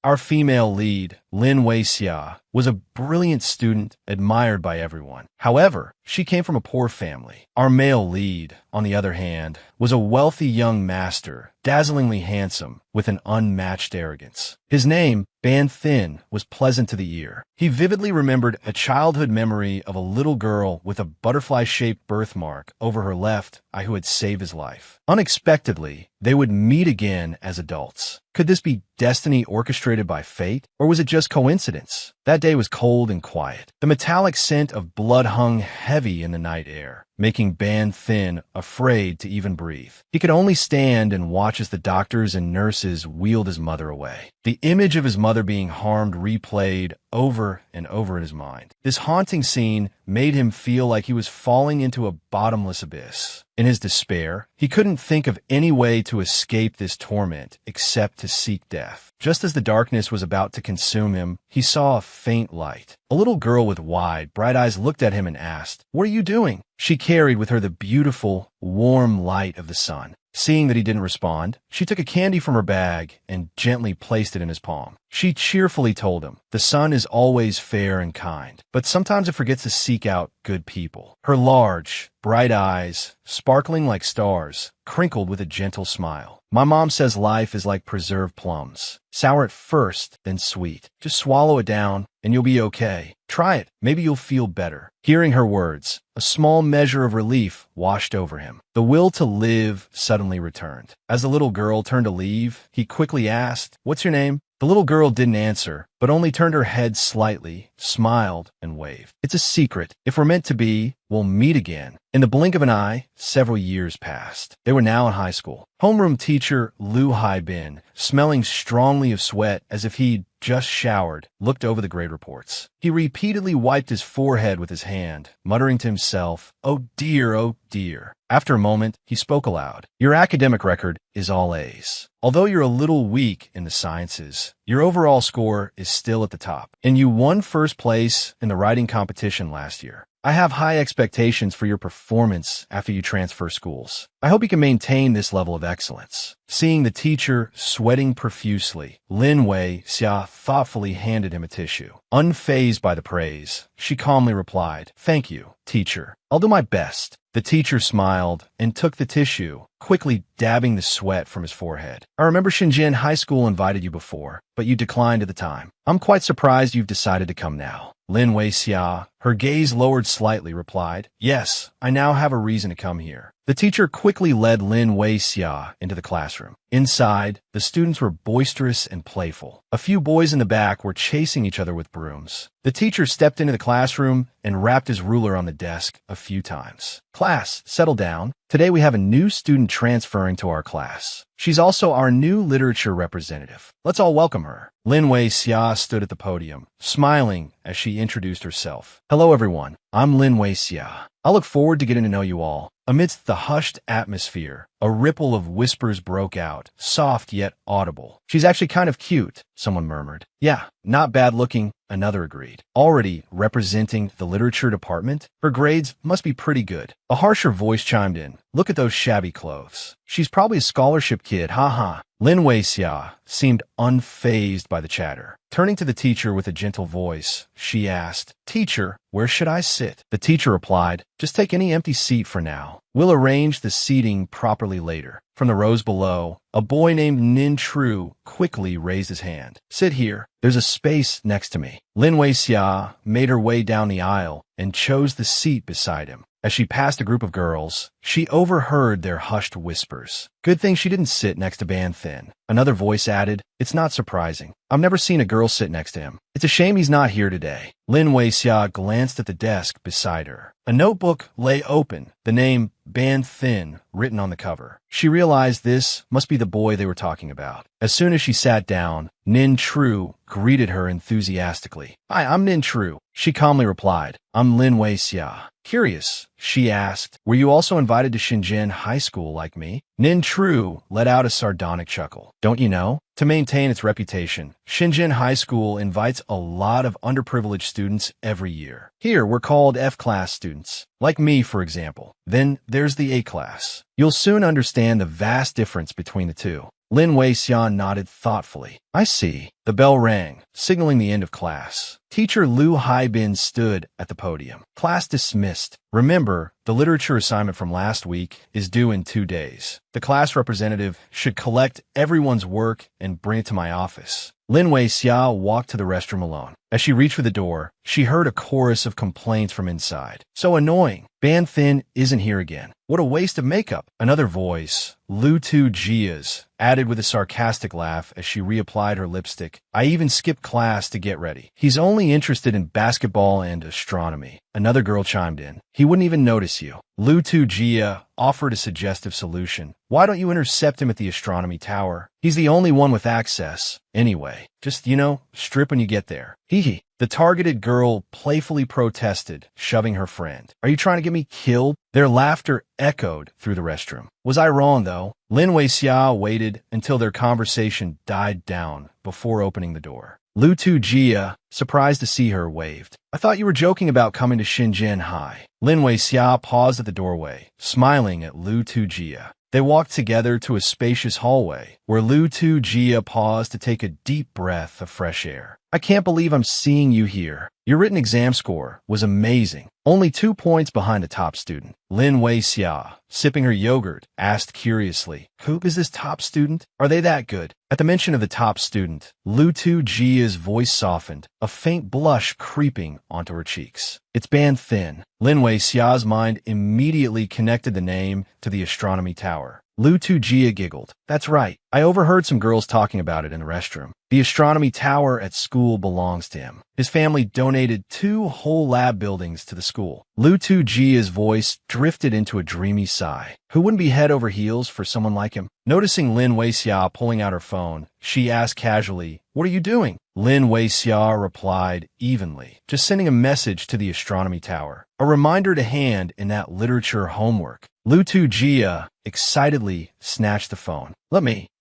Our female lead, Lin Wei-xia, was a brilliant student admired by everyone. However, she came from a poor family. Our male lead, on the other hand, was a wealthy young master, dazzlingly handsome, with an unmatched arrogance. His name, Ban Thin, was pleasant to the ear. He vividly remembered a childhood memory of a little girl with a butterfly-shaped birthmark over her left eye who had saved his life. Unexpectedly, they would meet again as adults. Could this be destiny orchestrated by fate, or was it just coincidence? That day was cold and quiet. The metallic scent of blood hung heavy in the night air, making Ban Thin afraid to even breathe. He could only stand and watch as the doctors and nurses wheeled his mother away. The image of his mother being harmed replayed over and over in his mind. This haunting scene made him feel like he was falling into a bottomless abyss. In his despair, he couldn't think of any way to escape this torment except to seek death. Just as the darkness was about to consume him, he saw a faint light. A little girl with wide, bright eyes looked at him and asked, "What are you doing?" She carried with her the beautiful, warm light of the sun. Seeing that he didn't respond, she took a candy from her bag and gently placed it in his palm. She cheerfully told him, "The sun is always fair and kind, but sometimes it forgets to seek out good people." Her large, bright eyes, sparkling like stars, crinkled with a gentle smile. "My mom says life is like preserved plums. Sour at first, then sweet. Just swallow it down, and you'll be okay. Try it. Maybe you'll feel better." Hearing her words, a small measure of relief washed over him. The will to live suddenly returned. As the little girl turned to leave, he quickly asked, "What's your name?" The little girl didn't answer, but only turned her head slightly, smiled, and waved. "It's a secret. If we're meant to be, we'll meet again." In the blink of an eye, several years passed. They were now in high school. Homeroom teacher Lu Haibin, smelling strongly of sweat as if he'd just showered, looked over the grade reports. He repeatedly wiped his forehead with his hand, muttering to himself, "Oh dear, oh dear." After a moment, he spoke aloud. "Your academic record is all A's. Although you're a little weak in the sciences, your overall score is still at the top, and you won first place in the writing competition last year. I have high expectations for your performance after you transfer schools. I hope you can maintain this level of excellence." Seeing the teacher sweating profusely, Lin Wei-xia thoughtfully handed him a tissue. Unfazed by the praise, she calmly replied, "Thank you, teacher. I'll do my best." The teacher smiled and took the tissue, quickly dabbing the sweat from his forehead. "I remember Shenzhen High School invited you before, but you declined at the time. I'm quite surprised you've decided to come now." Lin Wei-xia, her gaze lowered slightly, replied, "Yes, I now have a reason to come here." The teacher quickly led Lin Wei-xia into the classroom. Inside, the students were boisterous and playful. A few boys in the back were chasing each other with brooms. The teacher stepped into the classroom and rapped his ruler on the desk a few times. "Class, settle down. Today we have a new student transferring to our class. She's also our new literature representative. Let's all welcome her." Lin Wei-xia stood at the podium, smiling as she introduced herself. "Hello everyone, I'm Lin Wei-xia. I look forward to getting to know you all." Amidst the hushed atmosphere, a ripple of whispers broke out, soft yet audible. "She's actually kind of cute," someone murmured. "Yeah, not bad looking," another agreed. "Already representing the literature department? Her grades must be pretty good." A harsher voice chimed in. "Look at those shabby clothes. She's probably a scholarship kid, haha." Lin Wei-xia seemed unfazed by the chatter. Turning to the teacher with a gentle voice, she asked, "Teacher, where should I sit?" The teacher replied, "Just take any empty seat for now. We'll arrange the seating properly later." From the rows below, a boy named Nin Tru quickly raised his hand. "Sit here. There's a space next to me." Lin Wei-xia made her way down the aisle and chose the seat beside him. As she passed a group of girls, she overheard their hushed whispers. "Good thing she didn't sit next to Ban Thin." Another voice added, "It's not surprising. I've never seen a girl sit next to him. It's a shame he's not here today." Lin Wei-xia glanced at the desk beside her. A notebook lay open, the name Ban Thin written on the cover. She realized this must be the boy they were talking about. As soon as she sat down, Nin Tru greeted her enthusiastically. "Hi, I'm Nin Tru." She calmly replied, "I'm Lin Wei-xia." Curious, she asked, "Were you also invited to Shenzhen High School like me?" Nin Tru let out a sardonic chuckle. "Don't you know? To maintain its reputation, Shenzhen High School invites a lot of underprivileged students every year. Here, we're called F-class students. Like me, for example. Then there's the A-class. You'll soon understand the vast difference between the two." Lin Weixian nodded thoughtfully. I see. The bell rang, signaling the end of class. Teacher Lu Haibin stood at the podium. Class dismissed. Remember, the literature assignment from last week is due in 2 days. The class representative should collect everyone's work and bring it to my office. Lin Weixiao walked to the restroom alone. As she reached for the door, she heard a chorus of complaints from inside. So annoying. Ban Thin isn't here again. What a waste of makeup. Another voice, Lu Tu Jia's, added with a sarcastic laugh as she reapplied her lipstick. I even skipped class to get ready. He's only interested in basketball and astronomy. Another girl chimed in. He wouldn't even notice you. Lu Tu Jia offered a suggestive solution. Why don't you intercept him at the astronomy tower? He's the only one with access. Anyway, just, strip when you get there. Hee hee. The targeted girl playfully protested, shoving her friend. Are you trying to get me killed? Their laughter echoed through the restroom. Was I wrong, though? Lin Weixiao waited until their conversation died down before opening the door. Lu Tu Jia, surprised to see her, waved. I thought you were joking about coming to Shenzhen High. Lin Weixiao paused at the doorway, smiling at Lu Tu Jia. They walked together to a spacious hallway, where Lu Tu Jia paused to take a deep breath of fresh air. I can't believe I'm seeing you here. Your written exam score was amazing. Only 2 points behind the top student. Lin Weixiao, sipping her yogurt, asked curiously, Who is this top student? Are they that good? At the mention of the top student, Lu Tu Jia's voice softened, a faint blush creeping onto her cheeks. It's Ban Thin. Lin Weixiao's mind immediately connected the name to the astronomy tower. Lu Tu Jia giggled. That's right. I overheard some girls talking about it in the restroom. The astronomy tower at school belongs to him. His family donated 2 whole lab buildings to the school. Lu Tu Jia's voice drifted into a dreamy sigh. Who wouldn't be head over heels for someone like him? Noticing Lin Weixiao pulling out her phone, she asked casually, What are you doing? Lin Weixiao replied evenly, just sending a message to the astronomy tower. A reminder to hand in that literature homework. Lu Tu Jia excitedly snatched the phone.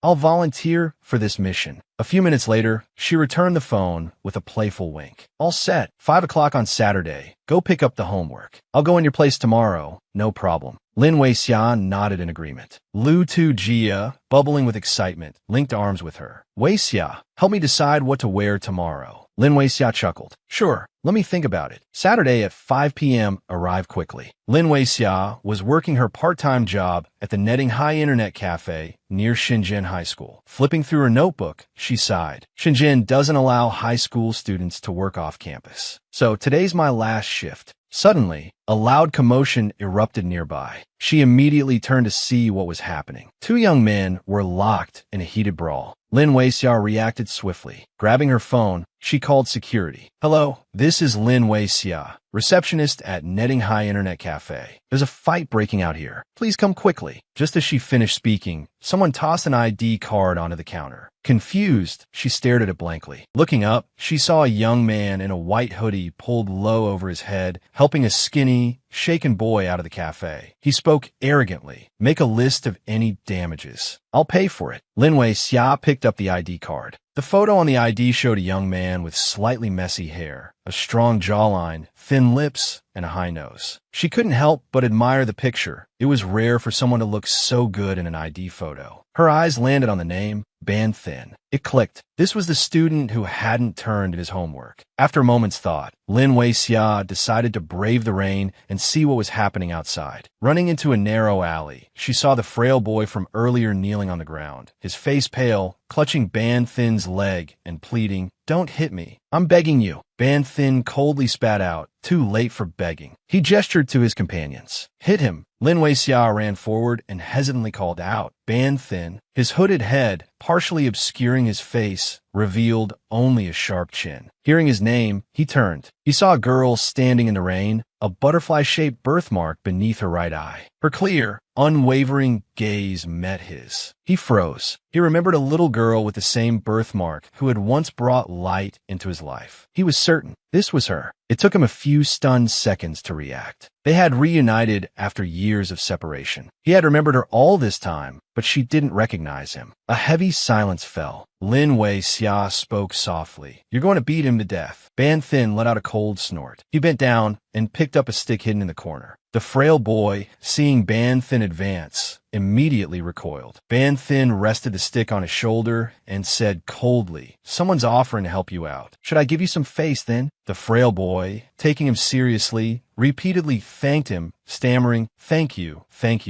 I'll volunteer for this mission. A few minutes later, she returned the phone with a playful wink. All set. 5 o'clock on Saturday. Go pick up the homework. I'll go in your place tomorrow. No problem. Lin Weixian nodded in agreement. Lu Tu Jia, bubbling with excitement, linked arms with her. Weixiao, help me decide what to wear tomorrow. Lin Weixiao chuckled. Sure, let me think about it. Saturday at 5 p.m. arrive quickly. Lin Weixiao was working her part-time job at the Netting High Internet Cafe near Shenzhen High School. Flipping through her notebook, she sighed. Shenzhen doesn't allow high school students to work off campus. So today's my last shift. Suddenly, a loud commotion erupted nearby. She immediately turned to see what was happening. 2 young men were locked in a heated brawl. Lin Weixiao reacted swiftly. Grabbing her phone, she called security. Hello, this is Lin Weixiao, receptionist at Netting High Internet Cafe. There's a fight breaking out here. Please come quickly. Just as she finished speaking, someone tossed an ID card onto the counter. Confused, she stared at it blankly. Looking up, she saw a young man in a white hoodie pulled low over his head, helping a skinny, shaken boy out of the cafe. He spoke arrogantly. Make a list of any damages. I'll pay for it. Lin Weixiao picked up the ID card. The photo on the ID showed a young man with slightly messy hair, a strong jawline, thin lips, and a high nose. She couldn't help but admire the picture. It was rare for someone to look so good in an ID photo. Her eyes landed on the name, Ban Thin. It clicked. This was the student who hadn't turned in his homework. After a moment's thought, Lin Weixiao decided to brave the rain and see what was happening outside. Running into a narrow alley, she saw the frail boy from earlier kneeling on the ground, his face pale, clutching Ban Thin's leg and pleading, Don't hit me. I'm begging you. Ban Thin coldly spat out, too late for begging. He gestured to his companions. Hit him. Lin Weixiao ran forward and hesitantly called out. Ban Thin, his hooded head, partially obscuring his face, revealed only a sharp chin. Hearing his name, he turned. He saw a girl standing in the rain, a butterfly-shaped birthmark beneath her right eye. Her clear, unwavering gaze met his. He froze. He remembered a little girl with the same birthmark who had once brought light into his life. He was certain this was her. It took him a few stunned seconds to react. They had reunited after years of separation. He had remembered her all this time, but she didn't recognize him. A heavy silence fell. Lin Weixiao spoke softly. You're going to beat him to death. Ban Thin let out a cold snort. He bent down and picked up a stick hidden in the corner. The frail boy, seeing Ban Thin advance, immediately recoiled. Ban Thin rested the stick on his shoulder and said coldly, "Someone's offering to help you out. Should I give you some face, then?" The frail boy, taking him seriously, repeatedly thanked him, stammering, thank you,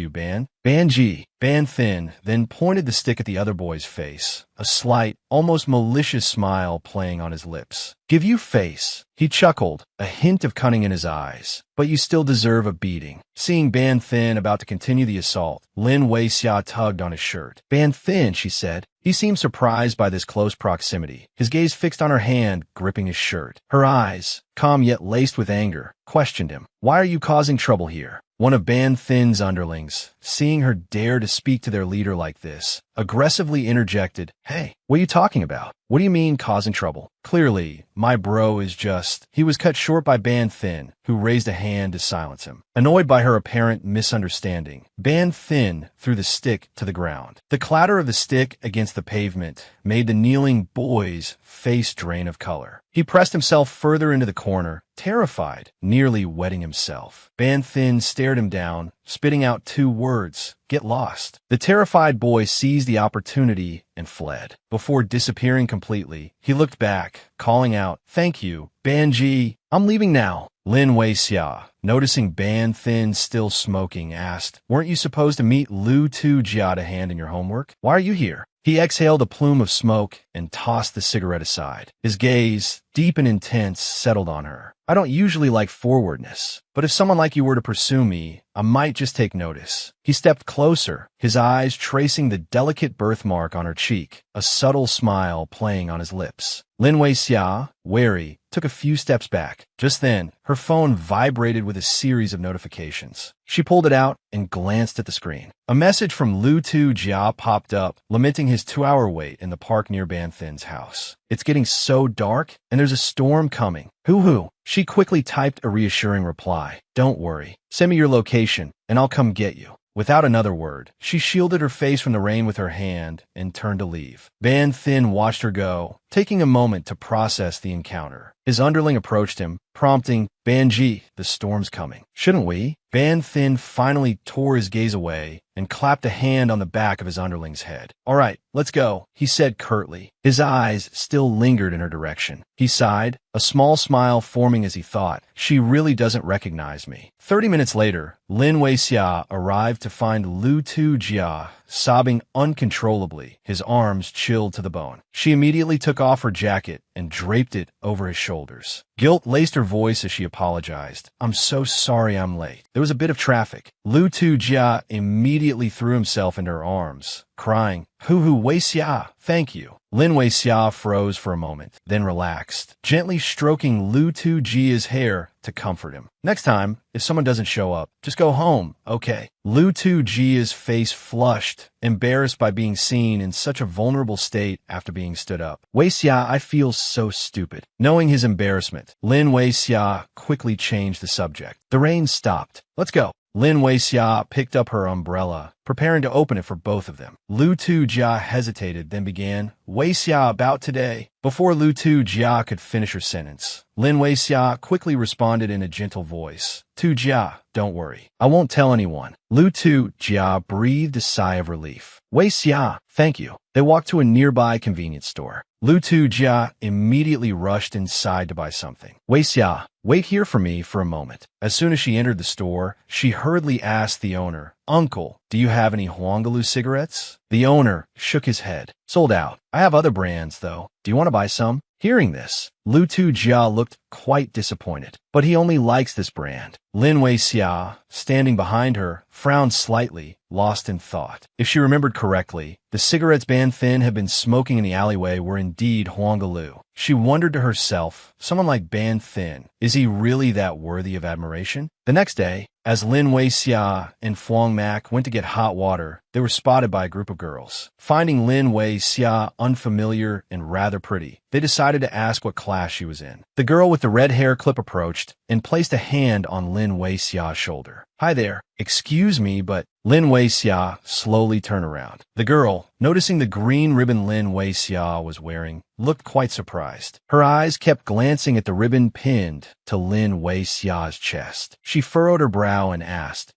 Ban. Banji." Ban Thin then pointed the stick at the other boy's face, a slight, almost malicious smile playing on his lips. "Give you face." He chuckled, a hint of cunning in his eyes. "But you still deserve a beating." Seeing Ban Thin about to continue the assault, Lin Weixia tugged on his shirt. "Ban Thin," she said. He seemed surprised by this close proximity, his gaze fixed on her hand gripping his shirt. Her eyes, calm yet laced with anger, questioned him. "Why are you causing trouble here?" One of Ban Thin's underlings, seeing her dare to speak to their leader like this, aggressively interjected, "Hey, what are you talking about? What do you mean causing trouble? Clearly, my bro is just..." He was cut short by Ban Thin, who raised a hand to silence him. Annoyed by her apparent misunderstanding, Ban Thin threw the stick to the ground. The clatter of the stick against the pavement made the kneeling boy's face drain of color. He pressed himself further into the corner, terrified, nearly wetting himself. Ban Thin stared him down, spitting out 2 words, "Get lost." The terrified boy seized the opportunity and fled. Before disappearing completely, he looked back, calling out, "Thank you, Banji. I'm leaving now." Lin Weixia, noticing Ban Thin still smoking, asked, "Weren't you supposed to meet Lu Tu Jia to hand in your homework? Why are you here?" He exhaled a plume of smoke and tossed the cigarette aside. His gaze, deep and intense, settled on her. "I don't usually like forwardness, but if someone like you were to pursue me, I might just take notice." He stepped closer, his eyes tracing the delicate birthmark on her cheek, a subtle smile playing on his lips. Lin Weixia, wary, took a few steps back. Just then, her phone vibrated with a series of notifications. She pulled it out and glanced at the screen. A message from Lu Tu Jia popped up, lamenting his 2-hour wait in the park near Ban Thin's house. "It's getting so dark, and there's a storm coming. Hoo-hoo." She quickly typed a reassuring reply. "Don't worry. Send me your location, and I'll come get you." Without another word, she shielded her face from the rain with her hand and turned to leave. Ban Thin watched her go, taking a moment to process the encounter. His underling approached him, prompting, "Banji, the storm's coming. Shouldn't we?" Ban Thin finally tore his gaze away and clapped a hand on the back of his underling's head. "All right, let's go," he said curtly. His eyes still lingered in her direction. He sighed, a small smile forming as he thought, "She really doesn't recognize me." 30 minutes later, Lin Weixia arrived to find Lu Tu Jia sobbing uncontrollably, his arms chilled to the bone. She immediately took off her jacket and draped it over his shoulders. Guilt laced her voice as she apologized. "I'm so sorry I'm late. There was a bit of traffic." Lu Tu Jia immediately threw himself into her arms, crying, "Hoo-hoo, Weixia, thank you." Lin Weixia froze for a moment, then relaxed, gently stroking Lu Tu Jia's hair to comfort him. "Next time, if someone doesn't show up, just go home, okay?" Lu Tu Jia's face flushed, embarrassed by being seen in such a vulnerable state after being stood up. "Weixia, I feel so stupid." Knowing his embarrassment, Lin Weixia quickly changed the subject. The rain stopped. "Let's go." Lin Weixia picked up her umbrella, preparing to open it for both of them. Lu Tu Jia hesitated, then began, "Weixia, about today." Before Lu Tu Jia could finish her sentence, Lin Weixia quickly responded in a gentle voice, "Tu Jia, don't worry. I won't tell anyone." Lu Tu Jia breathed a sigh of relief. "Weixia, thank you." They walked to a nearby convenience store. Lu Tu Jia immediately rushed inside to buy something. "Weixia, wait here for me for a moment." As soon as she entered the store, she hurriedly asked the owner, "Uncle, do you have any Huangalu cigarettes?" The owner shook his head. "Sold out. I have other brands, though. Do you want to buy some?" Hearing this, Lu Tu Jia looked quite disappointed, but he only likes this brand. Lin Weixia, standing behind her, frowned slightly, lost in thought. If she remembered correctly, the cigarettes Ban Thin had been smoking in the alleyway were indeed Huangalu. She wondered to herself, someone like Ban Thin, is he really that worthy of admiration? The next day, as Lin Weixia and Fuang Mak went to get hot water, they were spotted by a group of girls. Finding Lin Weixia unfamiliar and rather pretty, they decided to ask what class she was in. The girl with the red hair clip approached and placed a hand on Lin Weixia's shoulder. "Hi there. Excuse me, but..." Lin Weixia slowly turned around. The girl, noticing the green ribbon Lin Weixia was wearing, looked quite surprised. Her eyes kept glancing at the ribbon pinned to Lin Weixia's chest. She furrowed her brow and asked,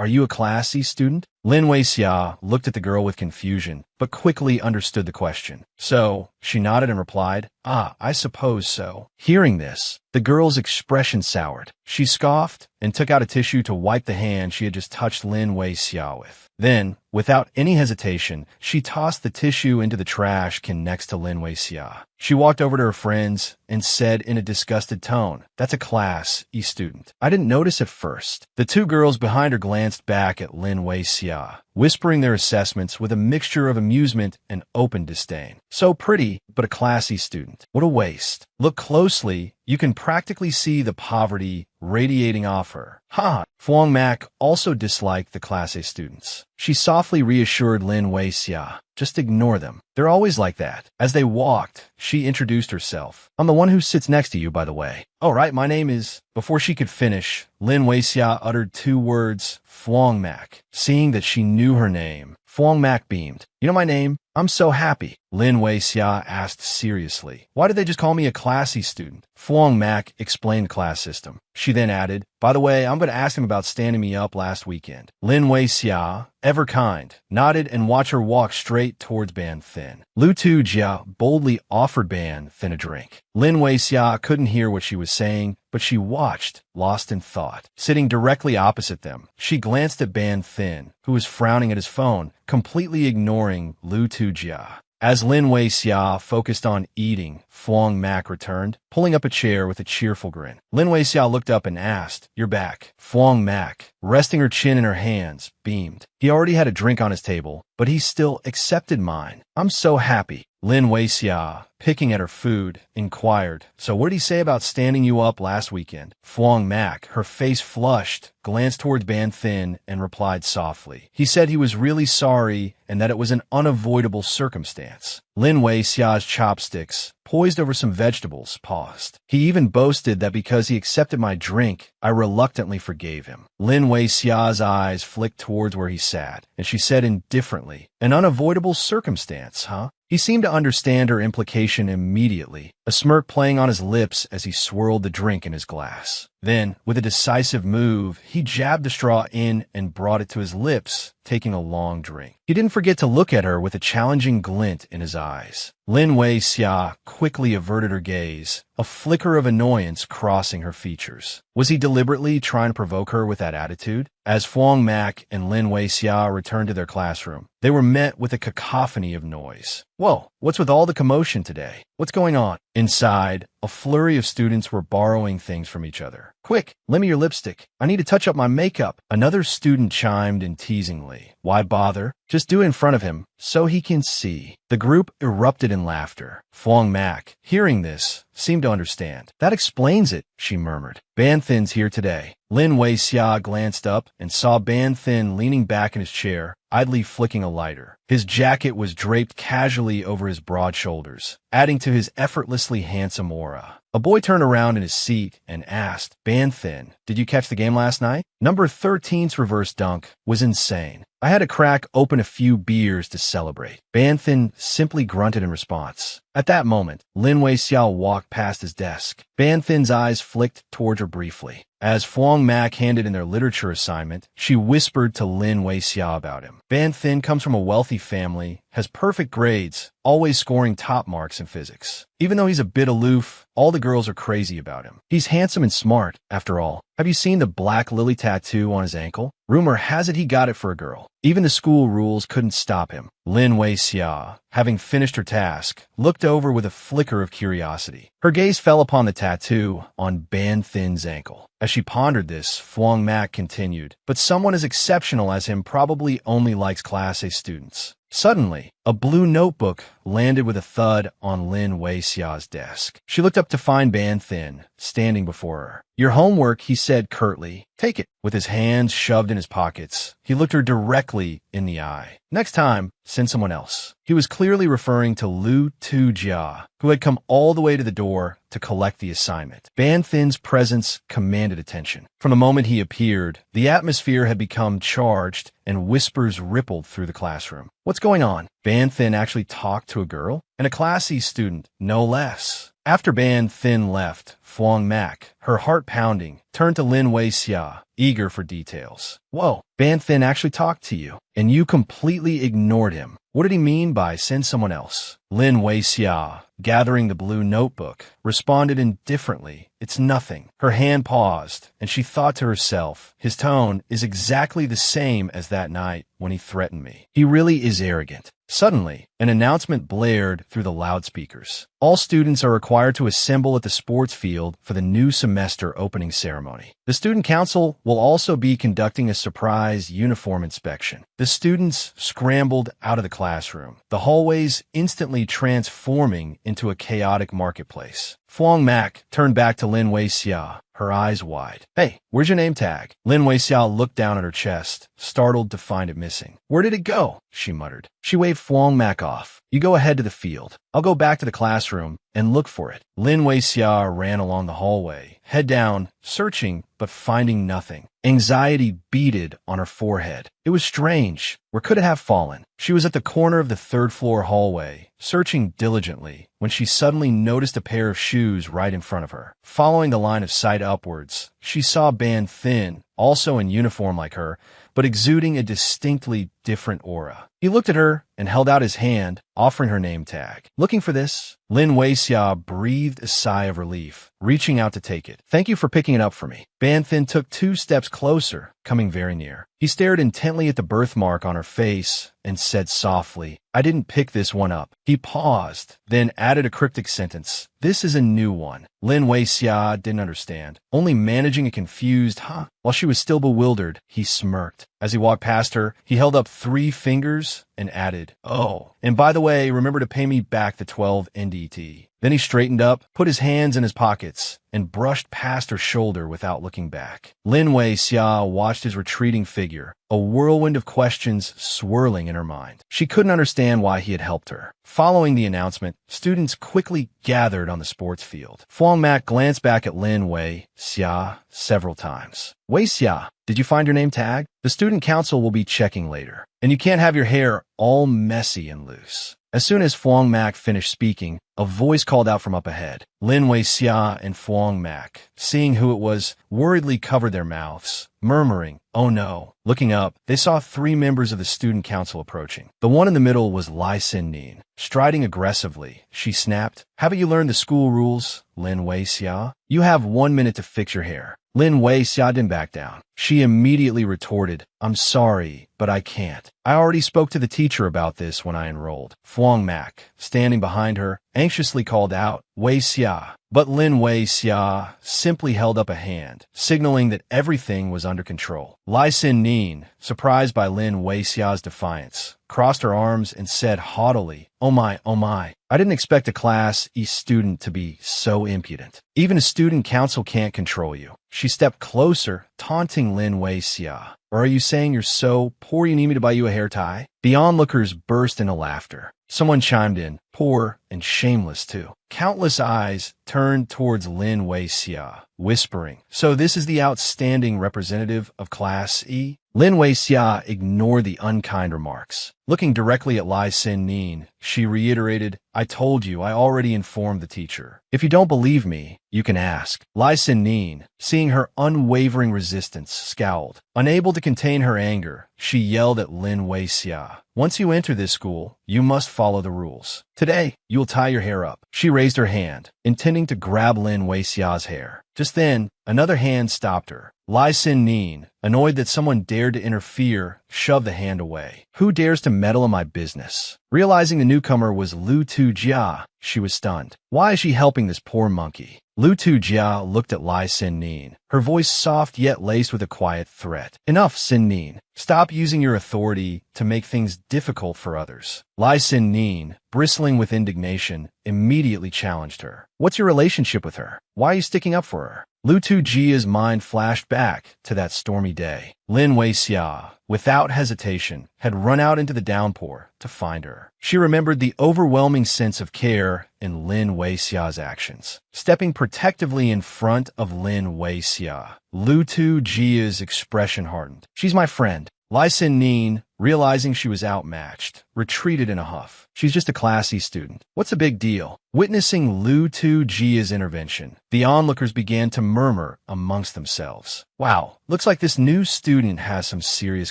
are you a Class C student? Lin Weixia looked at the girl with confusion, but quickly understood the question. So, she nodded and replied, I suppose so. Hearing this, the girl's expression soured. She scoffed and took out a tissue to wipe the hand she had just touched Lin Weixia with. Then, without any hesitation, she tossed the tissue into the trash can next to Lin Weixia. She walked over to her friends and said in a disgusted tone, "That's a Class E student. I didn't notice at first." The two girls behind her glanced back at Lin Weixia, whispering their assessments with a mixture of amusement and open disdain. So pretty, but a Class E student. What a waste. Look closely, you can practically see the poverty radiating off her. Ha! Fuang Mak also disliked the Class A students. She softly reassured Lin Weixia, "Just ignore them. They're always like that." As they walked, she introduced herself. "I'm the one who sits next to you, by the way." "Oh, right, my name is—" Before she could finish, Lin Weixia uttered two words, Fuang Mak. Seeing that she knew her name, Fuang Mak beamed. "You know my name? I'm so happy." Lin Weixia asked seriously, "Why did they just call me a Class E student?" Fuang Mak explained the class system. She then added, "By the way, I'm going to ask him about standing me up last weekend." Lin Weixia, ever kind, nodded and watched her walk straight towards Ban Thin. Lu Tujia boldly offered Ban Thin a drink. Lin Weixia couldn't hear what she was saying, but she watched, lost in thought. Sitting directly opposite them, she glanced at Ban Thin, who was frowning at his phone, completely ignoring Lu Tujia. As Lin Weixia focused on eating, Fuang Mak returned, pulling up a chair with a cheerful grin. Lin Weixia looked up and asked, "You're back." Fuang Mak, resting her chin in her hands, beamed. He already had a drink on his table, but he still accepted mine. "I'm so happy." Lin Weixia, picking at her food, inquired, "So what did he say about standing you up last weekend?" Fuang Mak, her face flushed, glanced towards Ban Thin and replied softly. "He said he was really sorry and that it was an unavoidable circumstance." Lin Weixia's chopsticks, poised over some vegetables, paused. "He even boasted that because he accepted my drink, I reluctantly forgave him." Lin Weixia's eyes flicked towards where he sat, and she said indifferently, "An unavoidable circumstance, huh?" He seemed to understand her implication immediately, a smirk playing on his lips as he swirled the drink in his glass. Then, with a decisive move, he jabbed the straw in and brought it to his lips, taking a long drink. He didn't forget to look at her with a challenging glint in his eyes. Lin Weixia quickly averted her gaze, a flicker of annoyance crossing her features. Was he deliberately trying to provoke her with that attitude? As Fuang Mak and Lin Weixia returned to their classroom, they were met with a cacophony of noise. "Whoa, what's with all the commotion today? What's going on?" Inside, a flurry of students were borrowing things from each other. "Quick, lend me your lipstick. I need to touch up my makeup." Another student chimed in teasingly. "Why bother? Just do it in front of him, so he can see." The group erupted in laughter. Fuang Mak, hearing this, seemed to understand. "That explains it," she murmured. "Ban Thin's here today." Lin Weixia glanced up and saw Ban Thin leaning back in his chair, idly flicking a lighter. His jacket was draped casually over his broad shoulders, adding to his effortlessly handsome aura. A boy turned around in his seat and asked, "Ban Thin, did you catch the game last night?" Number 13's reverse dunk was insane. "I had to crack open a few beers to celebrate." Ban Thin simply grunted in response. At that moment, Lin Weixiao walked past his desk. Ban Thin's eyes flicked towards her briefly. As Fuang Mak handed in their literature assignment, she whispered to Lin Weixiao about him. "Ban Thin comes from a wealthy family, has perfect grades, always scoring top marks in physics. Even though he's a bit aloof, all the girls are crazy about him. He's handsome and smart, after all. Have you seen the black lily tattoo on his ankle? Rumor has it he got it for a girl. Even the school rules couldn't stop him." Lin Weixia, having finished her task, looked over with a flicker of curiosity. Her gaze fell upon the tattoo on Ban Thin's ankle. As she pondered this, Fuang Mak continued, "But someone as exceptional as him probably only likes Class A students." Suddenly, a blue notebook landed with a thud on Lin Weixia's desk. She looked up to find Ban Thin standing before her. "Your homework," he said curtly. "Take it." With his hands shoved in his pockets, he looked her directly in the eye. "Next time, send someone else." He was clearly referring to Lu Tujia, who had come all the way to the door to collect the assignment. Ban Thin's presence commanded attention. From the moment he appeared, the atmosphere had become charged and whispers rippled through the classroom. "What's going on? Ban Thin actually talked to a girl? And a Class C student, no less." After Ban Thin left, Phuong Mak, her heart pounding, turned to Lin Wei-xia, eager for details. Whoa, Ban Thin actually talked to you, and you completely ignored him. What did he mean by send someone else? Lin Wei-xia, gathering the blue notebook, responded indifferently. It's nothing. Her hand paused, and she thought to herself, his tone is exactly the same as that night when he threatened me. He really is arrogant. Suddenly, an announcement blared through the loudspeakers. All students are required to assemble at the sports field for the new semester opening ceremony. The student council will also be conducting a surprise uniform inspection. The students scrambled out of the classroom, the hallways instantly transforming into a chaotic marketplace. Phuong Mak turned back to Lin Wei-xia, her eyes wide. Hey, where's your name tag? Lin Wei-xia looked down at her chest, startled to find it missing. Where did it go? She muttered. She waved Phuong Mak off. You go ahead to the field. I'll go back to the classroom and look for it. Lin Wei-xia ran along the hallway, head down, searching but finding nothing. Anxiety beaded on her forehead. It was strange. Where could it have fallen? She was at the corner of the third-floor hallway, searching diligently, when she suddenly noticed a pair of shoes right in front of her. Following the line of sight upwards, she saw Ban Thin, also in uniform like her, but exuding a distinctly different aura. He looked at her and held out his hand, offering her name tag. Looking for this? Lin Wei-xia breathed a sigh of relief, reaching out to take it. Thank you for picking it up for me. Ban Thin took 2 steps closer, coming very near. He stared intently at the birthmark on her face and said softly, I didn't pick this one up. He paused, then added a cryptic sentence. This is a new one. Lin Wei-xia didn't understand, only managing a confused, huh? While she was still bewildered, he smirked. As he walked past her, he held up 3 fingers and added, oh, and by the way, remember to pay me back the 12 NDT. Then he straightened up, put his hands in his pockets, and brushed past her shoulder without looking back. Lin Wei-xia watched his retreating figure, a whirlwind of questions swirling in her mind. She couldn't understand why he had helped her. Following the announcement, students quickly gathered on the sports field. Phuong Mak glanced back at Lin Wei-xia several times. Wei-xia, did you find your name tag? The student council will be checking later, and you can't have your hair all messy and loose. As soon as Phuong Mak finished speaking, a voice called out from up ahead. Lin Wei-xia and Phuong Mak, seeing who it was, worriedly covered their mouths, murmuring, oh no. Looking up, they saw 3 members of the student council approaching. The one in the middle was Lai Sin-nin. Striding aggressively, she snapped, haven't you learned the school rules, Lin Wei-xia? You have 1 minute to fix your hair. Lin Wei-xia didn't back down. She immediately retorted, I'm sorry, but I can't. I already spoke to the teacher about this when I enrolled. Phuong Mak, standing behind her, anxiously called out, Wei-xia. But Lin Wei-xia simply held up a hand, signaling that everything was under control. Lai Sin-nin, surprised by Lin Wei-xia's defiance, crossed her arms and said haughtily, oh my, I didn't expect a Class E student to be so impudent. Even a student council can't control you. She stepped closer, taunting Lin Wei-xia. Or are you saying you're so poor you need me to buy you a hair tie? The onlookers burst into laughter. Someone chimed in, poor and shameless too. Countless eyes turned towards Lin Wei-xia, whispering, so this is the outstanding representative of Class E? Lin Wei-xia ignored the unkind remarks. Looking directly at Lai Sin-nin, she reiterated, I told you, I already informed the teacher. If you don't believe me, you can ask. Lai Sin-nin, seeing her unwavering resistance, scowled. Unable to contain her anger, she yelled at Lin Wei-xia. Once you enter this school, you must follow the rules. Today, you'll tie your hair up. She raised her hand, intending to grab Lin Wei-xia's hair. Just then, another hand stopped her. Lai Sin-nin, annoyed that someone dared to interfere, shoved the hand away. Who dares to meddle in my business? Realizing the newcomer was Lu Tu-jia, she was stunned. Why is she helping this poor monkey? Lu Tu-jia looked at Lai Sin-nin, her voice soft yet laced with a quiet threat. Enough, Sin-nin. Stop using your authority to make things difficult for others. Lai Sin-nin, bristling with indignation, immediately challenged her. What's your relationship with her? Why are you sticking up for her? Lu Tu-jia's mind flashed back to that stormy day. Lin Wei-xia, without hesitation, had run out into the downpour to find her. She remembered the overwhelming sense of care in Lin Wei-xia's actions. Stepping protectively in front of Lin Wei-xia, Lu Tu-jia's expression hardened. She's my friend. Lai Sin-nin, realizing she was outmatched, retreated in a huff. She's just a classy student. What's the big deal? Witnessing Lu Tu-jia's intervention, the onlookers began to murmur amongst themselves. Wow, looks like this new student has some serious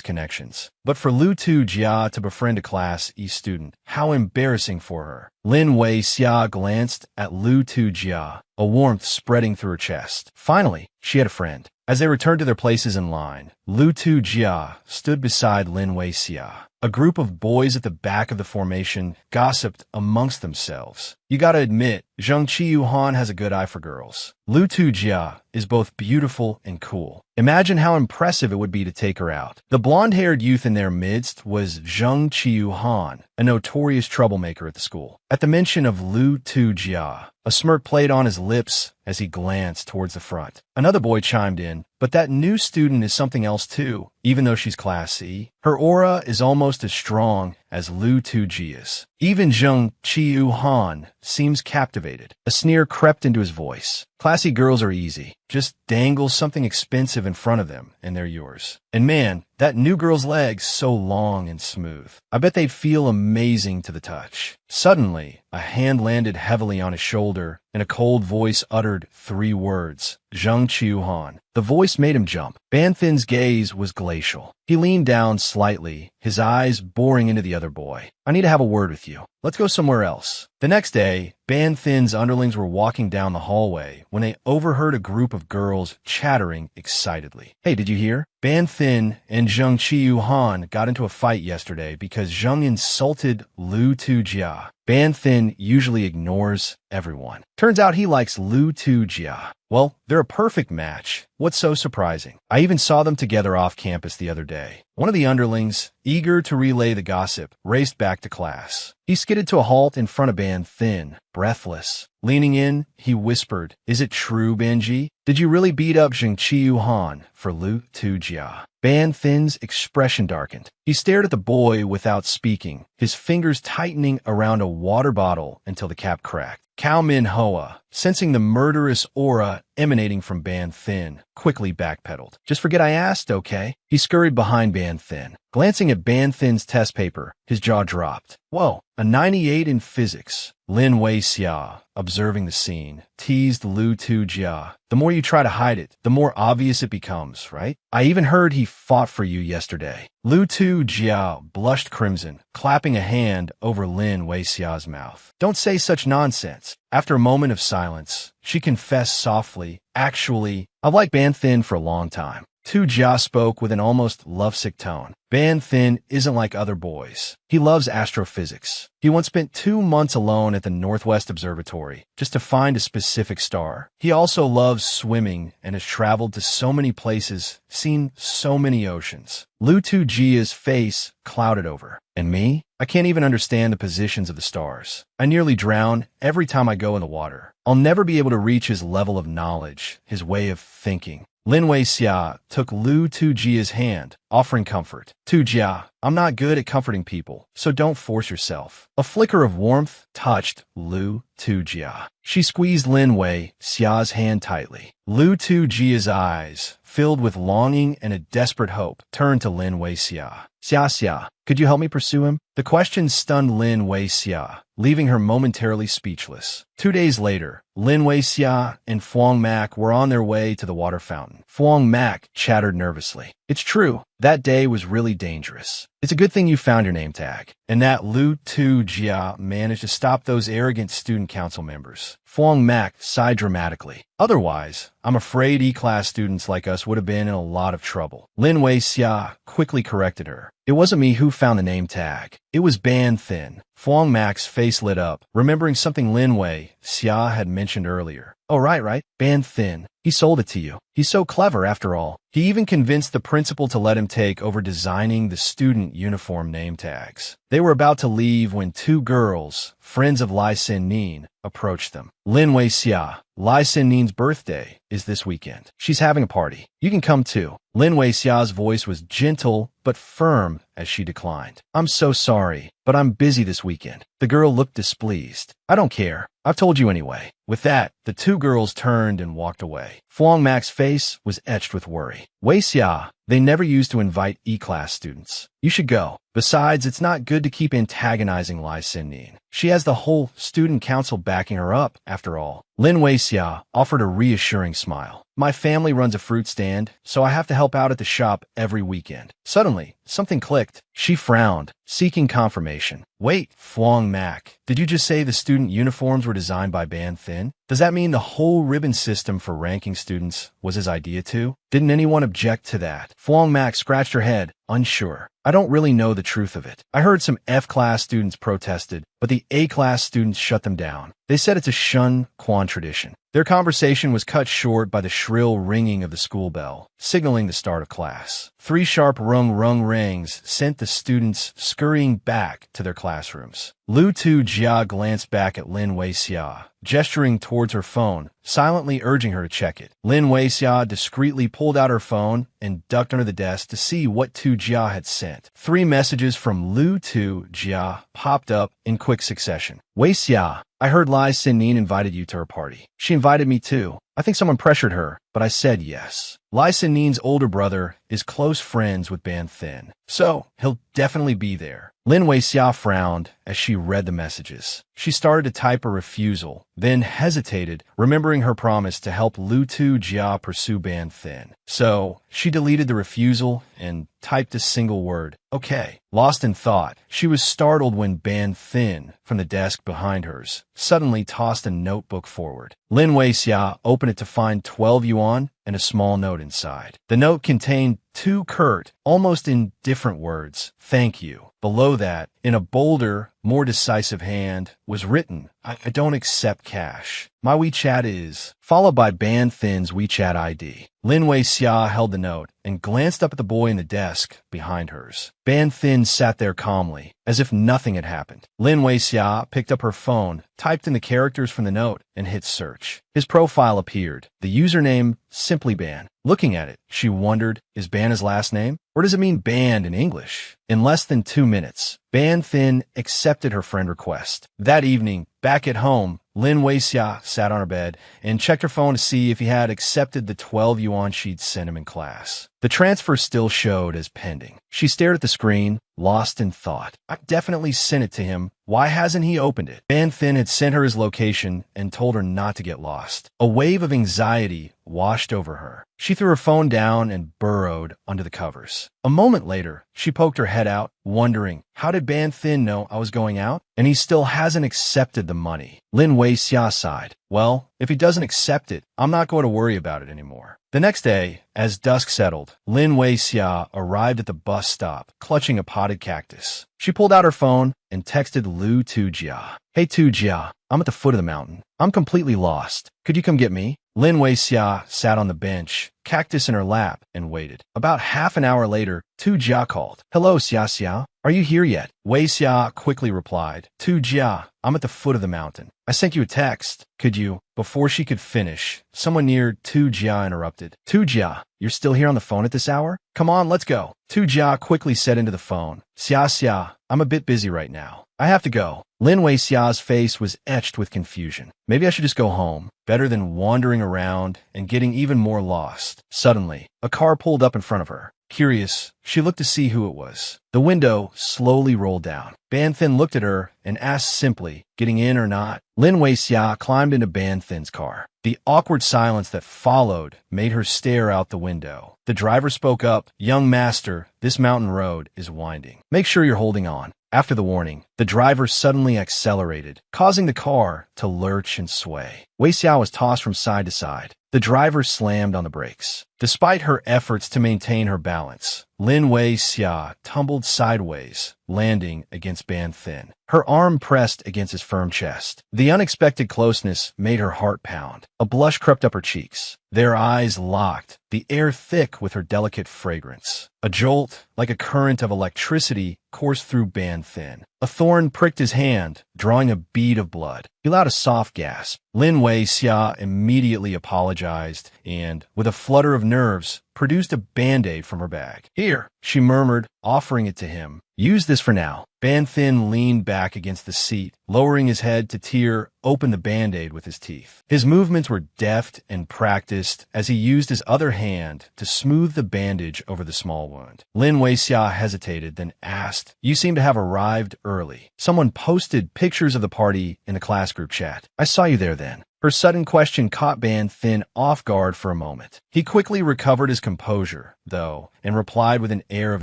connections. But for Lu Tu-jia to befriend a Class E student, how embarrassing for her. Lin Wei-xia glanced at Lu Tu-jia, a warmth spreading through her chest. Finally, she had a friend. As they returned to their places in line, Lu Tu-jia stood beside Lin Wei-xia. A group of boys at the back of the formation gossiped amongst themselves. You gotta admit, Zheng Qiuhan has a good eye for girls. Lu Tu-jia is both beautiful and cool. Imagine how impressive it would be to take her out. The blonde-haired youth in their midst was Zheng Qiuhan, a notorious troublemaker at the school. At the mention of Lu Tu-jia, a smirk played on his lips as he glanced towards the front. Another boy chimed in, but that new student is something else too. Even though she's Class C, her aura is almost as strong as Lu Tu-jia's. Even Zheng Qiuhan seems captivated. A sneer crept into his voice. Classy girls are easy. Just dangle something expensive in front of them, and they're yours. And man, that new girl's legs so long and smooth. I bet they'd feel amazing to the touch. Suddenly, a hand landed heavily on his shoulder, and a cold voice uttered 3 words. Zheng Qiuhan. The voice made him jump. Banthin's gaze was glacial. He leaned down slightly, his eyes boring into the other boy. I need to have a word with you. Let's go somewhere else. The next day, Banthin's underlings were walking down the hallway when they overheard a group of girls chattering excitedly. Hey, did you hear? Banthin and Zheng Qiuhan got into a fight yesterday because Zheng insulted Lu Tu-jia. Banthin usually ignores everyone. Turns out he likes Lu Tu-jia. Well, they're a perfect match. What's so surprising? I even saw them together off campus the other day. One of the underlings, eager to relay the gossip, raced back to class. He skidded to a halt in front of Banthin, breathless. Leaning in, he whispered, "Is it true, Benji? Did you really beat up Zheng Qiuhan for Lu Tu-jia?" Banthin's expression darkened. He stared at the boy without speaking, his fingers tightening around a water bottle until the cap cracked. Cao Min Hoa, sensing the murderous aura emanating from Banthin, quickly backpedaled. "Just forget I asked, okay?" He scurried behind Banthin. Glancing at Banthin's test paper, his jaw dropped. Whoa, a 98 in physics. Lin Wei-xia, observing the scene, teased Lu Tu-jia. "The more you try to hide it, the more obvious it becomes, right? I even heard he fought for you yesterday." Lu Tu-jia blushed crimson, clapping a hand over Lin Wei-xia's mouth. "Don't say such nonsense." After a moment of silence, she confessed softly, "Actually, I've liked Banthin for a long time." Tu-jia spoke with an almost lovesick tone. Banthin isn't like other boys. He loves astrophysics. He once spent 2 months alone at the Northwest Observatory just to find a specific star. He also loves swimming and has traveled to so many places, seen so many oceans. Lu Tu-jia's face clouded over. And me? I can't even understand the positions of the stars. I nearly drown every time I go in the water. I'll never be able to reach his level of knowledge, his way of thinking. Lin Wei-xia took Lu Tu-jia's hand, offering comfort. "Tu-jia, I'm not good at comforting people, so don't force yourself." A flicker of warmth touched Lu Tu-jia. She squeezed Lin Wei-xia's hand tightly. Lu Tu-jia's eyes, filled with longing and a desperate hope, turned to Lin Wei-xia. "Xia, could you help me pursue him?" The question stunned Lin Wei-xia, leaving her momentarily speechless. 2 days later, Lin Wei-xia and Fuang Mak were on their way to the water fountain. Fuang Mak chattered nervously. "It's true. That day was really dangerous. It's a good thing you found your name tag, and that Lu Tu-jia managed to stop those arrogant student council members." Fuang Mak sighed dramatically. "Otherwise, I'm afraid E-class students like us would have been in a lot of trouble." Lin Wei-xia quickly corrected her. "It wasn't me who found the name tag. It was Banthin." Fuang Mak's face lit up, remembering something Lin Wei-xia had mentioned earlier. "Oh, right. Banthin. He sold it to you. He's so clever, after all. He even convinced the principal to let him take over designing the student uniform name tags." They were about to leave when 2 girls, friends of Lai Sin-nin, approached them. "Lin Wei-xia, Lai Sin-nin's birthday is this weekend. She's having a party. You can come too." Lin Wei-xia's voice was gentle but firm as she declined. "I'm so sorry, but I'm busy this weekend." The girl looked displeased. I don't care. I've told you anyway. With that, the two girls turned and walked away. Fuang Mac's face was etched with worry. Wei Xia, they never used to invite E-class students. You should go. Besides, it's not good to keep antagonizing Lai Xin-nin. She has the whole student council backing her up, after all. Lin Weixia offered a reassuring smile. My family runs a fruit stand, so I have to help out at the shop every weekend. Suddenly, something clicked. She frowned, seeking confirmation. Wait, Fuang Mac, did you just say the student uniforms were designed by Ban Thin? Does that mean the whole ribbon system for ranking students was his idea too? Didn't anyone object to that? Fuang Mac scratched her head, unsure. I don't really know the truth of it. I heard some F-class students protested, but the A-class students shut them down. They said it's a Shun Quan tradition. Their conversation was cut short by the shrill ringing of the school bell, signaling the start of class. 3 sharp rung rings sent the students scurrying back to their classrooms. Lu Tu Jia glanced back at Lin Weixia, gesturing towards her phone, silently urging her to check it. Lin Weixia discreetly pulled out her phone and ducked under the desk to see what Tu Jia had sent. 3 messages from Lu Tu Jia popped up in quick succession. Weixia, I heard Lai Xin-nin invited you to her party. She invited me too. I think someone pressured her, but I said yes. Lai Xin-nin's older brother is close friends with Ban Thin, so he'll definitely be there. Lin Weixia frowned as she read the messages. She started to type a refusal, then hesitated, remembering her promise to help Lu Tu Jia pursue Ban Thin. So she deleted the refusal and typed a single word, okay. Lost in thought, she was startled when Ban Thin, from the desk behind hers, suddenly tossed a notebook forward. Lin Weixia opened it to find 12 yuan and a small note inside. The note contained 2 curt, almost indifferent words, thank you. Below that, in a bolder, more decisive hand, was written, I don't accept cash. My WeChat is, followed by Ban Thin's WeChat ID. Lin Weixia held the note and glanced up at the boy in the desk behind hers. Ban Thin sat there calmly, as if nothing had happened. Lin Weixia picked up her phone, typed in the characters from the note, and hit search. His profile appeared, the username simply Ban. Looking at it, she wondered, is Ban his last name? Or does it mean banned in English? In less than 2 minutes, Ban Thin accepted her friend request. That evening, back at home, Lin Weixia sat on her bed and checked her phone to see if he had accepted the 12 yuan she'd sent him in class. The transfer still showed as pending. She stared at the screen, lost in thought. I definitely sent it to him. Why hasn't he opened it? Ban Thin had sent her his location and told her not to get lost. A wave of anxiety washed over her. She threw her phone down and burrowed under the covers. A moment later, she poked her head out, wondering, how did Ban Thin know I was going out? And he still hasn't accepted the money. Lin Weixia sighed. Well, if he doesn't accept it, I'm not going to worry about it anymore. The next day, as dusk settled, Lin Weixia arrived at the bus stop, clutching a potted cactus. She pulled out her phone and texted Lu Tu Jia. Hey Tu Jia, I'm at the foot of the mountain. I'm completely lost. Could you come get me? Lin Weixia sat on the bench, cactus in her lap, and waited. About half an hour later, Tu Jia called. Hello, Xia Xia. Are you here yet? Weixia quickly replied. Tu Jia, I'm at the foot of the mountain. I sent you a text. Could you? Before she could finish, someone near Tu Jia interrupted. Tu Jia, you're still here on the phone at this hour? Come on, let's go. Tu Jia quickly said into the phone. Xia Xia, I'm a bit busy right now. I have to go. Lin Weixia's face was etched with confusion. Maybe I should just go home. Better than wandering around and getting even more lost. Suddenly, a car pulled up in front of her. Curious, she looked to see who it was. The window slowly rolled down. Ban Thin looked at her and asked simply, getting in or not? Lin Weixia climbed into Ban Thin's car. The awkward silence that followed made her stare out the window. The driver spoke up, Young master, this mountain road is winding. Make sure you're holding on. After the warning, the driver suddenly accelerated, causing the car to lurch and sway. Weixia was tossed from side to side. The driver slammed on the brakes. Despite her efforts to maintain her balance, Lin Weixia tumbled sideways, landing against Ban Thin. Her arm pressed against his firm chest. The unexpected closeness made her heart pound. A blush crept up her cheeks. Their eyes locked, the air thick with her delicate fragrance. A jolt, like a current of electricity, coursed through Ban Thin. A thorn pricked his hand, drawing a bead of blood. He let out a soft gasp. Lin Weixia immediately apologized and, with a flutter of nerves, produced a Band-Aid from her bag. Here, she murmured, offering it to him. Use this for now. Ban Thin leaned back against the seat, lowering his head to tear open the Band-Aid with his teeth. His movements were deft and practiced as he used his other hand to smooth the bandage over the small wound. Lin Weixia hesitated, then asked, "You seem to have arrived early. Someone posted pictures of the party in the class group chat. I saw you there then." Her sudden question caught Ban Thin off guard for a moment. He quickly recovered his composure, though, and replied with an air of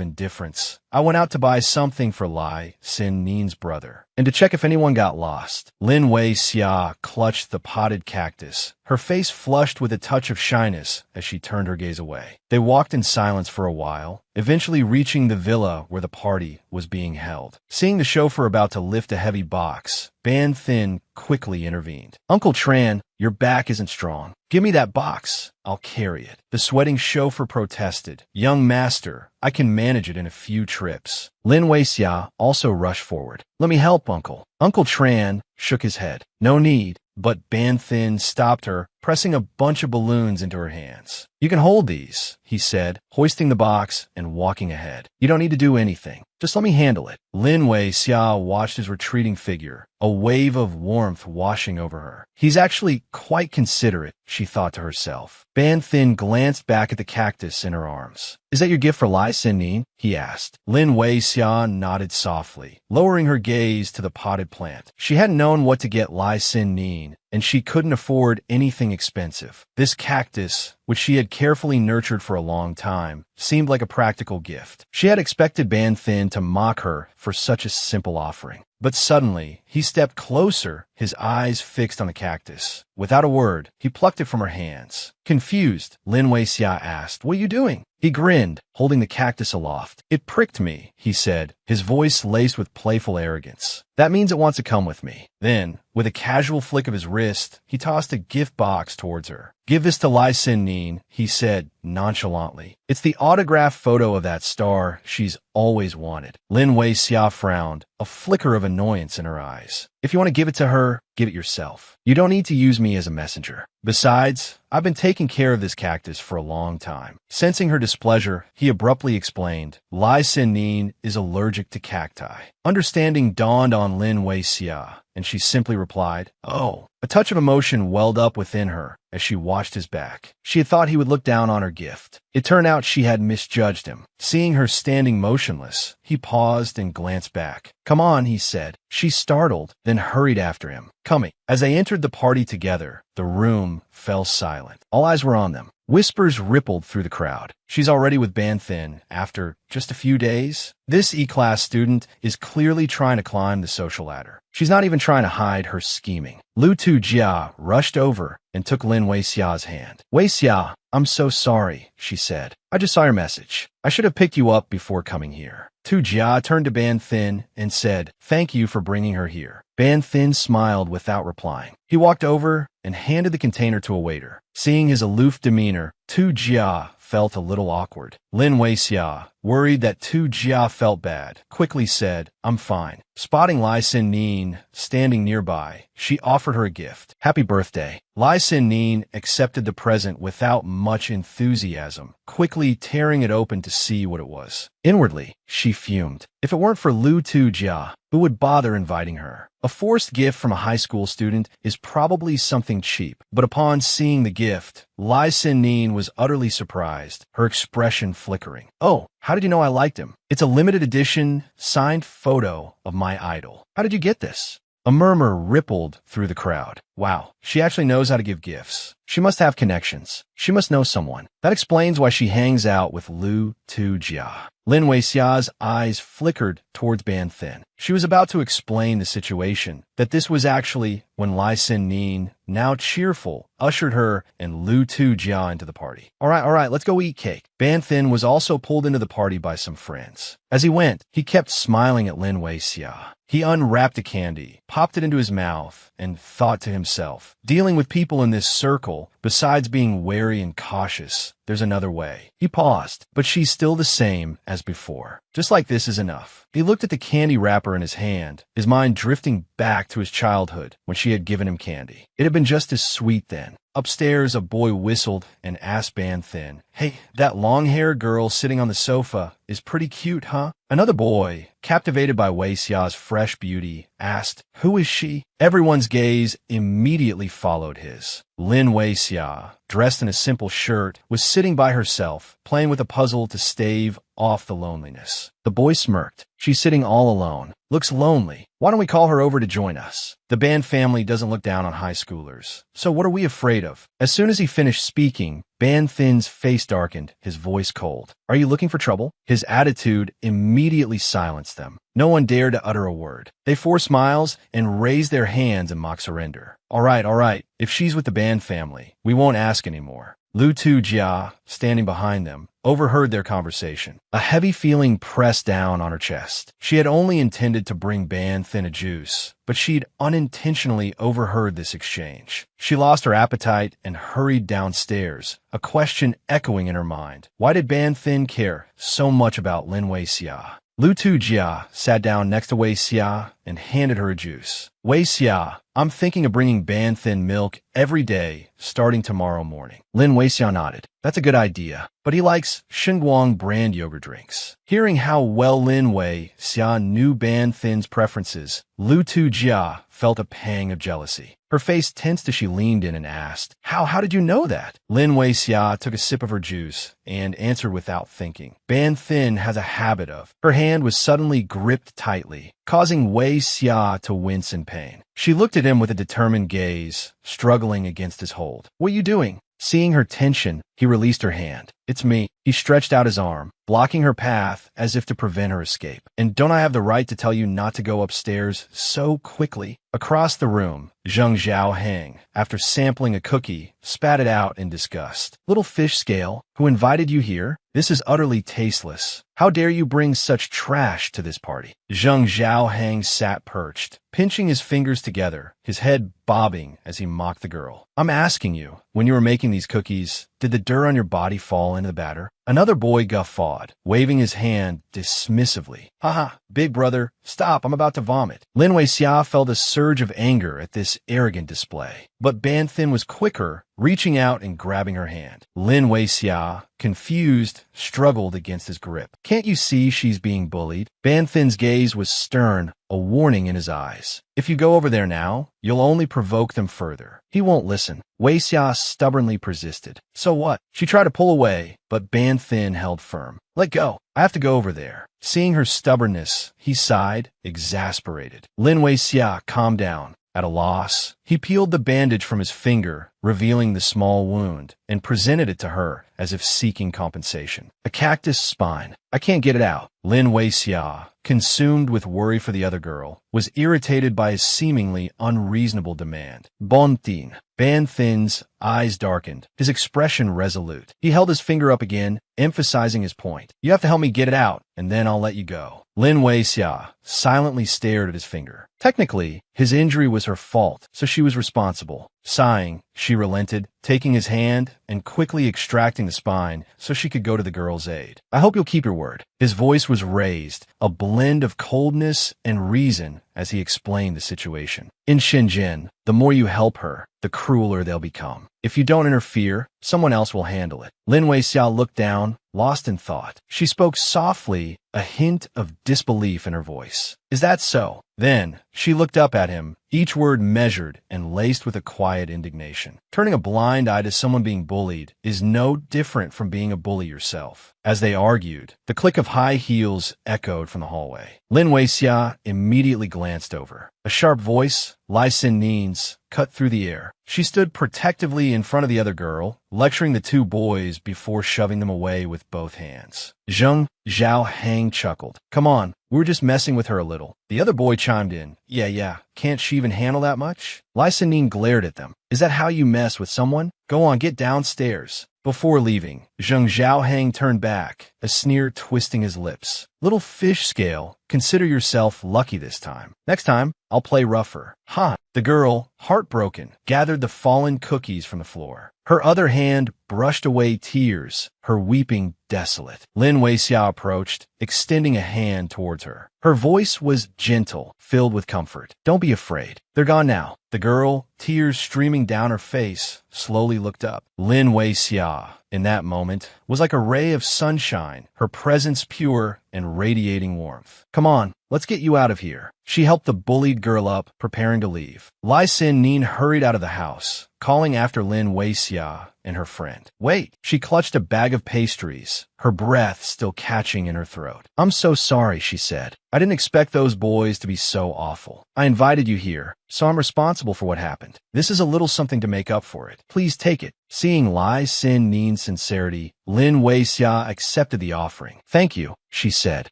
indifference, "I went out to buy something for Lai Sin Nin's brother, and to check if anyone got lost." Lin Weixia clutched the potted cactus, her face flushed with a touch of shyness as she turned her gaze away. They walked in silence for a while, eventually reaching the villa where the party was being held. Seeing the chauffeur about to lift a heavy box, Ban Thin quickly intervened. "Uncle Tran, your back isn't strong. Give me that box. I'll carry it." The sweating chauffeur protested. "Young master, I can manage it in a few trips." Lin Weixia also rushed forward. "Let me help, Uncle." Uncle Tran shook his head. "No need." But Ban Thin stopped her, pressing a bunch of balloons into her hands. "You can hold these," he said, hoisting the box and walking ahead. "You don't need to do anything. Just let me handle it." Lin Weixia watched his retreating figure, a wave of warmth washing over her. "He's actually quite considerate," she thought to herself. Ban Thin glanced back at the cactus in her arms. "Is that your gift for Lai Sin Nin?" he asked. Lin Weixia nodded softly, lowering her gaze to the potted plant. She hadn't known what to get Lai Sin Nin, and she couldn't afford anything expensive. This cactus, which she had carefully nurtured for a long time, seemed like a practical gift. She had expected Ban Thin to mock her for such a simple offering. But suddenly, he stepped closer, his eyes fixed on the cactus. Without a word, he plucked it from her hands. Confused, Lin Weixia asked, "What are you doing?" He grinned, holding the cactus aloft. "It pricked me," he said, his voice laced with playful arrogance. "That means it wants to come with me." Then, with a casual flick of his wrist, he tossed a gift box towards her. "Give this to Lai Sin Nin," he said nonchalantly. "It's the autographed photo of that star she's always wanted." Lin Weixia frowned, a flicker of annoyance in her eyes. "If you want to give it to her, give it yourself. You don't need to use me as a messenger. Besides, I've been taking care of this cactus for a long time." Sensing her displeasure, he abruptly explained, "Lai Sin Nin is allergic to cacti." Understanding dawned on Lin Weixia, and she simply replied, "Oh." A touch of emotion welled up within her as she watched his back. She had thought he would look down on her gift. It turned out she had misjudged him. Seeing her standing motionless, he paused and glanced back. "Come on," he said. She startled, then hurried after him. "Coming." As they entered the party together, the room fell silent. All eyes were on them. Whispers rippled through the crowd. "She's already with Ban Thin after just a few days?" This E-class student is clearly trying to climb the social ladder. She's not even trying to hide her scheming. Lu Tujia rushed over and took Lin Weixia's hand. "Weixia, I'm so sorry," she said. "I just saw your message. I should have picked you up before coming here." Tujia turned to Ban Thin and said, "Thank you for bringing her here." Ban Thin smiled without replying. He walked over and handed the container to a waiter. Seeing his aloof demeanor, Tujia felt a little awkward. Lin Weixia, worried that Tujia felt bad, quickly said, "I'm fine." Spotting Lai Sin Nin standing nearby, she offered her a gift. "Happy birthday." Lai Sin Nin accepted the present without much enthusiasm, quickly tearing it open to see what it was. Inwardly, she fumed. If it weren't for Lu Tujia, who would bother inviting her? A forced gift from a high school student is probably something cheap, but upon seeing the gift, Lai Sin Nin was utterly surprised, her expression flickering. "Oh, how did you know I liked him? It's a limited edition, signed photo of my idol. How did you get this?" A murmur rippled through the crowd. "Wow, she actually knows how to give gifts. She must have connections. She must know someone. That explains why she hangs out with Lu Tujia." Lin Weixia's eyes flickered towards Ban Thin. She was about to explain the situation, that this was actually when Lai Sin Nin, now cheerful, ushered her and Lu Tujia into the party. All right, let's go eat cake." Ban Thin was also pulled into the party by some friends. As he went, he kept smiling at Lin Weixia. He unwrapped a candy, popped it into his mouth, and thought to himself, dealing with people in this circle, besides being wary and cautious, there's another way. He paused, but she's still the same as before. Just like this is enough. He looked at the candy wrapper in his hand, his mind drifting back to his childhood when she had given him candy. It had been just as sweet then. Upstairs, a boy whistled and asked Ban Thin, Hey, that long-haired girl sitting on the sofa is pretty cute, huh? Another boy, captivated by Wei Xia's fresh beauty, asked, "Who is she?" Everyone's gaze immediately followed his. Lin Wei Xia, dressed in a simple shirt, was sitting by herself, playing with a puzzle to stave off the loneliness. The boy smirked. "She's sitting all alone. Looks lonely. Why don't we call her over to join us?" The Ban family doesn't look down on high schoolers. So what are we afraid of? As soon as he finished speaking, Ban Thin's face darkened, his voice cold. "Are you looking for trouble?" His attitude immediately silenced them. No one dared to utter a word. They forced smiles and raised their hands in mock surrender. All right. If she's with the Ban family, we won't ask anymore." Lu Tu Jia, standing behind them, overheard their conversation. A heavy feeling pressed down on her chest. She had only intended to bring Ban Thin a juice, but she'd unintentionally overheard this exchange. She lost her appetite and hurried downstairs, a question echoing in her mind. Why did Ban Thin care so much about Lin Wei Xia? Lu Tu Jia sat down next to Wei Xia and handed her a juice. "Wei Xia, I'm thinking of bringing Ban Thin milk every day, starting tomorrow morning." Lin Wei Xia nodded. "That's a good idea, but he likes Xinguang brand yogurt drinks." Hearing how well Lin Wei Xia knew Ban Thin's preferences, Lu Tu Jia felt a pang of jealousy. Her face tensed as she leaned in and asked, How did you know that?" Lin Wei Xia took a sip of her juice and answered without thinking. "Ban Thin has a habit of..." Her hand was suddenly gripped tightly, causing Wei Xia to wince in pain. She looked at him with a determined gaze, struggling against his hold. "What are you doing?" Seeing her tension, he released her hand. "It's me." He stretched out his arm, blocking her path as if to prevent her escape. "And don't I have the right to tell you not to go upstairs so quickly?" Across the room, Zheng Zhaoheng, after sampling a cookie, spat it out in disgust. "Little fish scale, who invited you here? This is utterly tasteless. How dare you bring such trash to this party?" Zheng Zhaoheng sat perched, pinching his fingers together, his head bobbing as he mocked the girl. "I'm asking you, when you were making these cookies, did the dirt on your body fall into the batter?" Another boy guffawed, waving his hand dismissively. "Haha, big brother, stop, I'm about to vomit." Lin Wei Xia felt a surge of anger at this arrogant display. But Ban Thin was quicker, reaching out and grabbing her hand. Lin Wei Xia, confused, struggled against his grip. "Can't you see she's being bullied?" Ban Thin's gaze was stern, a warning in his eyes. "If you go over there now, you'll only provoke them further." He won't listen. Wei Xia stubbornly persisted. "So what?" She tried to pull away, but Ban Thin held firm. "Let go. I have to go over there." Seeing her stubbornness, he sighed, exasperated. Lin Wei Xia calmed down. At a loss, he peeled the bandage from his finger, revealing the small wound, and presented it to her as if seeking compensation. "A cactus spine. I can't get it out." Lin Wei Xia, consumed with worry for the other girl, was irritated by his seemingly unreasonable demand. "Bon Tin." Ban Thin's eyes darkened, his expression resolute. He held his finger up again, emphasizing his point. "You have to help me get it out, and then I'll let you go." Lin Wei Xia silently stared at his finger. Technically, his injury was her fault, so she was responsible. Sighing, she relented, taking his hand and quickly extracting the spine so she could go to the girl's aid. "I hope you'll keep your word." His voice was raised, a blend of coldness and reason as he explained the situation. "In Shenzhen, the more you help her, the crueler they'll become. If you don't interfere, someone else will handle it." Lin Wei Xia looked down, lost in thought. She spoke softly, a hint of disbelief in her voice. "Is that so?" Then, she looked up at him, each word measured and laced with a quiet indignation. Turning a blind eye to someone being bullied is no different from being a bully yourself. As they argued, the click of high heels echoed from the hallway. Lin Wei Xia immediately glanced over. A sharp voice, Lai Sin Nin's, cut through the air. She stood protectively in front of the other girl, lecturing the two boys before shoving them away with both hands. Zheng Zhaoheng chuckled. "Come on, we were just messing with her a little." The other boy chimed in. Yeah, can't she even handle that much?" Lai Sin Ning glared at them. "Is that how you mess with someone? Go on, get downstairs." Before leaving, Zheng Zhaoheng turned back, a sneer twisting his lips. "Little fish scale, consider yourself lucky this time. Next time, I'll play rougher." "Ha!" The girl, heartbroken, gathered the fallen cookies from the floor. Her other hand brushed away tears, her weeping desolate. Lin Weixiao approached, extending a hand towards her. Her voice was gentle, filled with comfort. Don't be afraid. They're gone now. The girl, tears streaming down her face, slowly looked up. Lin Weixiao, in that moment, was like a ray of sunshine, her presence pure and radiating warmth. Come on, let's get you out of here. She helped the bullied girl up, preparing to leave. Lai Sin-nin hurried out of the house, calling after Lin Weixiao and her friend. Wait! She clutched a bag of pastries, her breath still catching in her throat. I'm so sorry, she said. I didn't expect those boys to be so awful. I invited you here, so I'm responsible for what happened. This is a little something to make up for it. Please take it. Seeing Lai Sin-nin's sincerity, Lin Weixiao accepted the offering. Thank you, she said.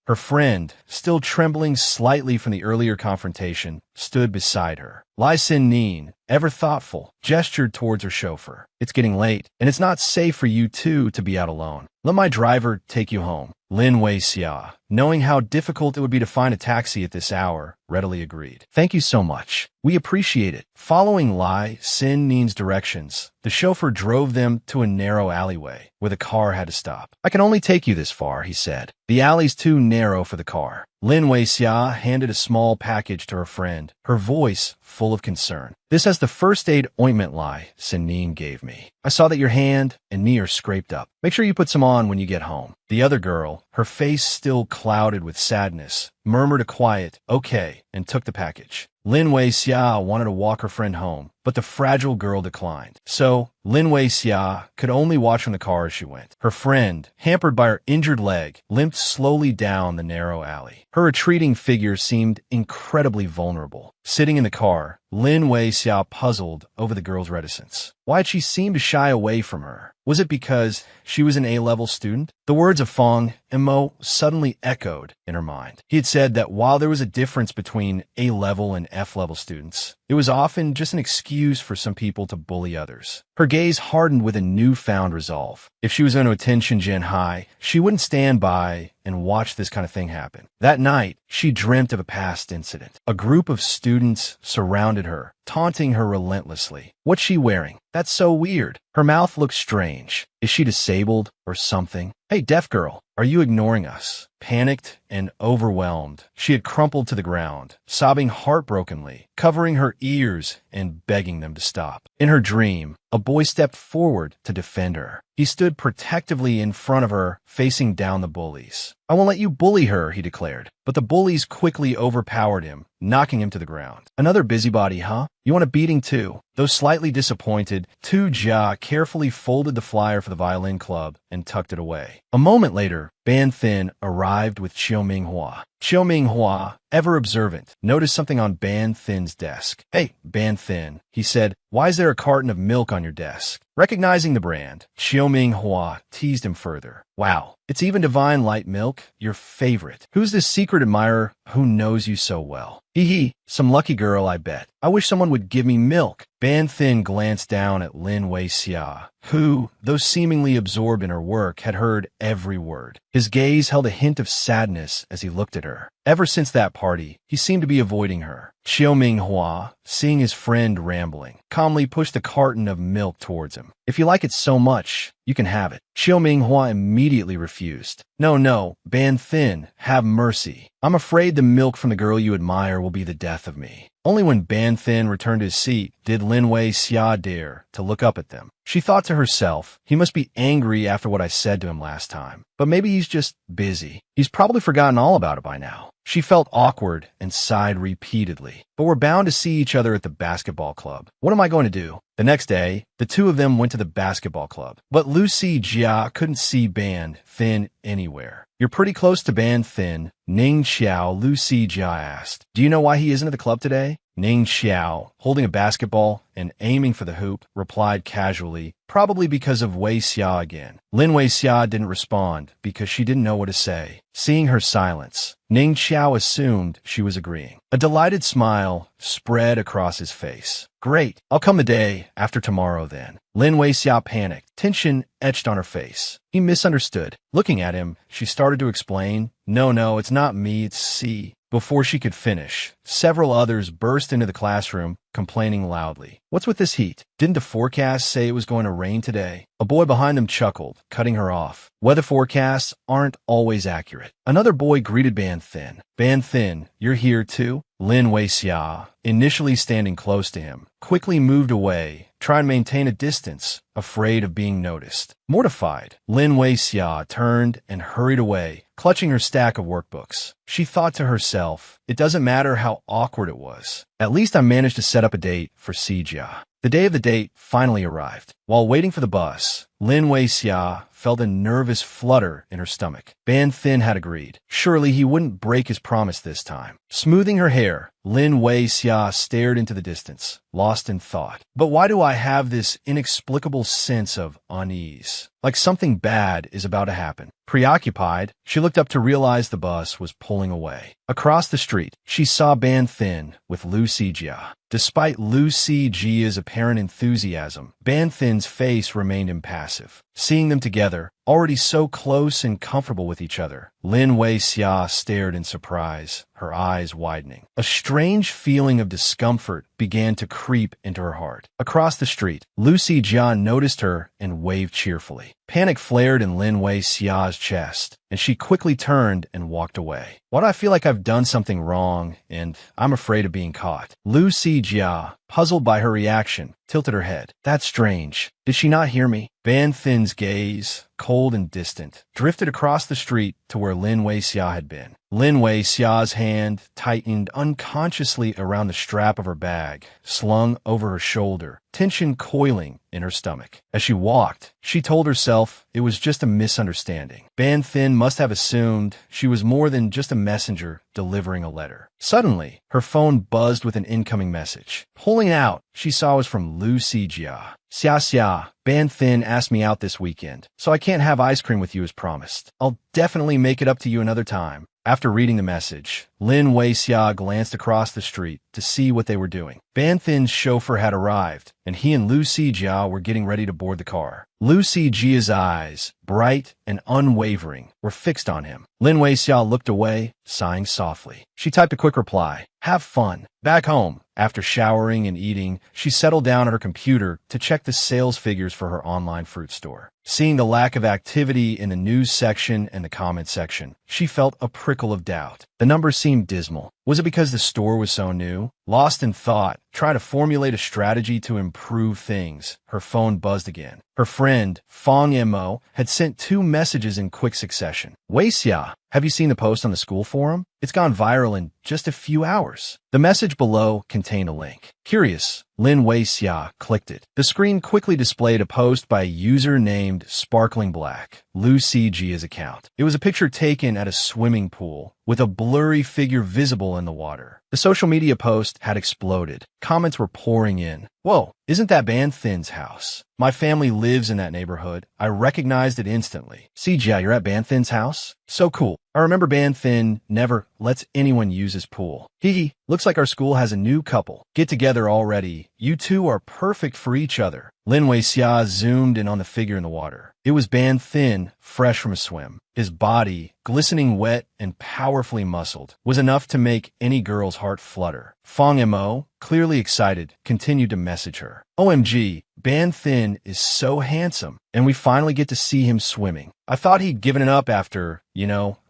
Her friend, still trembling slightly from the earlier confrontation, stood beside her. Lai Sin-nin, ever thoughtful, gestured towards her chauffeur. It's getting late, and it's not safe for you two to be out alone. Let my driver take you home. Lin Weixiao, knowing how difficult it would be to find a taxi at this hour, readily agreed. Thank you so much. We appreciate it. Following Lai Sin-nin's directions, the chauffeur drove them to a narrow alleyway where the car had to stop. I can only take you this far, he said. The alley's too narrow for the car. Lin Weixiao handed a small package to her friend, her voice full of concern. This has the first aid ointment Lai Sin-nin gave me. I saw that your hand and knee are scraped up. Make sure you put some on when you get home. The other girl, her face still clouded with sadness, murmured a quiet, okay, and took the package. Lin Weixiao wanted to walk her friend home, but the fragile girl declined. So, Lin Weixiao could only watch from the car as she went. Her friend, hampered by her injured leg, limped slowly down the narrow alley. Her retreating figure seemed incredibly vulnerable. Sitting in the car, Lin Weixiao puzzled over the girl's reticence. Why had she seemed to shy away from her? Was it because she was an A-level student? The words of Fong and Mo suddenly echoed in her mind. He had said that while there was a difference between A-level and F-level students, it was often just an excuse for some people to bully others. Her gaze hardened with a newfound resolve. If she was going to attend Shenzhen High, she wouldn't stand by and watch this kind of thing happen. That night, she dreamt of a past incident. A group of students surrounded her, taunting her relentlessly. What's she wearing? That's so weird. Her mouth looks strange. Is she disabled or something? Hey, deaf girl, are you ignoring us? Panicked and overwhelmed, she had crumpled to the ground, sobbing heartbrokenly, covering her ears and begging them to stop. In her dream, a boy stepped forward to defend her. He stood protectively in front of her, facing down the bullies. I won't let you bully her, he declared. But the bullies quickly overpowered him, knocking him to the ground. Another busybody, huh? You want a beating too? Though slightly disappointed, Tu Jia carefully folded the flyer for the violin club and tucked it away. A moment later, Ban Thin arrived with Chiu Minghua. Chiu Minghua, ever observant, noticed something on Ban Thin's desk. Hey, Ban Thin, he said, why is there a carton of milk on your desk? Recognizing the brand, Chiu Minghua teased him further. Wow, it's even Divine Light Milk, your favorite. Who's this secret admirer who knows you so well? Hee hee, some lucky girl, I bet. I wish someone would give me milk. Ban Thin glanced down at Lin Weixiao, who, though seemingly absorbed in her work, had heard every word. His gaze held a hint of sadness as he looked at her. Ever since that party, he seemed to be avoiding her. Chiu Minghua, seeing his friend rambling, calmly pushed a carton of milk towards him. If you like it so much, you can have it. Chiu Minghua immediately refused. No, Ban Thin, have mercy. I'm afraid the milk from the girl you admire will be the death of me. Only when Ban Thin returned to his seat did Lin Weixiao dare to look up at them. She thought to herself, he must be angry after what I said to him last time. But maybe he's just busy. He's probably forgotten all about it by now. She felt awkward and sighed repeatedly. But we're bound to see each other at the basketball club. What am I going to do? The next day, the two of them went to the basketball club. But Lucy Jia couldn't see Ban Thin anywhere. You're pretty close to Ban Thin, Ning Xiao, Lucy Jia asked. Do you know why he isn't at the club today? Ning Xiao, holding a basketball and aiming for the hoop, replied casually, probably because of Wei Xia again. Lin Weixiao didn't respond because she didn't know what to say. Seeing her silence, Ning Xiao assumed she was agreeing. A delighted smile spread across his face. Great, I'll come the day after tomorrow then. Lin Weixiao panicked. Tension etched on her face. He misunderstood. Looking at him, she started to explain. No, it's not me, it's C. Before she could finish, several others burst into the classroom, complaining loudly. What's with this heat? Didn't the forecast say it was going to rain today? A boy behind them chuckled, cutting her off. Weather forecasts aren't always accurate. Another boy greeted Ban Thin. Ban Thin, you're here too? Lin Weixia, initially standing close to him, quickly moved away, trying to maintain a distance, afraid of being noticed. Mortified, Lin Weixia turned and hurried away, clutching her stack of workbooks. She thought to herself, it doesn't matter how awkward it was. At least I managed to set up a date for Sijia. The day of the date finally arrived. While waiting for the bus, Lin Weixia felt a nervous flutter in her stomach. Ban Thin had agreed. Surely he wouldn't break his promise this time. Smoothing her hair, Lin Weixia stared into the distance, lost in thought. But why do I have this inexplicable sense of unease? Like something bad is about to happen. Preoccupied, she looked up to realize the bus was pulling away. Across the street, she saw Ban Thin with Lu Sijia. Despite Lu Sijia's apparent enthusiasm, Ban Thin's face remained impassive. Seeing them together, already so close and comfortable with each other, Lin Weixia stared in surprise, her eyes widening. A strange feeling of discomfort began to creep into her heart. Across the street, Lu Sijia noticed her and waved cheerfully. Panic flared in Lin Weixia's chest, and she quickly turned and walked away. Why do I feel like I've done something wrong, and I'm afraid of being caught? Lu Sijia, puzzled by her reaction, tilted her head. That's strange. Did she not hear me? Ban Thin's gaze, cold and distant, drifted across the street to where Lin Weixia had been. Lin Weixia's hand tightened unconsciously around the strap of her bag, slung over her shoulder, tension coiling in her stomach. As she walked, she told herself it was just a misunderstanding. Ban Thin must have assumed she was more than just a messenger delivering a letter. Suddenly, her phone buzzed with an incoming message. Pulling it out, she saw it was from Lu Sijia. Xia, Ban Thin asked me out this weekend, so I can't have ice cream with you as promised. I'll definitely make it up to you another time. After reading the message, Lin Weixia glanced across the street to see what they were doing. Ban Thin's chauffeur had arrived, and he and Lu Sijia were getting ready to board the car. Lu Sijia's eyes, bright and unwavering, were fixed on him. Lin Weixia looked away, sighing softly. She typed a quick reply, "Have fun." Back home, after showering and eating, she settled down at her computer to check the sales figures for her online fruit store. Seeing the lack of activity in the news section and the comment section, she felt a prickle of doubt. The numbers seemed dismal. Was it because the store was so new? Lost in thought, trying to formulate a strategy to improve things, her phone buzzed again. Her friend, Fong Mo, had sent 2 messages in quick succession. Weixia, have you seen the post on the school forum? It's gone viral in just a few hours. The message below contained a link. Curious, Lin Weixia clicked it. The screen quickly displayed a post by a user named Sparkling Black, Lu Sijia's account. It was a picture taken at a swimming pool, with a blurry figure visible in the water. The social media post had exploded. Comments were pouring in. Whoa, isn't that Ban Thin's house? My family lives in that neighborhood. I recognized it instantly. Sijia, you're at Ban Thin's house? So cool. I remember Ban Thin never lets anyone use his pool. Hee, looks like our school has a new couple. Get together already. You two are perfect for each other. Lin Weixia zoomed in on the figure in the water. It was Ban Thin, fresh from a swim. His body, glistening wet and powerfully muscled, was enough to make any girl's heart flutter. Fong Mo, clearly excited, continued to message her. OMG, Ban Thin is so handsome, and we finally get to see him swimming. I thought he'd given it up after,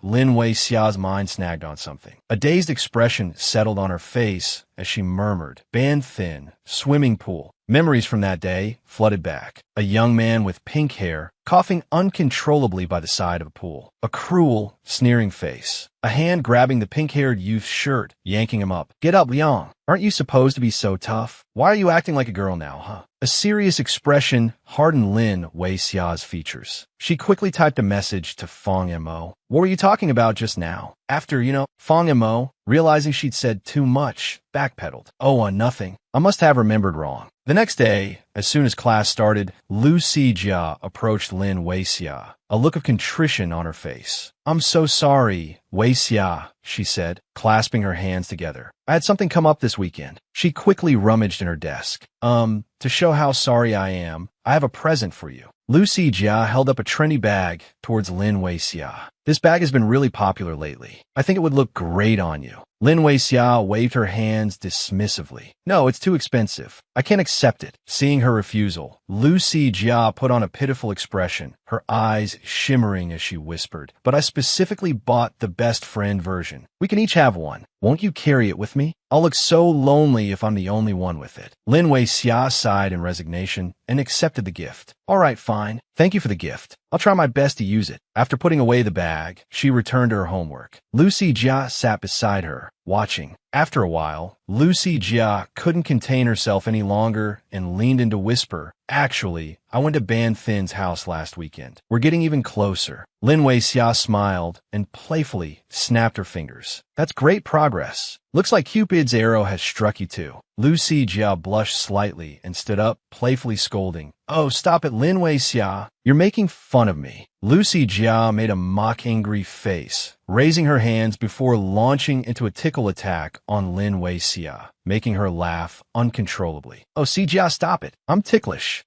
Lin Weixia's mind snagged on something. A dazed expression settled on her face as she murmured, Ban Thin, swimming pool. Memories from that day flooded back. A young man with pink hair, coughing uncontrollably by the side of a pool. A cruel, sneering face. A hand grabbing the pink-haired youth's shirt, yanking him up. Get up, Liang. Aren't you supposed to be so tough? Why are you acting like a girl now, huh? A serious expression hardened Lin Weixia's features. She quickly typed a message to Fong Mo. What were you talking about just now? After, Fong Mo, realizing she'd said too much, backpedaled. Oh, nothing. I must have remembered wrong. The next day, as soon as class started, Lu Sijia approached Lin Weixia, a look of contrition on her face. I'm so sorry, Weixia, she said, clasping her hands together. I had something come up this weekend. She quickly rummaged in her desk. To show how sorry I am, I have a present for you. Lucy Jia held up a trendy bag towards Lin Weixia. This bag has been really popular lately. I think it would look great on you. Lin Weixia waved her hands dismissively. No, it's too expensive. I can't accept it. Seeing her refusal, Lucy Jia put on a pitiful expression, her eyes shimmering as she whispered, but I specifically bought the best friend version. We can each have one. Won't you carry it with me? I'll look so lonely if I'm the only one with it. Lin Weixia sighed in resignation and accepted the gift. All right, fine. Thank you for the gift. I'll try my best to use it. After putting away the bag, she returned to her homework. Lucy Jia sat beside her, watching. After a while, Lucy Jia couldn't contain herself any longer and leaned in to whisper, "Actually, I went to Ban Thin's house last weekend. We're getting even closer." Lin Weixia smiled and playfully snapped her fingers. That's great progress. Looks like Cupid's arrow has struck you too. Lucy Jia blushed slightly and stood up, playfully scolding. Oh, stop it, Lin Weixia. You're making fun of me. Lucy Jia made a mock-angry face, raising her hands before launching into a tickle attack on Lin Weixia, making her laugh uncontrollably. Oh, see, Jia, stop it. I'm ticklish.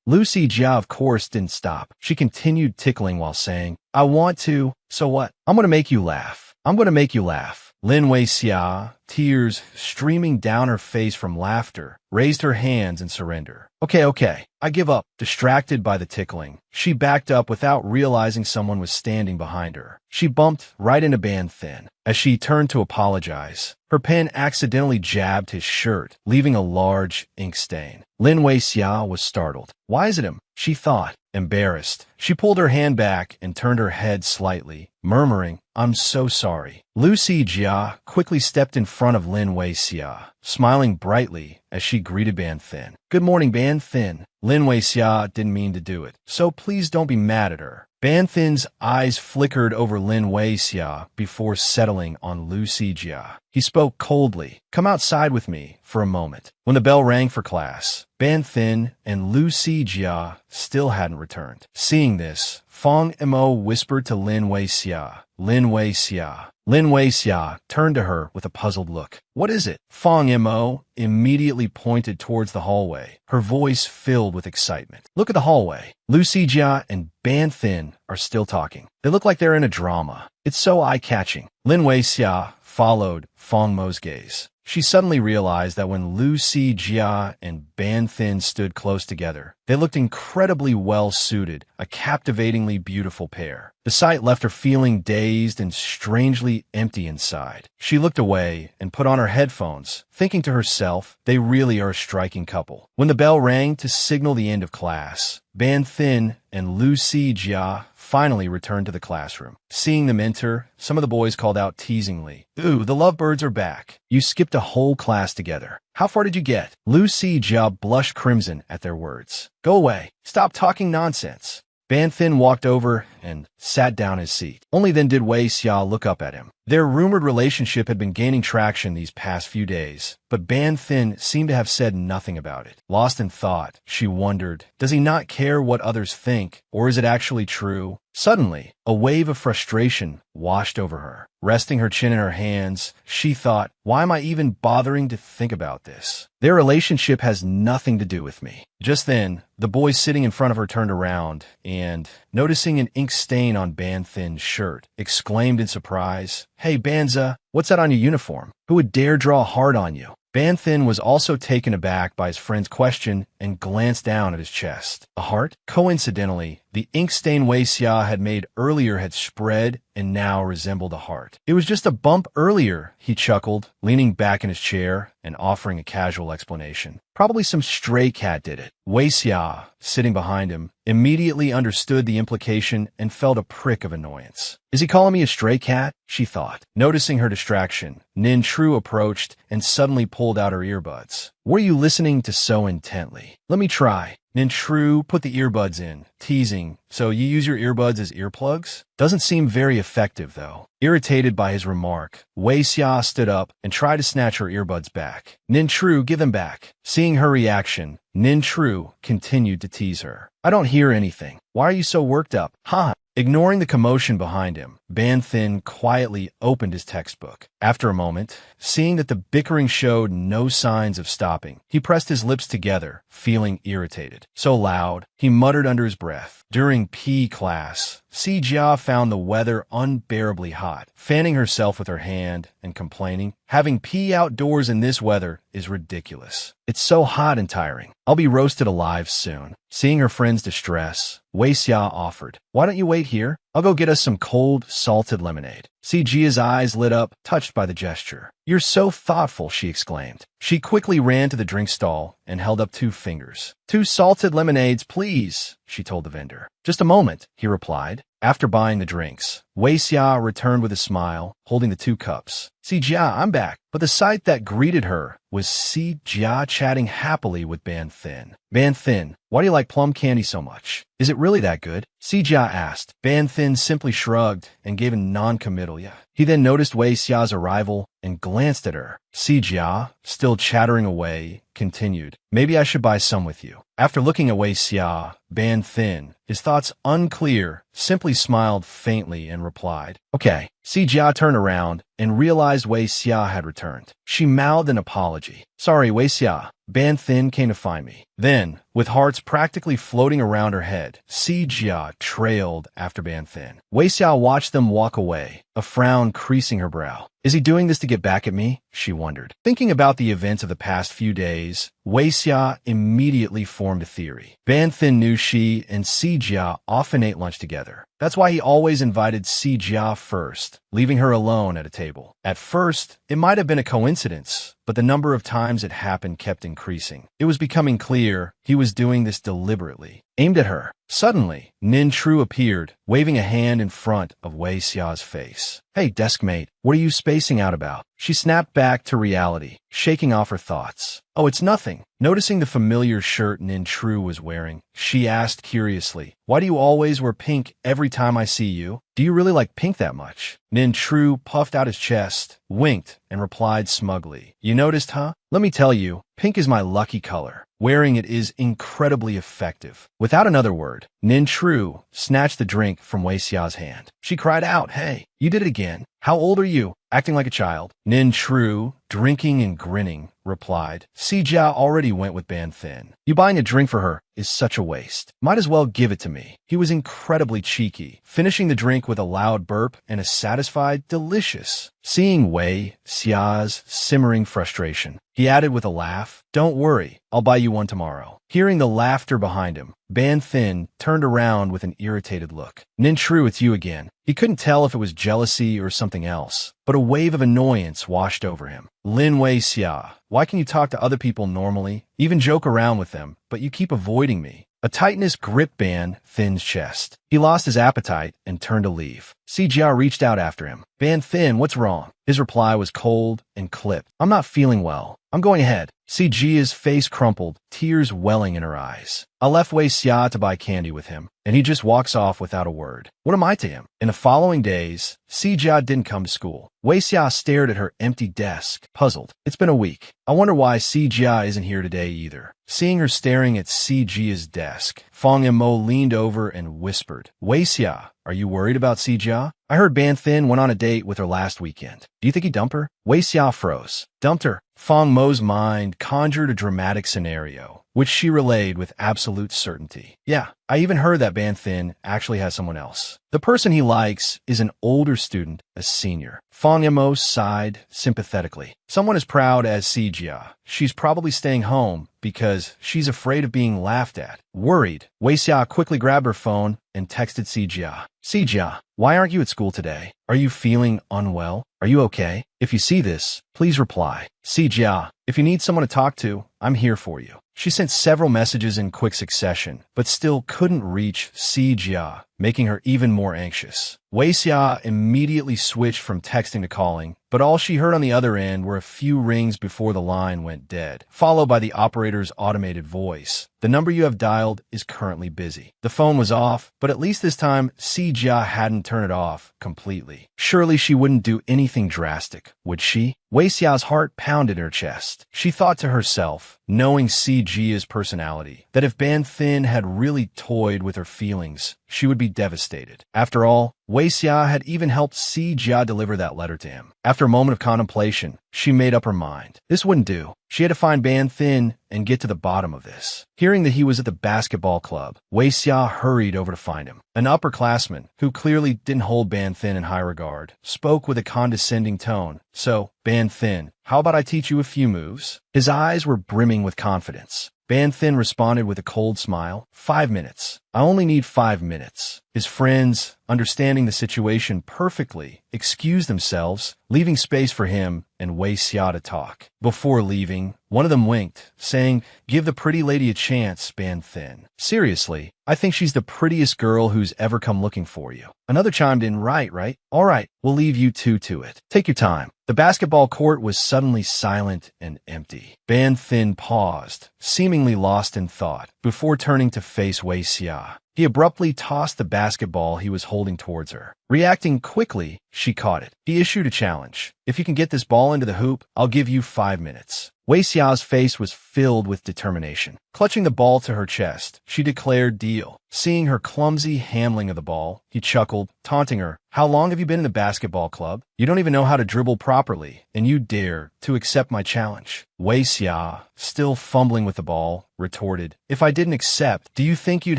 Lucy Jia, of course, didn't stop. She continued tickling while saying, I want to. So what? I'm going to make you laugh. I'm going to make you laugh. Lin Weixia, tears streaming down her face from laughter, raised her hands in surrender. Okay, I give up. Distracted by the tickling, she backed up without realizing someone was standing behind her. She bumped right into Ban Thin. As she turned to apologize, her pen accidentally jabbed his shirt, leaving a large ink stain. Lin Weixia was startled. Why is it him? She thought. Embarrassed, she pulled her hand back and turned her head slightly, murmuring, I'm so sorry. Lucy Jia quickly stepped in front of Lin Weixia, smiling brightly as she greeted Ban Thin. Good morning, Ban Thin. Lin Weixia didn't mean to do it, so please don't be mad at her. Ban Thin's eyes flickered over Lin Weixia before settling on Lucy Jia. He spoke coldly. Come outside with me for a moment. When the bell rang for class, Ban Thin and Lucy Jia still hadn't returned. Seeing this, Fong Mo whispered to Lin Weixia. Lin Weixia. Lin Weixia turned to her with a puzzled look. What is it? Fong Mo immediately pointed towards the hallway, her voice filled with excitement. Look at the hallway. Lucy Jia and Ban Thin are still talking. They look like they're in a drama. It's so eye-catching. Lin Weixia followed Fong Mo's gaze. She suddenly realized that when Lucy Jia and Ban Thin stood close together, they looked incredibly well-suited, a captivatingly beautiful pair. The sight left her feeling dazed and strangely empty inside. She looked away and put on her headphones, thinking to herself, they really are a striking couple. When the bell rang to signal the end of class, Ban Thin and Lucy Jia finally returned to the classroom. Seeing them enter, some of the boys called out teasingly, Ooh, the lovebirds are back. You skipped a whole class together. How far did you get? Lucy Jia blushed crimson at their words. Go away. Stop talking nonsense. Ban Thin walked over and sat down his seat. Only then did Weixia look up at him. Their rumored relationship had been gaining traction these past few days, but Ban Thin seemed to have said nothing about it. Lost in thought, she wondered, does he not care what others think, or is it actually true? Suddenly, a wave of frustration washed over her. Resting her chin in her hands, she thought, why am I even bothering to think about this? Their relationship has nothing to do with me. Just then, the boy sitting in front of her turned around and, noticing an ink stain on Ban Thin's shirt, exclaimed in surprise, Hey, Banza, what's that on your uniform? Who would dare draw a heart on you? Ban Thin was also taken aback by his friend's question and glanced down at his chest. A heart? Coincidentally, the ink stain Weixia had made earlier had spread and now resembled a heart. It was just a bump earlier, he chuckled, leaning back in his chair and offering a casual explanation. Probably some stray cat did it. Weixia, sitting behind him, immediately understood the implication and felt a prick of annoyance. Is he calling me a stray cat? She thought. Noticing her distraction, Nin Tru approached and suddenly pulled out her earbuds. What are you listening to so intently? Let me try. Nin Tru put the earbuds in, teasing, so you use your earbuds as earplugs? Doesn't seem very effective, though. Irritated by his remark, Weixia stood up and tried to snatch her earbuds back. Nin Tru, give them back. Seeing her reaction, Nin Tru continued to tease her. I don't hear anything. Why are you so worked up? Ha! Ignoring the commotion behind him, Ban Thin quietly opened his textbook. After a moment, seeing that the bickering showed no signs of stopping, he pressed his lips together, feeling irritated. So loud, he muttered under his breath. During PE class, Si Jia found the weather unbearably hot, fanning herself with her hand and complaining, "Having PE outdoors in this weather is ridiculous. It's so hot and tiring. I'll be roasted alive soon." Seeing her friend's distress, Wei Xia offered, "Why don't you wait here? I'll go get us some cold, salted lemonade." Si Jia's eyes lit up, touched by the gesture. "You're so thoughtful," she exclaimed. She quickly ran to the drink stall and held up 2 fingers. "2 salted lemonades, please," she told the vendor. "Just a moment," he replied. After buying the drinks, Wei Xia returned with a smile, holding the 2 cups. "Si Jia, I'm back." But the sight that greeted her was Si Jia chatting happily with Ban Thin. "Ban Thin, why do you like plum candy so much? Is it really that good?" Si Jia asked. Ban Thin simply shrugged and gave a non-committal yeah. He then noticed Wei Xia's arrival and glanced at her. Si Jia, still chattering away, continued, "Maybe I should buy some with you." After looking at Wei Xia, Ban Thin, his thoughts unclear, simply smiled faintly and replied, "Okay." Si Jia turned around and realized Wei Xia had returned. She mouthed an apology. "Sorry, Wei Xia. Ban Thin came to find me." Then, with hearts practically floating around her head, Si Jia trailed after Ban Thin. Wei Xia watched them walk away, a frown creasing her brow. "Is he doing this to get back at me?" she wondered. Thinking about the events of the past few days, Wei Xia immediately formed a theory. Ban Thin knew she and Si Jia often ate lunch together. That's why he always invited Si Jia first, leaving her alone at a table. At first, it might have been a coincidence, but the number of times it happened kept increasing. It was becoming clear he was doing this deliberately, aimed at her. Suddenly, Nin Tru appeared, waving a hand in front of Wei Xia's face. "Hey, deskmate, what are you spacing out about?" She snapped back to reality, shaking off her thoughts. "Oh, it's nothing." Noticing the familiar shirt Nin Tru was wearing, she asked curiously, "Why do you always wear pink every time I see you? Do you really like pink that much?" Nin Tru puffed out his chest, winked, and replied smugly, "You noticed, huh? Let me tell you, pink is my lucky color. Wearing it is incredibly effective." Without another word, Nin Tru snatched the drink from Wei Xia's hand. She cried out, "Hey, you did it again. How old are you? Acting like a child." Nin Tru, drinking and grinning, replied, "Si Jia already went with Ban Thin. You buying a drink for her is such a waste. Might as well give it to me." He was incredibly cheeky, finishing the drink with a loud burp and a satisfied, "Delicious." Seeing Wei Xia's simmering frustration, he added with a laugh, "Don't worry, I'll buy you one tomorrow." Hearing the laughter behind him, Ban Thin turned around with an irritated look. "Nin Tru, it's you again." He couldn't tell if it was jealousy or something else, but a wave of annoyance washed over him. "Lin Wei Xia, why can you talk to other people normally, even joke around with them, but you keep avoiding me?" A tightness gripped Ban Thin's chest. He lost his appetite and turned to leave. Si Jia reached out after him. "Ban Thin, what's wrong?" His reply was cold and clipped. "I'm not feeling well. I'm going ahead." Si Jia's face crumpled, tears welling in her eyes. "I left Wei Xia to buy candy with him, and he just walks off without a word. What am I to him?" In the following days, Si Jia didn't come to school. Wei Xia stared at her empty desk, puzzled. "It's been a week. I wonder why Si Jia isn't here today either." Seeing her staring at Si Jia's desk, Fang Mo leaned over and whispered, "Wei Xia, are you worried about Si Jia? I heard Ban Thin went on a date with her last weekend. Do you think he dumped her?" Wei Xia froze. "Dumped her?" Fang Mo's mind conjured a dramatic scenario, which she relayed with absolute certainty. "Yeah, I even heard that Ban Thin actually has someone else. The person he likes is an older student, a senior." Fang Mo sighed sympathetically. "Someone as proud as Si Jia. She's probably staying home because she's afraid of being laughed at." Worried, Wei Xia quickly grabbed her phone and texted Si Jia. "Si Jia, why aren't you at school today? Are you feeling unwell? Are you okay? If you see this, please reply. Si Jia, if you need someone to talk to, I'm here for you." She sent several messages in quick succession, but still couldn't reach Si Jia, making her even more anxious. Wei Xia immediately switched from texting to calling, but all she heard on the other end were a few rings before the line went dead, followed by the operator's automated voice. "The number you have dialed is currently busy." The phone was off, but at least this time, Si Jia hadn't turned it off completely. Surely she wouldn't do anything drastic, would she? Wei Xia's heart pounded in her chest. She thought to herself, herself, knowing CG's personality, that if Ban Thin had really toyed with her feelings, she would be devastated. After all, Wei Xia had even helped Si Jia deliver that letter to him. After a moment of contemplation, she made up her mind. This wouldn't do. She had to find Ban Thin and get to the bottom of this. Hearing that he was at the basketball club, Wei Xia hurried over to find him. An upperclassman, who clearly didn't hold Ban Thin in high regard, spoke with a condescending tone. So, Ban Thin, how about I teach you a few moves? His eyes were brimming with confidence. Ban Thin responded with a cold smile. 5 minutes. I only need 5 minutes. His friends, understanding the situation perfectly, excused themselves, leaving space for him and Wei Xia to talk. Before leaving, one of them winked, saying, "Give the pretty lady a chance, Ban Thin. Seriously, I think she's the prettiest girl who's ever come looking for you." Another chimed in, right? All right, we'll leave you two to it. Take your time. The basketball court was suddenly silent and empty. Ban Thin paused, seemingly lost in thought, before turning to face Wei Xia. He abruptly tossed the basketball he was holding towards her. Reacting quickly, she caught it. He issued a challenge. "If you can get this ball into the hoop, I'll give you 5 minutes." Wei Xiao's face was filled with determination. Clutching the ball to her chest, she declared deal. Seeing her clumsy handling of the ball, he chuckled, taunting her. "How long have you been in the basketball club? You don't even know how to dribble properly, and you dare to accept my challenge." Wei Xia, still fumbling with the ball, retorted, "If I didn't accept, do you think you'd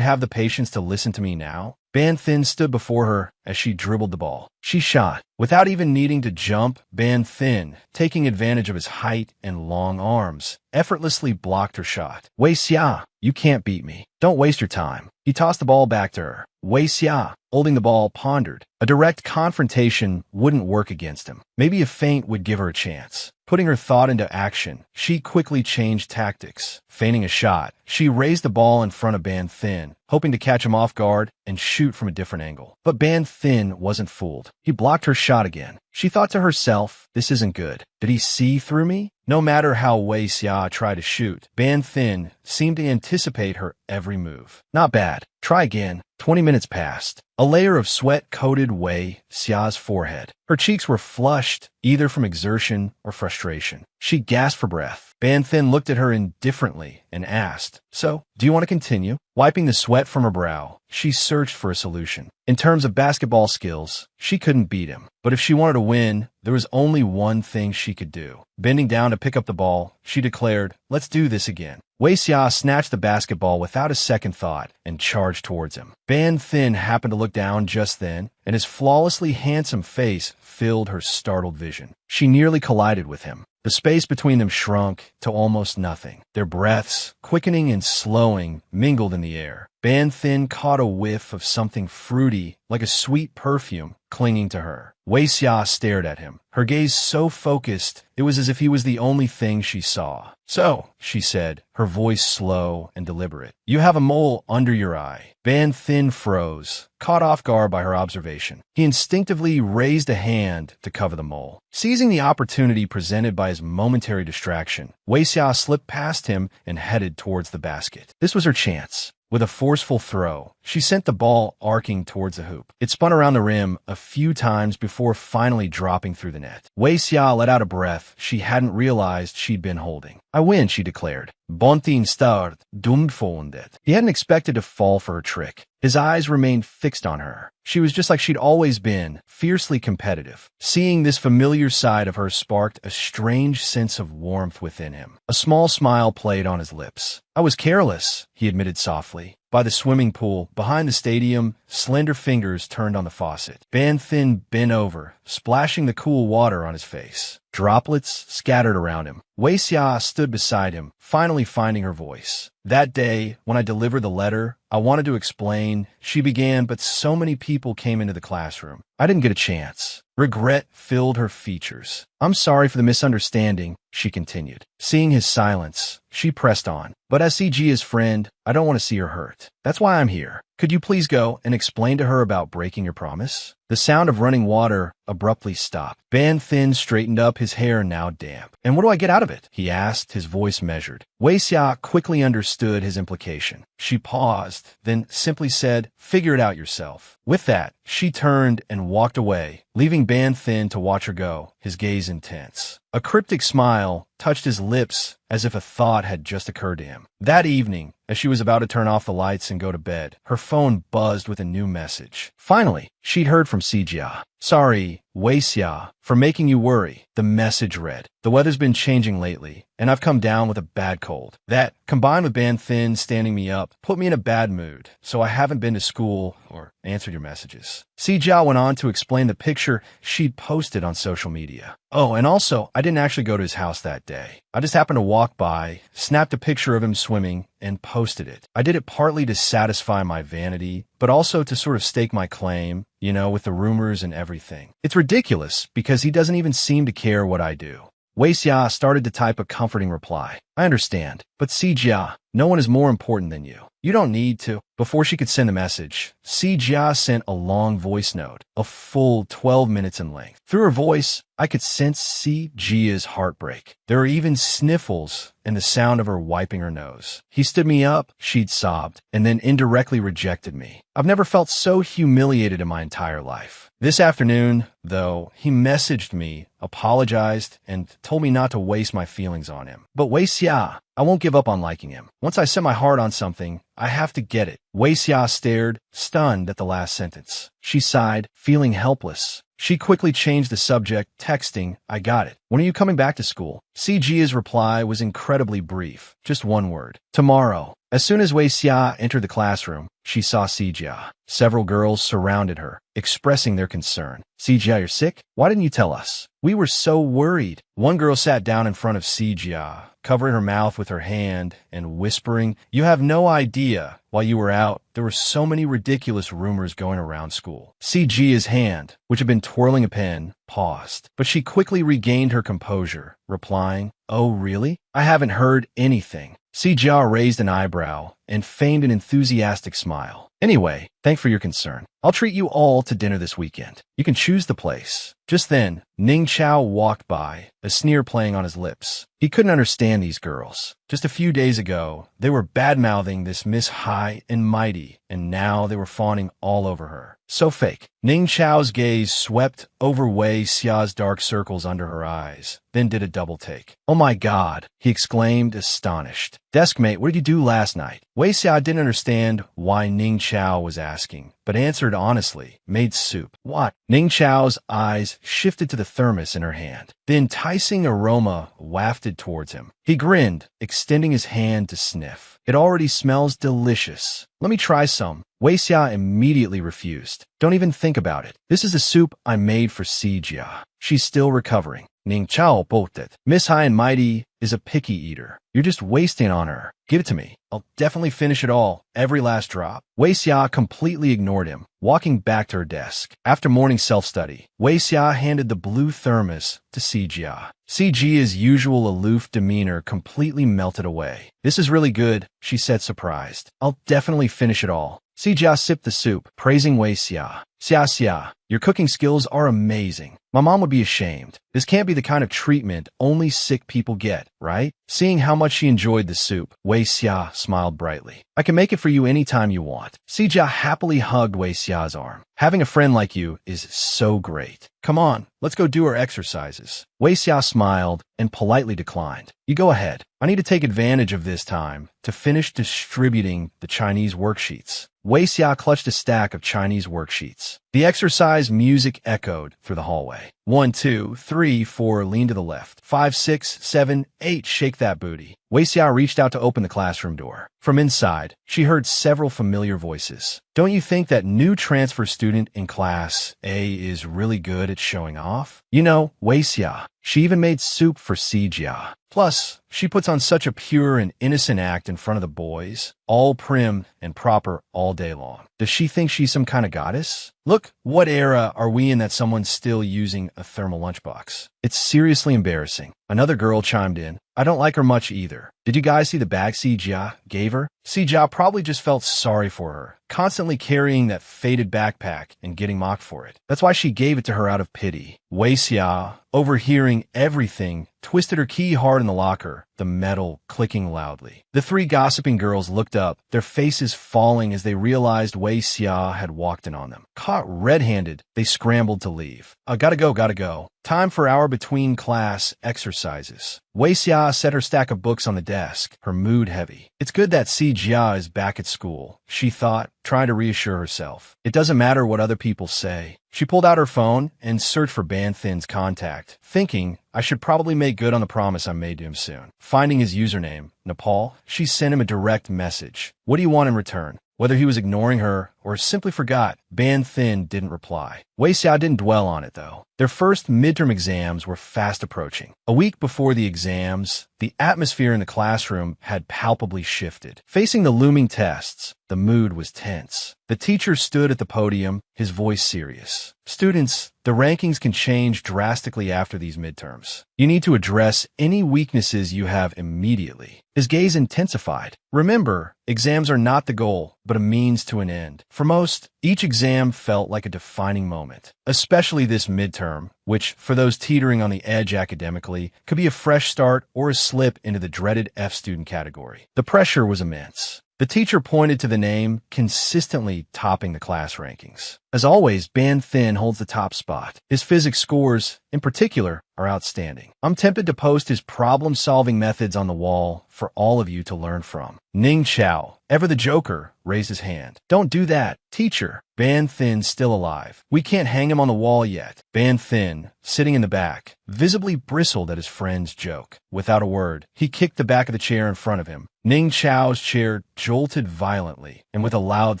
have the patience to listen to me now?" Ban Thin stood before her as she dribbled the ball. She shot. Without even needing to jump, Ban Thin, taking advantage of his height and long arms, effortlessly blocked her shot. "Wei Xia, you can't beat me. Don't waste your time." He tossed the ball back to her. Wei Xia, holding the ball, pondered. A direct confrontation wouldn't work against him. Maybe a feint would give her a chance. Putting her thought into action, she quickly changed tactics. Feigning a shot, she raised the ball in front of Ban Thin, hoping to catch him off guard and shoot from a different angle. But Ban Thin wasn't fooled. He blocked her shot again. She thought to herself, this isn't good. Did he see through me? No matter how Wei Xia tried to shoot, Ban Thin seemed to anticipate her every move. Not bad. Try again. 20 minutes passed. A layer of sweat coated Wei Xia's forehead. Her cheeks were flushed, either from exertion or frustration. She gasped for breath. Ban Thin looked at her indifferently and asked, "So, do you want to continue?" Wiping the sweat from her brow, she searched for a solution. In terms of basketball skills, she couldn't beat him. But if she wanted to win, there was only one thing she could do. Bending down to pick up the ball, she declared, "Let's do this again." Wei Xia snatched the basketball without a second thought and charged towards him. Ban Thin happened to look down just then, and his flawlessly handsome face filled her startled vision. She nearly collided with him. The space between them shrunk to almost nothing. Their breaths, quickening and slowing, mingled in the air. Ban Thin caught a whiff of something fruity, like a sweet perfume, clinging to her. Wei Xia stared at him, her gaze so focused it was as if he was the only thing she saw. "So," she said, her voice slow and deliberate, "you have a mole under your eye." Ban Thin froze, caught off guard by her observation. He instinctively raised a hand to cover the mole. Seizing the opportunity presented by his momentary distraction, Wei Xia slipped past him and headed towards the basket. This was her chance. With a forceful throw, she sent the ball arcing towards the hoop. It spun around the rim a few times before finally dropping through the net. Wei Xia let out a breath she hadn't realized she'd been holding. "I win," she declared. "Bontin start, dumfondet." He hadn't expected to fall for her trick. His eyes remained fixed on her. She was just like she'd always been, fiercely competitive. Seeing this familiar side of her sparked a strange sense of warmth within him. A small smile played on his lips. "I was careless," he admitted softly. By the swimming pool, behind the stadium, slender fingers turned on the faucet. Ban Thin bent over, splashing the cool water on his face. Droplets scattered around him. Wei Xia stood beside him, finally finding her voice. "That day, when I delivered the letter, I wanted to explain," she began, but so many people came into the classroom. I didn't get a chance. Regret filled her features. "I'm sorry for the misunderstanding," she continued. Seeing his silence, she pressed on. "But as CG's friend, I don't want to see her hurt. That's why I'm here. Could you please go and explain to her about breaking your promise?" The sound of running water abruptly stopped. Ban Thin straightened up, his hair now damp. "And what do I get out of it?" he asked, his voice measured. Wei Xia quickly understood his implication. She paused, then simply said, "Figure it out yourself." With that, she turned and walked away, leaving Ban Thin to watch her go, his gaze intense. A cryptic smile touched his lips as if a thought had just occurred to him. That evening, as she was about to turn off the lights and go to bed, her phone buzzed with a new message. Finally, she'd heard from Sijia. Sorry, Weixia, for making you worry, the message read. The weather's been changing lately, and I've come down with a bad cold. That, combined with Ban Thin standing me up, put me in a bad mood, so I haven't been to school or answered your messages. Sijia went on to explain the picture she'd posted on social media. Oh, and also, I didn't actually go to his house that day. I just happened to walk by, snapped a picture of him swimming, and posted it. I did it partly to satisfy my vanity, but also to sort of stake my claim, with the rumors and everything. It's ridiculous because he doesn't even seem to care what I do. Weixia started to type a comforting reply. I understand, but Sijia, no one is more important than you. You don't need to. Before she could send the message, Sijia sent a long voice note, a full 12 minutes in length. Through her voice, I could sense Sijia's heartbreak. There were even sniffles and the sound of her wiping her nose. He stood me up, she'd sobbed, and then indirectly rejected me. I've never felt so humiliated in my entire life. This afternoon, though, he messaged me, apologized, and told me not to waste my feelings on him. But Weixia, I won't give up on liking him. Once I set my heart on something, I have to get it. Weixia stared, stunned at the last sentence. She sighed, feeling helpless. She quickly changed the subject, texting, I got it. When are you coming back to school? Sijia's reply was incredibly brief, just one word. Tomorrow. As soon as Weixia entered the classroom, she saw Sijia. Several girls surrounded her, expressing their concern. Sijia, you're sick? Why didn't you tell us? We were so worried. One girl sat down in front of Sijia, covering her mouth with her hand and whispering, you have no idea. While you were out, there were so many ridiculous rumors going around school. Sijia's hand, which had been twirling a pen, paused, but she quickly regained her composure, replying, oh really? I haven't heard anything. Sijia raised an eyebrow and feigned an enthusiastic smile. Anyway, thanks for your concern. I'll treat you all to dinner this weekend. You can choose the place. Just then, Ning Chao walked by, a sneer playing on his lips. He couldn't understand these girls. Just a few days ago, they were bad-mouthing this Miss High and Mighty, and now they were fawning all over her. So fake. Ning Chao's gaze swept over Wei Xia's dark circles under her eyes, then did a double take. Oh my god, he exclaimed, astonished. Deskmate, what did you do last night? Wei Xia didn't understand why Ning Chao was asking, but answered honestly, made soup. What? Ning Chao's eyes shifted to the thermos in her hand. The enticing aroma wafted towards him. He grinned, extending his hand to sniff. It already smells delicious. Let me try some. Weixia immediately refused. Don't even think about it. This is the soup I made for Sijia. She's still recovering. Ning Chao bolted. Miss High and Mighty is a picky eater. You're just wasting on her. Give it to me. I'll definitely finish it all, every last drop. Weixia completely ignored him, walking back to her desk. After morning self-study, Weixia handed the blue thermos to Sijia. Sijia's usual aloof demeanor completely melted away. This is really good, she said, surprised. I'll definitely finish it all. Sijia sipped the soup, praising Weixia. Xia, your cooking skills are amazing. My mom would be ashamed. This can't be the kind of treatment only sick people get, right? Seeing how much she enjoyed the soup, Weixia smiled brightly. I can make it for you anytime you want. Sijia happily hugged Weixia's arm. Having a friend like you is so great. Come on, let's go do our exercises. Weixia smiled and politely declined. You go ahead. I need to take advantage of this time to finish distributing the Chinese worksheets. Weixia clutched a stack of Chinese worksheets. The exercise music echoed through the hallway. 1, 2, 3, 4, lean to the left. 5, 6, 7, 8, shake that booty. Weixia reached out to open the classroom door. From inside, she heard several familiar voices. Don't you think that new transfer student in class A is really good at showing off? You know, Weixia. She even made soup for Sijia. Plus, she puts on such a pure and innocent act in front of the boys, all prim and proper all day long. Does she think she's some kind of goddess? Look, what era are we in that someone's still using a thermal lunchbox? It's seriously embarrassing. Another girl chimed in. I don't like her much either. Did you guys see the bag Sijia gave her? Sijia probably just felt sorry for her, constantly carrying that faded backpack and getting mocked for it. That's why she gave it to her out of pity. Weixia, overhearing everything, twisted her key hard in the locker, the metal clicking loudly. The three gossiping girls looked up, their faces falling as they realized Wei Xia had walked in on them. Caught red-handed, they scrambled to leave. Gotta go. Time for our between-class exercises. Wei Xia set her stack of books on the desk, her mood heavy. It's good that Si Jia is back at school, she thought, trying to reassure herself. It doesn't matter what other people say. She pulled out her phone and searched for Ban Thin's contact, thinking, I should probably make good on the promise I made to him soon. Finding his username, Nepal, she sent him a direct message. What do you want in return? Whether he was ignoring her or simply forgot, Ban Thin didn't reply. Wei Xia didn't dwell on it, though. Their first midterm exams were fast approaching. A week before the exams, the atmosphere in the classroom had palpably shifted. Facing the looming tests, the mood was tense. The teacher stood at the podium, his voice serious. Students, the rankings can change drastically after these midterms. You need to address any weaknesses you have immediately. His gaze intensified. Remember, exams are not the goal, but a means to an end. For most, each exam felt like a defining moment, especially this midterm, which, for those teetering on the edge academically, could be a fresh start or a slip into the dreaded F student category. The pressure was immense. The teacher pointed to the name consistently topping the class rankings. As always, Ban Thin holds the top spot. His physics scores, in particular, are outstanding. I'm tempted to post his problem-solving methods on the wall for all of you to learn from. Ning Chao, ever the joker, raised his hand. Don't do that, teacher. Ban Thin's still alive. We can't hang him on the wall yet. Ban Thin, sitting in the back, visibly bristled at his friend's joke. Without a word, he kicked the back of the chair in front of him. Ning Chao's chair jolted violently, and with a loud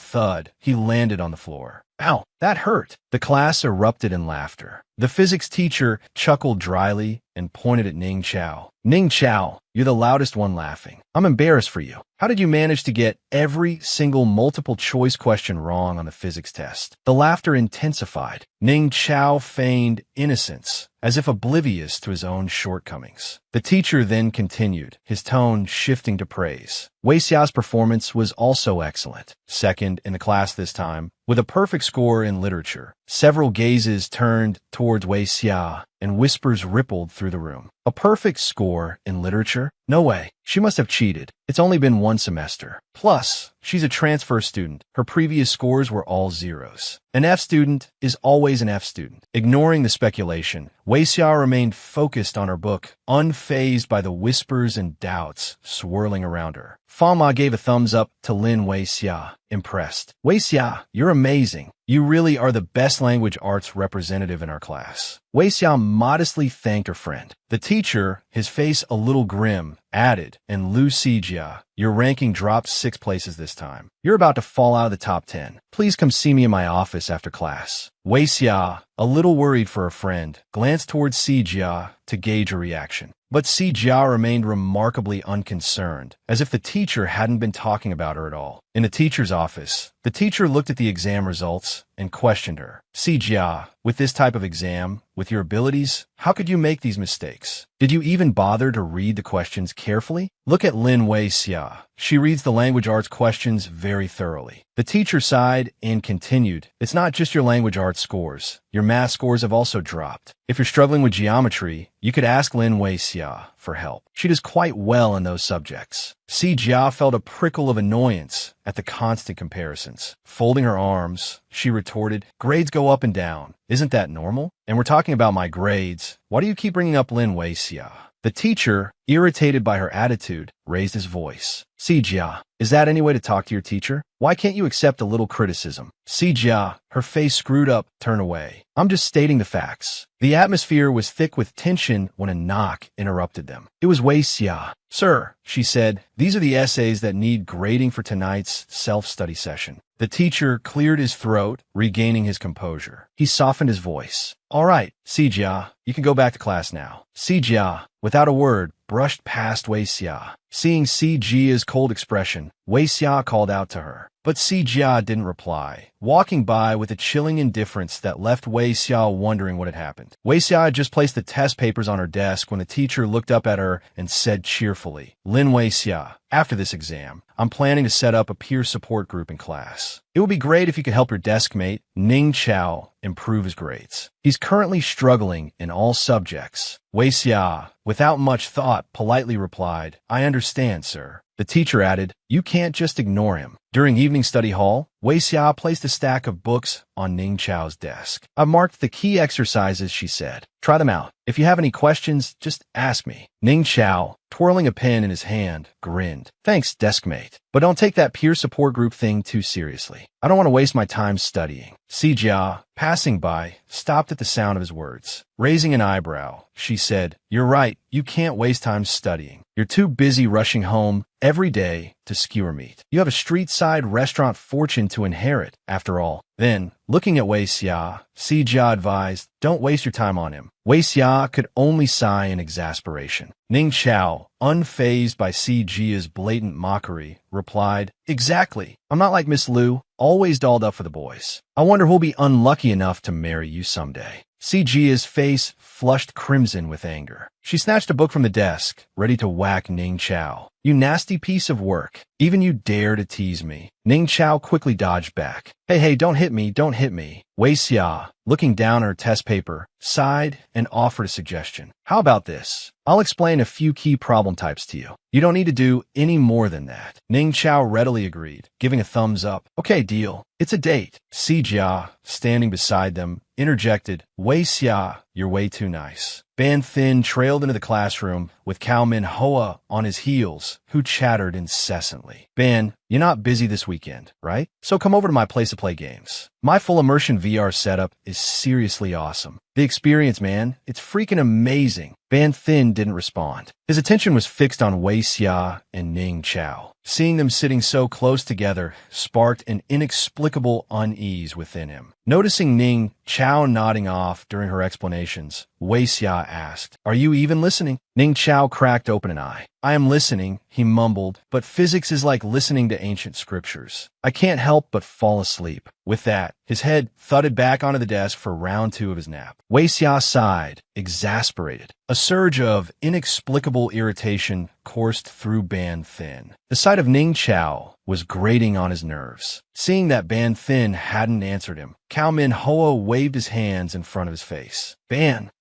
thud, he landed on the floor. Ow, that hurt. The class erupted in laughter. The physics teacher chuckled dryly and pointed at Ning Chao. Ning Chao, you're the loudest one laughing. I'm embarrassed for you. How did you manage to get every single multiple-choice question wrong on the physics test? The laughter intensified. Ning Chao feigned innocence, as if oblivious to his own shortcomings. The teacher then continued, his tone shifting to praise. Wei Xia's performance was also excellent, second in the class this time, with a perfect score in literature. Several gazes turned towards Wei Xia, and whispers rippled through the room. A perfect score in literature? No way. She must have cheated. It's only been one semester. Plus, she's a transfer student. Her previous scores were all zeros. An F student is always an F student. Ignoring the speculation, Wei Xia remained focused on her book, unfazed by the whispers and doubts swirling around her. Fama gave a thumbs up to Lin Wei Xia, impressed. Wei Xia, you're amazing. You really are the best language arts representative in our class. Wei Xia modestly thanked her friend. The teacher, his face a little grim, added, and Lu Sijia, your ranking dropped 6 places this time. You're about to fall out of the top 10. Please come see me in my office after class. Wei Xia, a little worried for a friend, glanced towards Sijia to gauge a reaction. But Si Jia remained remarkably unconcerned, as if the teacher hadn't been talking about her at all. In the teacher's office, the teacher looked at the exam results and questioned her. Si Jia, with this type of exam, with your abilities, how could you make these mistakes? Did you even bother to read the questions carefully? Look at Lin Wei Xia. She reads the language arts questions very thoroughly. The teacher sighed and continued, it's not just your language arts scores. Your math scores have also dropped. If you're struggling with geometry, you could ask Lin Wei Xia for help. She does quite well in those subjects. Si Jia felt a prickle of annoyance at the constant comparisons. Folding her arms, she retorted, grades go up and down. Isn't that normal? And we're talking about my grades. Why do you keep bringing up Lin Wei Xia? The teacher, irritated by her attitude, raised his voice. Si Jia, is that any way to talk to your teacher? Why can't you accept a little criticism? Si Jia, her face screwed up, turned away. I'm just stating the facts. The atmosphere was thick with tension when a knock interrupted them. It was Wei Xia. Sir, she said, these are the essays that need grading for tonight's self-study session. The teacher cleared his throat, regaining his composure. He softened his voice. All right, Si Jia, you can go back to class now. Si Jia, without a word, brushed past Wei Xia. Seeing Si Jia's cold expression, Wei Xia called out to her. But Si Jia didn't reply, walking by with a chilling indifference that left Wei Xia wondering what had happened. Wei Xia had just placed the test papers on her desk when the teacher looked up at her and said cheerfully, "Lin Wei Xia, after this exam, I'm planning to set up a peer support group in class. It would be great if you could help your desk mate, Ning Chao, improve his grades. He's currently struggling in all subjects." Wei Xia, without much thought, politely replied, "I understand, sir." The teacher added, "You can't just ignore him." During evening study hall, Wei Xia placed a stack of books on Ning Chao's desk. "I've marked the key exercises," she said. "Try them out. If you have any questions, just ask me." Ning Chao, twirling a pen in his hand, grinned. "Thanks, deskmate. But don't take that peer support group thing too seriously. I don't want to waste my time studying." Si Jia, passing by, stopped at the sound of his words. Raising an eyebrow, she said, "You're right. You can't waste time studying. You're too busy rushing home every day to skewer meat. You have a street-side restaurant fortune to inherit, after all." Then, looking at Wei Xia, Si Jia advised, "Don't waste your time on him." Wei Xia could only sigh in exasperation. Ning Chao, unfazed by Si Jia's blatant mockery, replied, "Exactly. I'm not like Miss Liu, always dolled up for the boys. I wonder who'll be unlucky enough to marry you someday." Si Jia's face flushed crimson with anger. She snatched a book from the desk, ready to whack Ning Chao. "You nasty piece of work. Even you dare to tease me." Ning Chao quickly dodged back. Hey, don't hit me, don't hit me." Wei Xia, looking down at her test paper, sighed and offered a suggestion. "How about this? I'll explain a few key problem types to you. You don't need to do any more than that." Ning Chao readily agreed, giving a thumbs up. "Okay, deal. It's a date." Si Jia, standing beside them, interjected, "Wei Xia, you're way too nice." Ban Thin trailed into the classroom with Cao Min Hoa on his heels, who chattered incessantly. "Ban, you're not busy this weekend, right? So come over to my place to play games. My full immersion VR setup is seriously awesome. The experience, man, it's freaking amazing." Ban Thin didn't respond. His attention was fixed on Wei Xia and Ning Chao. Seeing them sitting so close together sparked an inexplicable unease within him. Noticing Ning Chao nodding off during her explanations, Wei Xia asked, "Are you even listening?" Ning Chao cracked open an eye. "I am listening," he mumbled, "but physics is like listening to ancient scriptures. I can't help but fall asleep." With that, his head thudded back onto the desk for round 2 of his nap. Wei Xia sighed, exasperated. A surge of inexplicable irritation coursed through Ban Thin. The sight of Ning Chao was grating on his nerves. Seeing that Ban Thin hadn't answered him, Cao Min Hoa waved his hands in front of his face.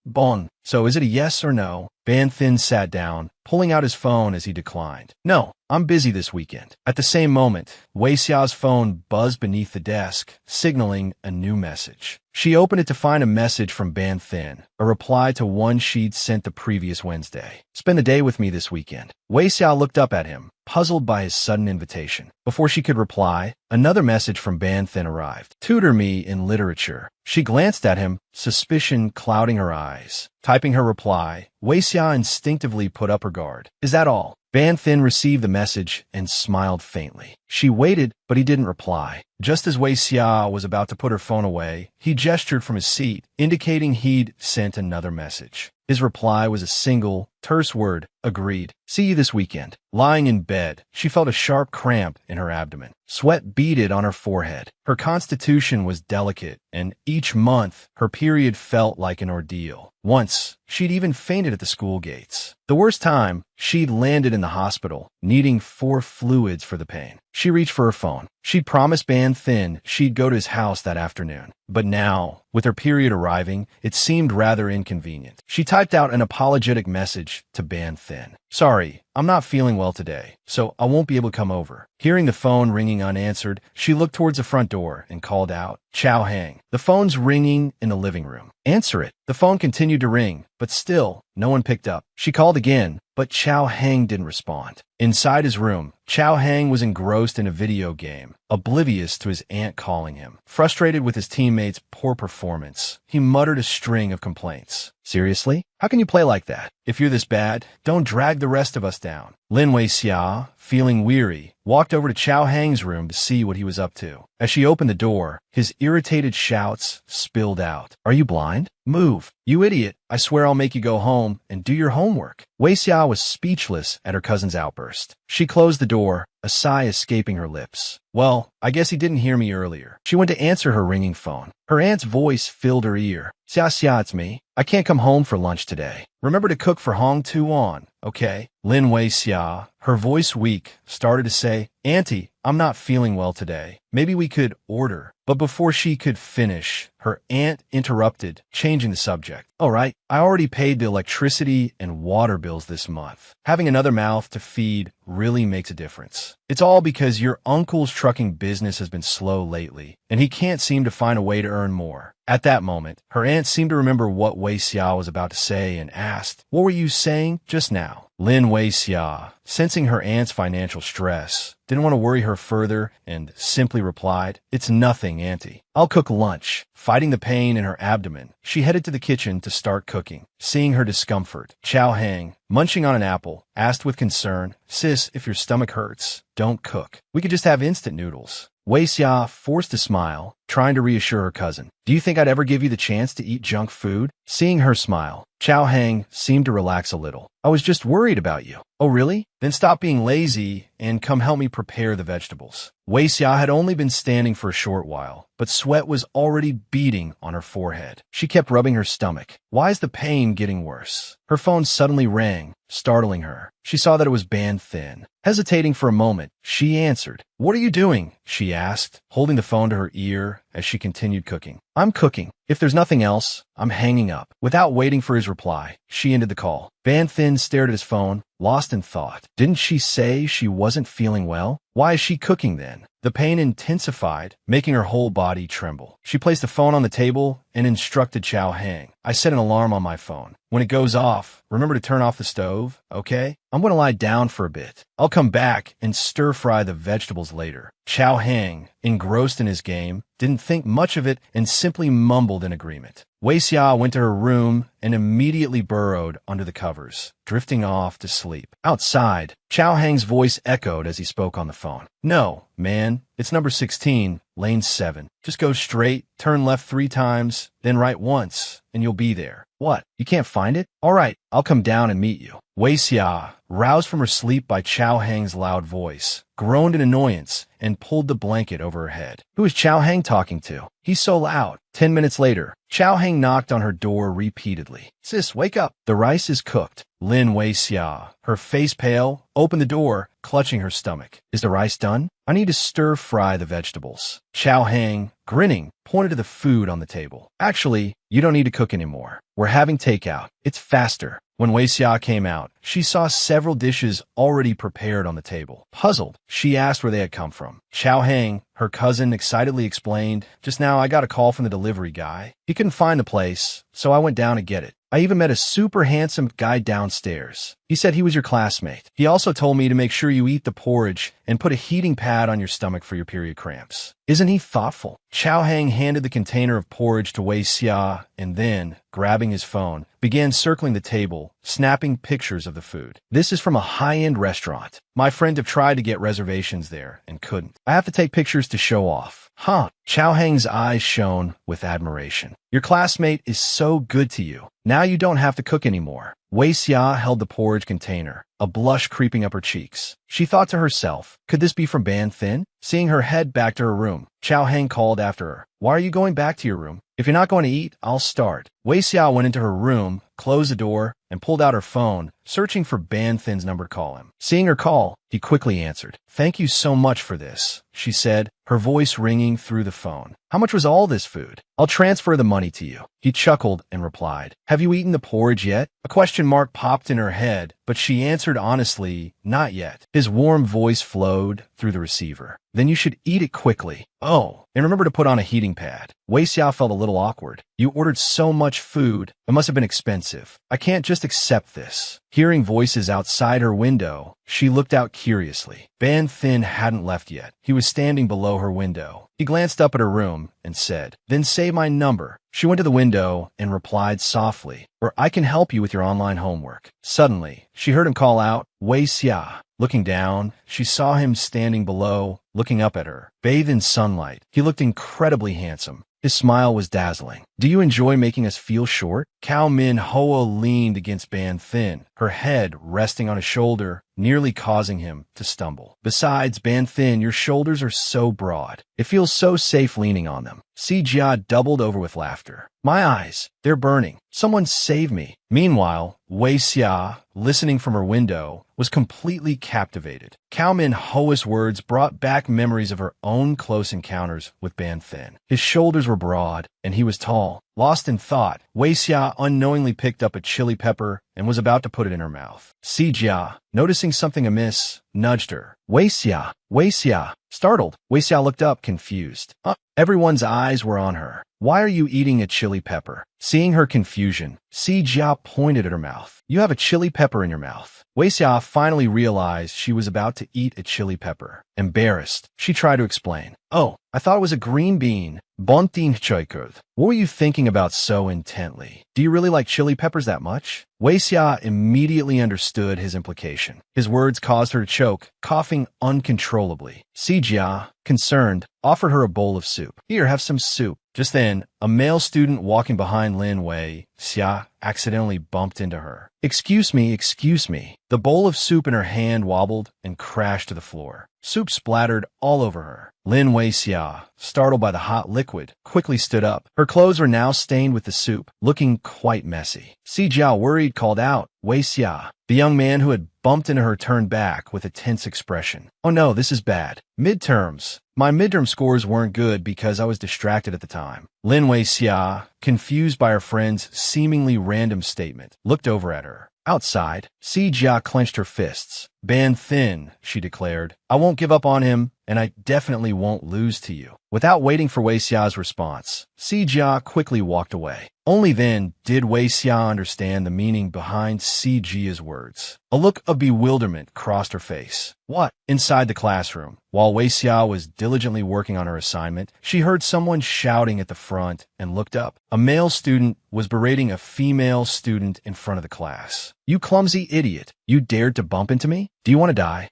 Bon. So is it a yes or no?" Ban Thin sat down, pulling out his phone as he declined. "No, I'm busy this weekend." At the same moment, Wei Xia's phone buzzed beneath the desk, signaling a new message. She opened it to find a message from Ban Thin, a reply to one she'd sent the previous Wednesday. "Spend the day with me this weekend." Wei Xia looked up at him, puzzled by his sudden invitation. Before she could reply, another message from Ban Thin arrived. "Tutor me in literature." She glanced at him, suspicion clouding her eyes. Typing her reply, Wei Xia instinctively put up her guard. "Is that all?" Ban Thin received the message and smiled faintly. She waited, but he didn't reply. Just as Wei Xia was about to put her phone away, he gestured from his seat, indicating he'd sent another message. His reply was a single, terse word, "Agreed. See you this weekend." Lying in bed, she felt a sharp cramp in her abdomen. Sweat beaded on her forehead. Her constitution was delicate, and each month, her period felt like an ordeal. Once, she'd even fainted at the school gates. The worst time, she'd landed in the hospital, needing 4 fluids for the pain. She reached for her phone. She'd promised Ban Thin she'd go to his house that afternoon. But now, with her period arriving, it seemed rather inconvenient. She typed out an apologetic message to Ban Thin. "Sorry, I'm not feeling well today, so I won't be able to come over." Hearing the phone ringing unanswered, she looked towards the front door and called out, "Chao Hang." The phone's ringing in the living room. "Answer it." The phone continued to ring, but still, no one picked up. She called again, but Chao Hang didn't respond. Inside his room, Chao Hang was engrossed in a video game, oblivious to his aunt calling him. Frustrated with his teammates' poor performance, he muttered a string of complaints. "Seriously? How can you play like that? If you're this bad, don't drag the rest of us down." Lin Wei Xia, feeling weary, walked over to Chow Hang's room to see what he was up to. As she opened the door, his irritated shouts spilled out. "Are you blind? Move. You idiot. I swear I'll make you go home and do your homework." Wei Xia was speechless at her cousin's outburst. She closed the door, a sigh escaping her lips. "Well, I guess he didn't hear me earlier." She went to answer her ringing phone. Her aunt's voice filled her ear. "Xia Xia, it's me. I can't come home for lunch today. Remember to cook for Hong Tu-on, okay?" Lin Wei Xia, her voice weak, started to say, "Auntie, I'm not feeling well today. Maybe we could order." But before she could finish, her aunt interrupted, changing the subject. "All right, I already paid the electricity and water bills this month. Having another mouth to feed really makes a difference. It's all because your uncle's trucking business has been slow lately, and he can't seem to find a way to earn more." At that moment, her aunt seemed to remember what Wei Xia was about to say and asked, "What were you saying just now?" Lin Wei Xia, sensing her aunt's financial stress, didn't want to worry her further and simply replied, "It's nothing, Auntie. I'll cook lunch." Fighting the pain in her abdomen, she headed to the kitchen to start cooking. Seeing her discomfort, Chow Hang, munching on an apple, asked with concern, "Sis, if your stomach hurts, don't cook. We could just have instant noodles." Wei Xia forced a smile, trying to reassure her cousin. "Do you think I'd ever give you the chance to eat junk food?" Seeing her smile, Chow Hang seemed to relax a little. "I was just worried about you." "Oh, really? Then stop being lazy and come help me prepare the vegetables." Wei Xia had only been standing for a short while, but sweat was already beading on her forehead. She kept rubbing her stomach. Why is the pain getting worse? Her phone suddenly rang, startling her. She saw that it was Ban Thin. Hesitating for a moment, she answered. "What are you doing?" she asked, holding the phone to her ear as she continued cooking. "I'm cooking. If there's nothing else, I'm hanging up." Without waiting for his reply, she ended the call. Ban Thin stared at his phone, lost in thought. Didn't she say she wasn't feeling well? Why is she cooking then? The pain intensified, making her whole body tremble. She placed the phone on the table and instructed Chow Hang. "I set an alarm on my phone. When it goes off, remember to turn off the stove, okay? I'm going to lie down for a bit. I'll come back and stir-fry the vegetables later." Chow Hang, engrossed in his game, didn't think much of it and simply mumbled in agreement. Wei Xia went to her room and immediately burrowed under the covers, drifting off to sleep. Outside, Chow Hang's voice echoed as he spoke on the phone. "No, man, it's number 16, lane 7. Just go straight, turn left 3 times, then right once, and you'll be there." "What? You can't find it? All right, I'll come down and meet you." Wei Xia, roused from her sleep by Chow Hang's loud voice, groaned in annoyance and pulled the blanket over her head. Who is Chow Hang talking to? He's so loud. 10 minutes later, Chow Hang knocked on her door repeatedly. "Sis, wake up. The rice is cooked." Lin Wei Xia, her face pale, opened the door, clutching her stomach. "Is the rice done? I need to stir-fry the vegetables." Chow Hang, grinning, pointed to the food on the table. "Actually, you don't need to cook anymore. We're having takeout. It's faster." When Wei Xia came out, she saw several dishes already prepared on the table. Puzzled, she asked where they had come from. Chow Hang, her cousin, excitedly explained, "Just now I got a call from the delivery guy. He couldn't find the place, so I went down to get it. I even met a super handsome guy downstairs. He said he was your classmate. He also told me to make sure you eat the porridge and put a heating pad on your stomach for your period cramps. Isn't he thoughtful?" Chow Hang handed the container of porridge to Wei Xia and then, grabbing his phone, began circling the table, snapping pictures of the food. "This is from a high-end restaurant. My friend have tried to get reservations there and couldn't. I have to take pictures to show off." "Huh." Chow Hang's eyes shone with admiration. "Your classmate is so good to you. Now you don't have to cook anymore." Wei Xia held the porridge container, a blush creeping up her cheeks. She thought to herself, could this be from Ban Thin? Seeing her head back to her room, Chow Hang called after her. "Why are you going back to your room? If you're not going to eat, I'll start." Wei Xia went into her room, closed the door, and pulled out her phone, searching for Ban Thin's number to call him. Seeing her call, he quickly answered. "Thank you so much for this," she said, her voice ringing through the phone. "How much was all this food?" "I'll transfer the money to you." He chuckled and replied, "Have you eaten the porridge yet?" A question mark popped in her head, but she answered honestly, "Not yet." His warm voice flowed through the receiver. "Then you should eat it quickly. Oh, and remember to put on a heating pad." Wei Xia felt a little awkward. "You ordered so much food. It must have been expensive. I can't just accept this." Hearing voices outside her window, she looked out curiously. Ban Thin hadn't left yet. He was standing below her window. He glanced up at her room and said, "Then say my number." She went to the window and replied softly, "Or I can help you with your online homework." Suddenly, she heard him call out, "Wei Xia." Looking down, she saw him standing below, looking up at her. Bathed in sunlight, he looked incredibly handsome. His smile was dazzling. Do you enjoy making us feel short? Cao Min Hoa leaned against Ban Thin, her head resting on his shoulder, nearly causing him to stumble. Besides, Ban Thin, your shoulders are so broad. It feels so safe leaning on them. Si Jia doubled over with laughter. My eyes, they're burning. Someone save me. Meanwhile, Wei Xia, listening from her window, was completely captivated. Cao Min Hoa's words brought back memories of her own close encounters with Ban Thin. His shoulders were broad, and he was tall. Lost in thought, Wei Xia unknowingly picked up a chili pepper and was about to put it in her mouth. Si Jia, noticing something amiss, nudged her. Wei Xia, Wei Xia. Startled, Wei Xia looked up, confused. Everyone's eyes were on her. Why are you eating a chili pepper? Seeing her confusion, Si Jia pointed at her mouth. You have a chili pepper in your mouth. Wei Xia finally realized she was about to eat a chili pepper. Embarrassed, she tried to explain. Oh, I thought it was a green bean. Bon tin choikud. What were you thinking about so intently? Do you really like chili peppers that much? Wei Xia immediately understood his implication. His words caused her to choke, coughing uncontrollably. Si Jia, concerned, offered her a bowl of soup. Here, have some soup. Just then, a male student walking behind Lin Wei Xia accidentally bumped into her. Excuse me, excuse me. The bowl of soup in her hand wobbled and crashed to the floor. Soup splattered all over her. Lin Wei Xia, startled by the hot liquid, quickly stood up. Her clothes were now stained with the soup, looking quite messy. Si Jia, worried, called out, Wei Xia. The young man who had bumped into her turned back with a tense expression. Oh no, this is bad. Midterms. My midterm scores weren't good because I was distracted at the time. Lin Wei Xia, confused by her friend's seemingly random statement, looked over at her. Outside, Si Jia clenched her fists. Ban Thin, she declared. I won't give up on him, and I definitely won't lose to you. Without waiting for Wei Xia's response, Si Jia quickly walked away. Only then did Wei Xia understand the meaning behind Si Jia's words. A look of bewilderment crossed her face. What? Inside the classroom, while Wei Xia was diligently working on her assignment, she heard someone shouting at the front and looked up. A male student was berating a female student in front of the class. You clumsy idiot. You dared to bump into me? Do you want to die?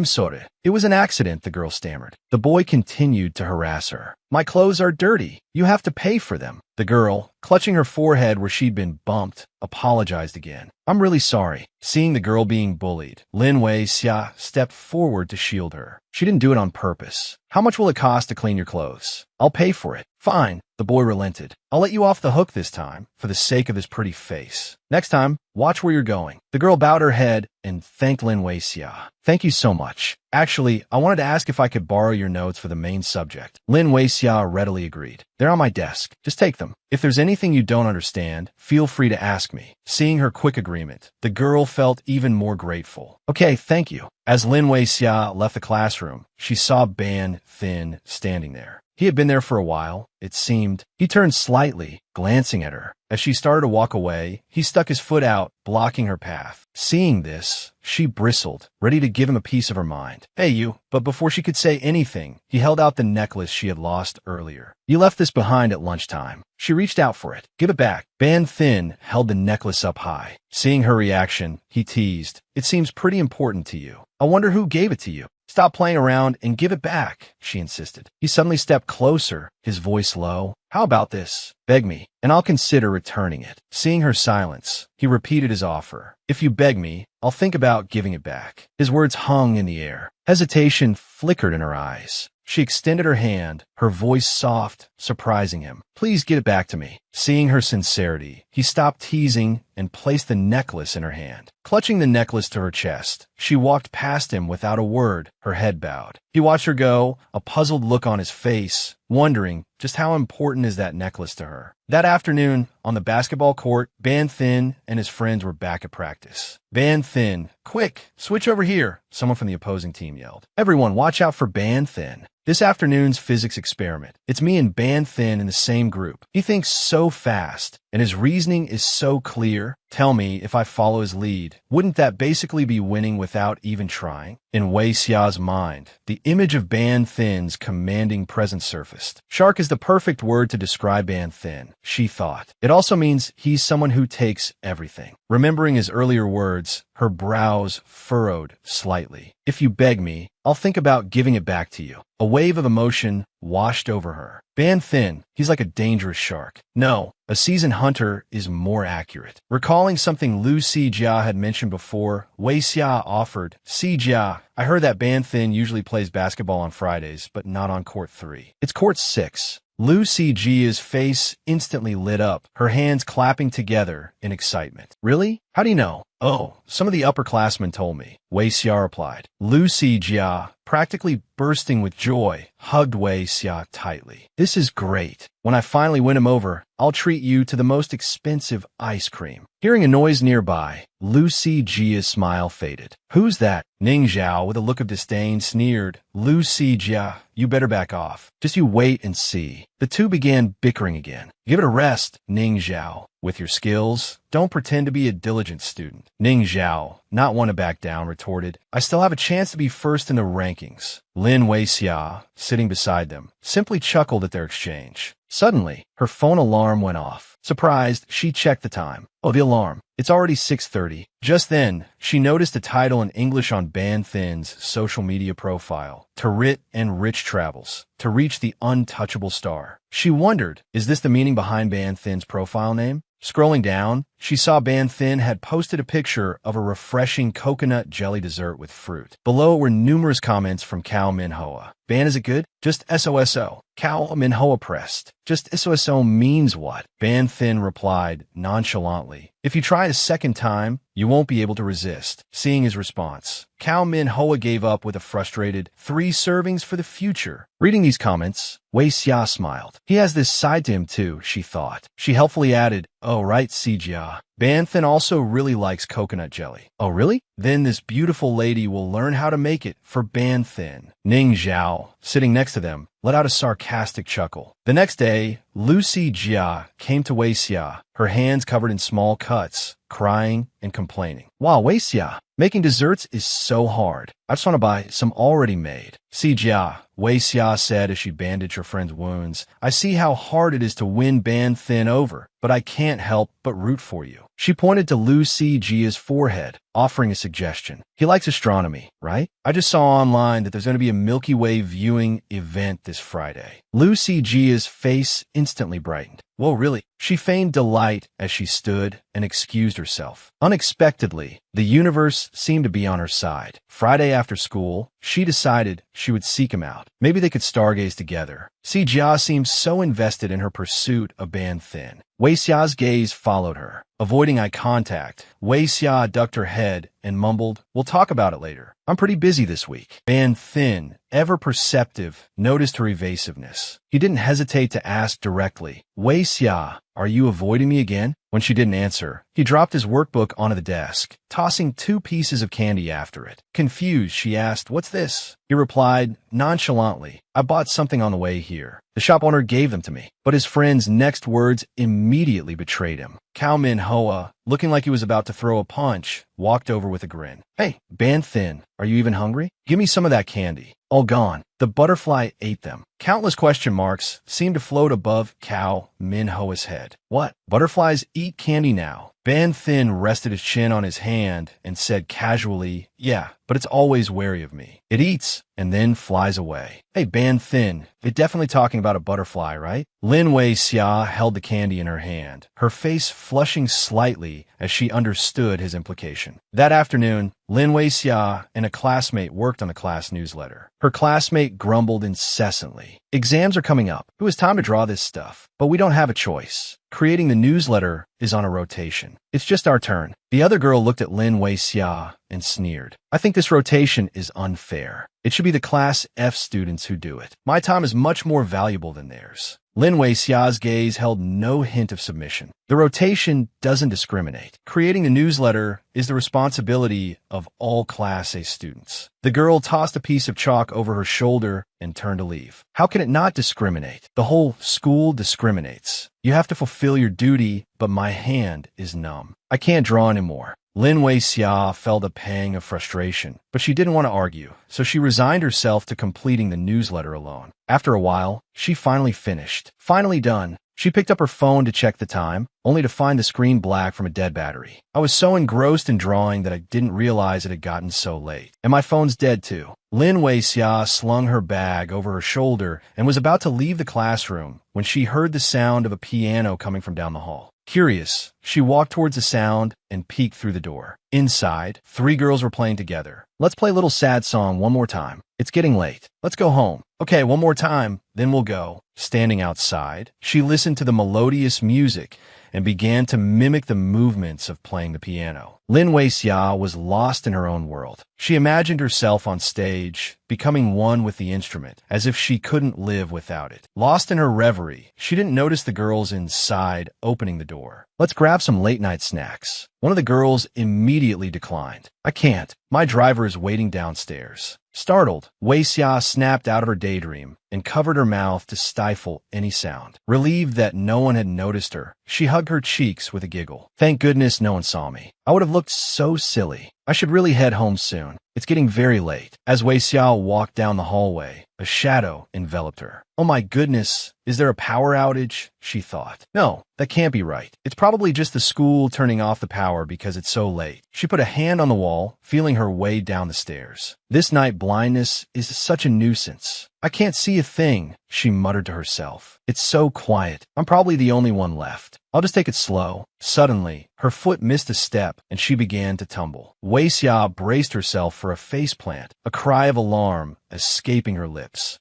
Sorry. It was an accident, the girl stammered. The boy continued to harass her. My clothes are dirty. You have to pay for them. The girl, clutching her forehead where she'd been bumped, apologized again. I'm really sorry. Seeing the girl being bullied, Lin Wei Xia stepped forward to shield her. She didn't do it on purpose. How much will it cost to clean your clothes? I'll pay for it. Fine. The boy relented. I'll let you off the hook this time, for the sake of his pretty face. Next time, watch where you're going. The girl bowed her head and thanked Lin Wei Xia. Thank you so much. Actually, I wanted to ask if I could borrow your notes for the main subject. Lin Wei Xia readily agreed. They're on my desk. Just take them. If there's anything you don't understand, feel free to ask me. Seeing her quick agreement, the girl felt even more grateful. Okay, thank you. As Lin Wei Xia left the classroom, she saw Ban Thin standing there. He had been there for a while, it seemed. He turned slightly, glancing at her. As she started to walk away, he stuck his foot out, blocking her path. Seeing this, she bristled, ready to give him a piece of her mind. Hey, you. But before she could say anything, he held out the necklace she had lost earlier. You left this behind at lunchtime. She reached out for it. Give it back. Ban Thin held the necklace up high. Seeing her reaction, he teased. It seems pretty important to you. I wonder who gave it to you. Stop playing around and give it back, she insisted. He suddenly stepped closer, his voice low. How about this? Beg me, and I'll consider returning it. Seeing her silence, he repeated his offer. If you beg me, I'll think about giving it back. His words hung in the air. Hesitation flickered in her eyes. She extended her hand, her voice soft, surprising him. Please get it back to me. Seeing her sincerity, he stopped teasing and placed the necklace in her hand. Clutching the necklace to her chest, she walked past him without a word, her head bowed. He watched her go, a puzzled look on his face, wondering just how important is that necklace to her. That afternoon, on the basketball court, Ban Thin and his friends were back at practice. Ban Thin, quick, switch over here, someone from the opposing team yelled. Everyone, watch out for Ban Thin. This afternoon's physics experiment. It's me and Ban Thin in the same group. He thinks so fast, and his reasoning is so clear. Tell me, if I follow his lead, wouldn't that basically be winning without even trying? In Wei Xia's mind, the image of Ban Thin's commanding presence surfaced. Shark is the perfect word to describe Ban Thin, she thought. It also means he's someone who takes everything. Remembering his earlier words, her brows furrowed slightly. If you beg me, I'll think about giving it back to you. A wave of emotion washed over her. Ban Thin, he's like a dangerous shark. No, a seasoned hunter is more accurate. Recalling something Lu Sijia had mentioned before, Wei Xia offered, Sijia, I heard that Ban Thin usually plays basketball on Fridays, but not on court 3. It's court 6. Lu Sijia's face instantly lit up, her hands clapping together in excitement. Really? How do you know? Oh, some of the upperclassmen told me, Wei Xia replied. Lu Sijia, practically bursting with joy, hugged Wei Xia tightly. This is great. When I finally win him over, I'll treat you to the most expensive ice cream. Hearing a noise nearby, Lu Sijia's smile faded. Who's that? Ning Zhao, with a look of disdain, sneered. Lu Sijia, you better back off. Just you wait and see. The two began bickering again. Give it a rest, Ning Zhao. With your skills, don't pretend to be a diligent student. Ning Zhao, not one to back down, retorted. I still have a chance to be first in the rankings. Lin Weixia, sitting beside them, simply chuckled at their exchange. Suddenly, her phone alarm went off. Surprised, she checked the time. Oh, the alarm. It's already 6:30. Just then, she noticed a title in English on Ban Thin's social media profile. Tarit and Rich Travels. To reach the untouchable star. She wondered, is this the meaning behind Ban Thin's profile name? Scrolling down, she saw Ban Thin had posted a picture of a refreshing coconut jelly dessert with fruit. Below were numerous comments from Cao Minhoa. Ban, is it good? Just SOSO. Cao Minhoa pressed. Just SOSO means what? Ban Thin replied nonchalantly. If you try a second time, you won't be able to resist. Seeing his response, Cao Minhoa gave up with a frustrated 3 servings for the future. Reading these comments, Wei Xia smiled. He has this side to him too, she thought. She helpfully added, oh right, Sijia. Ban Thin also really likes coconut jelly. Oh really? Then this beautiful lady will learn how to make it for Ban Thin. Ning Zhao, sitting next to them, let out a sarcastic chuckle. The next day, Lu Sijia came to Wei Xia, her hands covered in small cuts, crying and complaining. Wow, Wei Xia, making desserts is so hard. I just want to buy some already made. Sijia, Wei Xia said as she bandaged her friend's wounds. I see how hard it is to win Ban Thin over, but I can't help but root for you. She pointed to Lu Sijia's forehead, offering a suggestion. He likes astronomy, right? I just saw online that there's going to be a Milky Way viewing event this Friday. Lu Sijia's face instantly brightened. Whoa, really? She feigned delight as she stood and excused herself. Unexpectedly, the universe seemed to be on her side. Friday after school, she decided she would seek him out. Maybe they could stargaze together. Sijia seemed so invested in her pursuit of Ban Thin. Wei Xia's gaze followed her. Avoiding eye contact, Wei Xia ducked her head and mumbled, we'll talk about it later. I'm pretty busy this week. Ban Thin, ever perceptive, noticed her evasiveness. He didn't hesitate to ask directly, Wei Xia, are you avoiding me again? When she didn't answer, he dropped his workbook onto the desk, tossing 2 pieces of candy after it. Confused, she asked, what's this? He replied nonchalantly, I bought something on the way here. The shop owner gave them to me. But his friend's next words immediately betrayed him. Cao Minhoa, looking like he was about to throw a punch, walked over with a grin. Hey, Ban Thin, are you even hungry? Give me some of that candy. All gone. The butterfly ate them. Countless question marks seemed to float above Cao Minhoa's head. What? Butterflies eat candy now. Ban Thin rested his chin on his hand and said casually, yeah, but it's always wary of me. It eats and then flies away. Hey, Ban Thin, you're definitely talking about a butterfly, right? Lin Wei Xia held the candy in her hand, her face flushing slightly as she understood his implication. That afternoon, Lin Wei Xia and a classmate worked on the class newsletter. Her classmate grumbled incessantly. Exams are coming up. It was time to draw this stuff. But we don't have a choice. Creating the newsletter is on a rotation. It's just our turn. The other girl looked at Lin Wei Xia and sneered. I think this rotation is unfair. It should be the Class F students who do it. My time is much more valuable than theirs. Lin Wei Xia's gaze held no hint of submission. The rotation doesn't discriminate. Creating the newsletter is the responsibility of all Class A students. The girl tossed a piece of chalk over her shoulder and turned to leave. How can it not discriminate? The whole school discriminates. You have to fulfill your duty, but my hand is numb. I can't draw anymore. Lin Wei-xia felt a pang of frustration, but she didn't want to argue, so she resigned herself to completing the newsletter alone. After a while, she finally finished. Finally done. She picked up her phone to check the time, only to find the screen black from a dead battery. I was so engrossed in drawing that I didn't realize it had gotten so late. And my phone's dead too. Lin Wei-xia slung her bag over her shoulder and was about to leave the classroom when she heard the sound of a piano coming from down the hall. Curious, she walked towards the sound and peeked through the door. Inside, 3 girls were playing together. Let's play a little sad song one more time. It's getting late. Let's go home. Okay, one more time, then we'll go. Standing outside, she listened to the melodious music and began to mimic the movements of playing the piano. Lin Wei-xia was lost in her own world. She imagined herself on stage, becoming one with the instrument, as if she couldn't live without it. Lost in her reverie, she didn't notice the girls inside opening the door. Let's grab some late-night snacks. One of the girls immediately declined. I can't. My driver is waiting downstairs. Startled, Wei-xia snapped out of her daydream and covered her mouth to stifle any sound. Relieved that no one had noticed her, she hugged her cheeks with a giggle. Thank goodness no one saw me. I would have looked so silly. I should really head home soon. It's getting very late. As Wei-xia walked down the hallway, a shadow enveloped her. Oh my goodness, is there a power outage? She thought. No, that can't be right. It's probably just the school turning off the power because it's so late. She put a hand on the wall, feeling her way down the stairs. This night blindness is such a nuisance. I can't see a thing, she muttered to herself. It's so quiet. I'm probably the only one left. I'll just take it slow. Suddenly, her foot missed a step and she began to tumble. Wei-xia braced herself for a faceplant, a cry of alarm escaping her lips.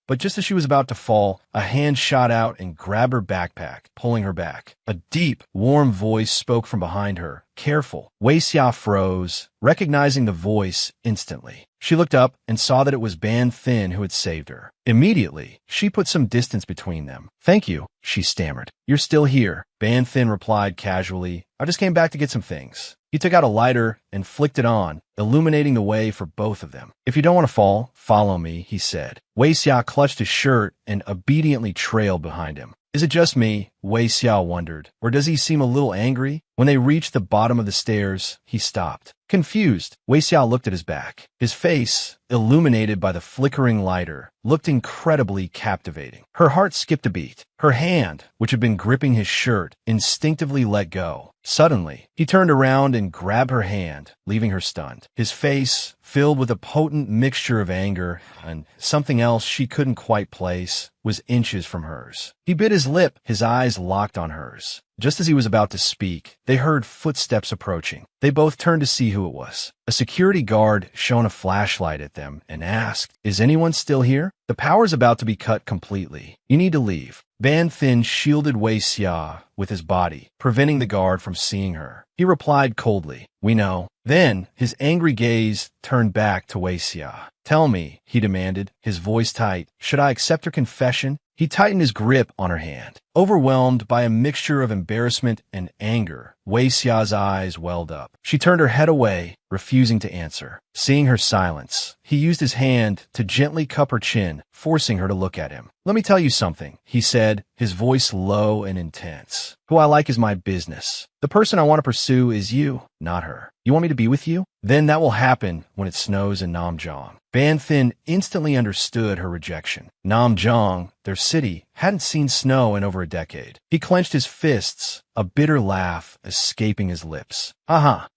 But just as she was about to fall, a hand shot out and grabbed her backpack, pulling her back. A deep, warm voice spoke from behind her. Careful. Wei-xia froze, recognizing the voice instantly. She looked up and saw that it was Ban Thin who had saved her. Immediately, she put some distance between them. Thank you, she stammered. You're still here. Ban Thin replied casually. I just came back to get some things. He took out a lighter and flicked it on, illuminating the way for both of them. If you don't want to fall, follow me, he said. Wei-xia clutched his shirt and obediently trailed behind him. Is it just me? Wei-xia wondered. Or does he seem a little angry? When they reached the bottom of the stairs, he stopped. Confused, Wei-xia looked at his back. His face, illuminated by the flickering lighter, looked incredibly captivating. Her heart skipped a beat. Her hand, which had been gripping his shirt, instinctively let go. Suddenly, he turned around and grabbed her hand, leaving her stunned. His face, filled with a potent mixture of anger and something else she couldn't quite place, was inches from hers. He bit his lip, his eyes locked on hers. Just as he was about to speak, they heard footsteps approaching. They both turned to see who it was. A security guard shone a flashlight at them and asked, "Is anyone still here? The power's about to be cut completely. You need to leave." Ban Thin shielded Wei-xia with his body, preventing the guard from seeing her. He replied coldly, "We know." Then, his angry gaze turned back to Wei-xia. "Tell me," he demanded, his voice tight, "should I accept her confession?" He tightened his grip on her hand. Overwhelmed by a mixture of embarrassment and anger, Wei-xia's eyes welled up. She turned her head away, refusing to answer. Seeing her silence, he used his hand to gently cup her chin, forcing her to look at him. "Let me tell you something," he said, his voice low and intense. "Who I like is my business. The person I want to pursue is you, not her. You want me to be with you? Then that will happen when it snows in Namjong." Ban Thin instantly understood her rejection. Namjong, their city, hadn't seen snow in over a decade. He clenched his fists, a bitter laugh escaping his lips.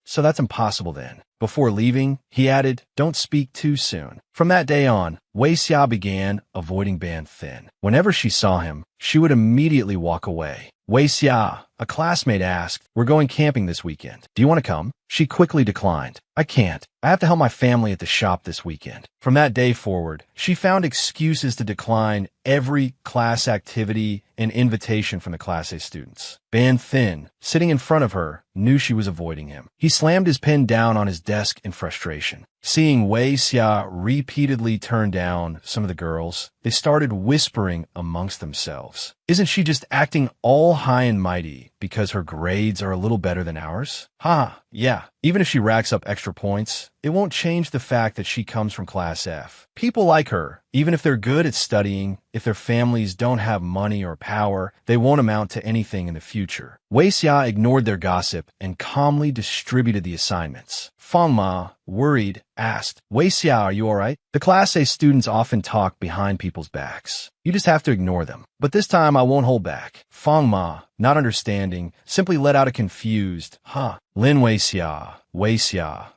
So that's impossible then." Before leaving, he added, "Don't speak too soon." From that day on, Wei-xia began avoiding Ban Thin. Whenever she saw him, she would immediately walk away. Wei-xia, a classmate, asked, "We're going camping this weekend. Do you want to come?" She quickly declined. "I can't. I have to help my family at the shop this weekend." From that day forward, she found excuses to decline every class activity and invitation from the Class A students. Ban Thin, sitting in front of her, knew she was avoiding him. He slammed his pen down on his desk in frustration. Seeing Wei-xia repeatedly turn down some of the girls, they started whispering amongst themselves. "Isn't she just acting all high and mighty because her grades are a little better than ours? Yeah. Even if she racks up extra points, it won't change the fact that she comes from Class F. People like her, even if they're good at studying, if their families don't have money or power, they won't amount to anything in the future." Wei Xia ignored their gossip and calmly distributed the assignments. Fang Ma, worried, asked, Wei Xia, are you alright? The class says students often talk behind people's backs. You just have to ignore them. But this time I won't hold back. Fang Ma, not understanding, simply let out a confused, huh. Lin Wei Xia,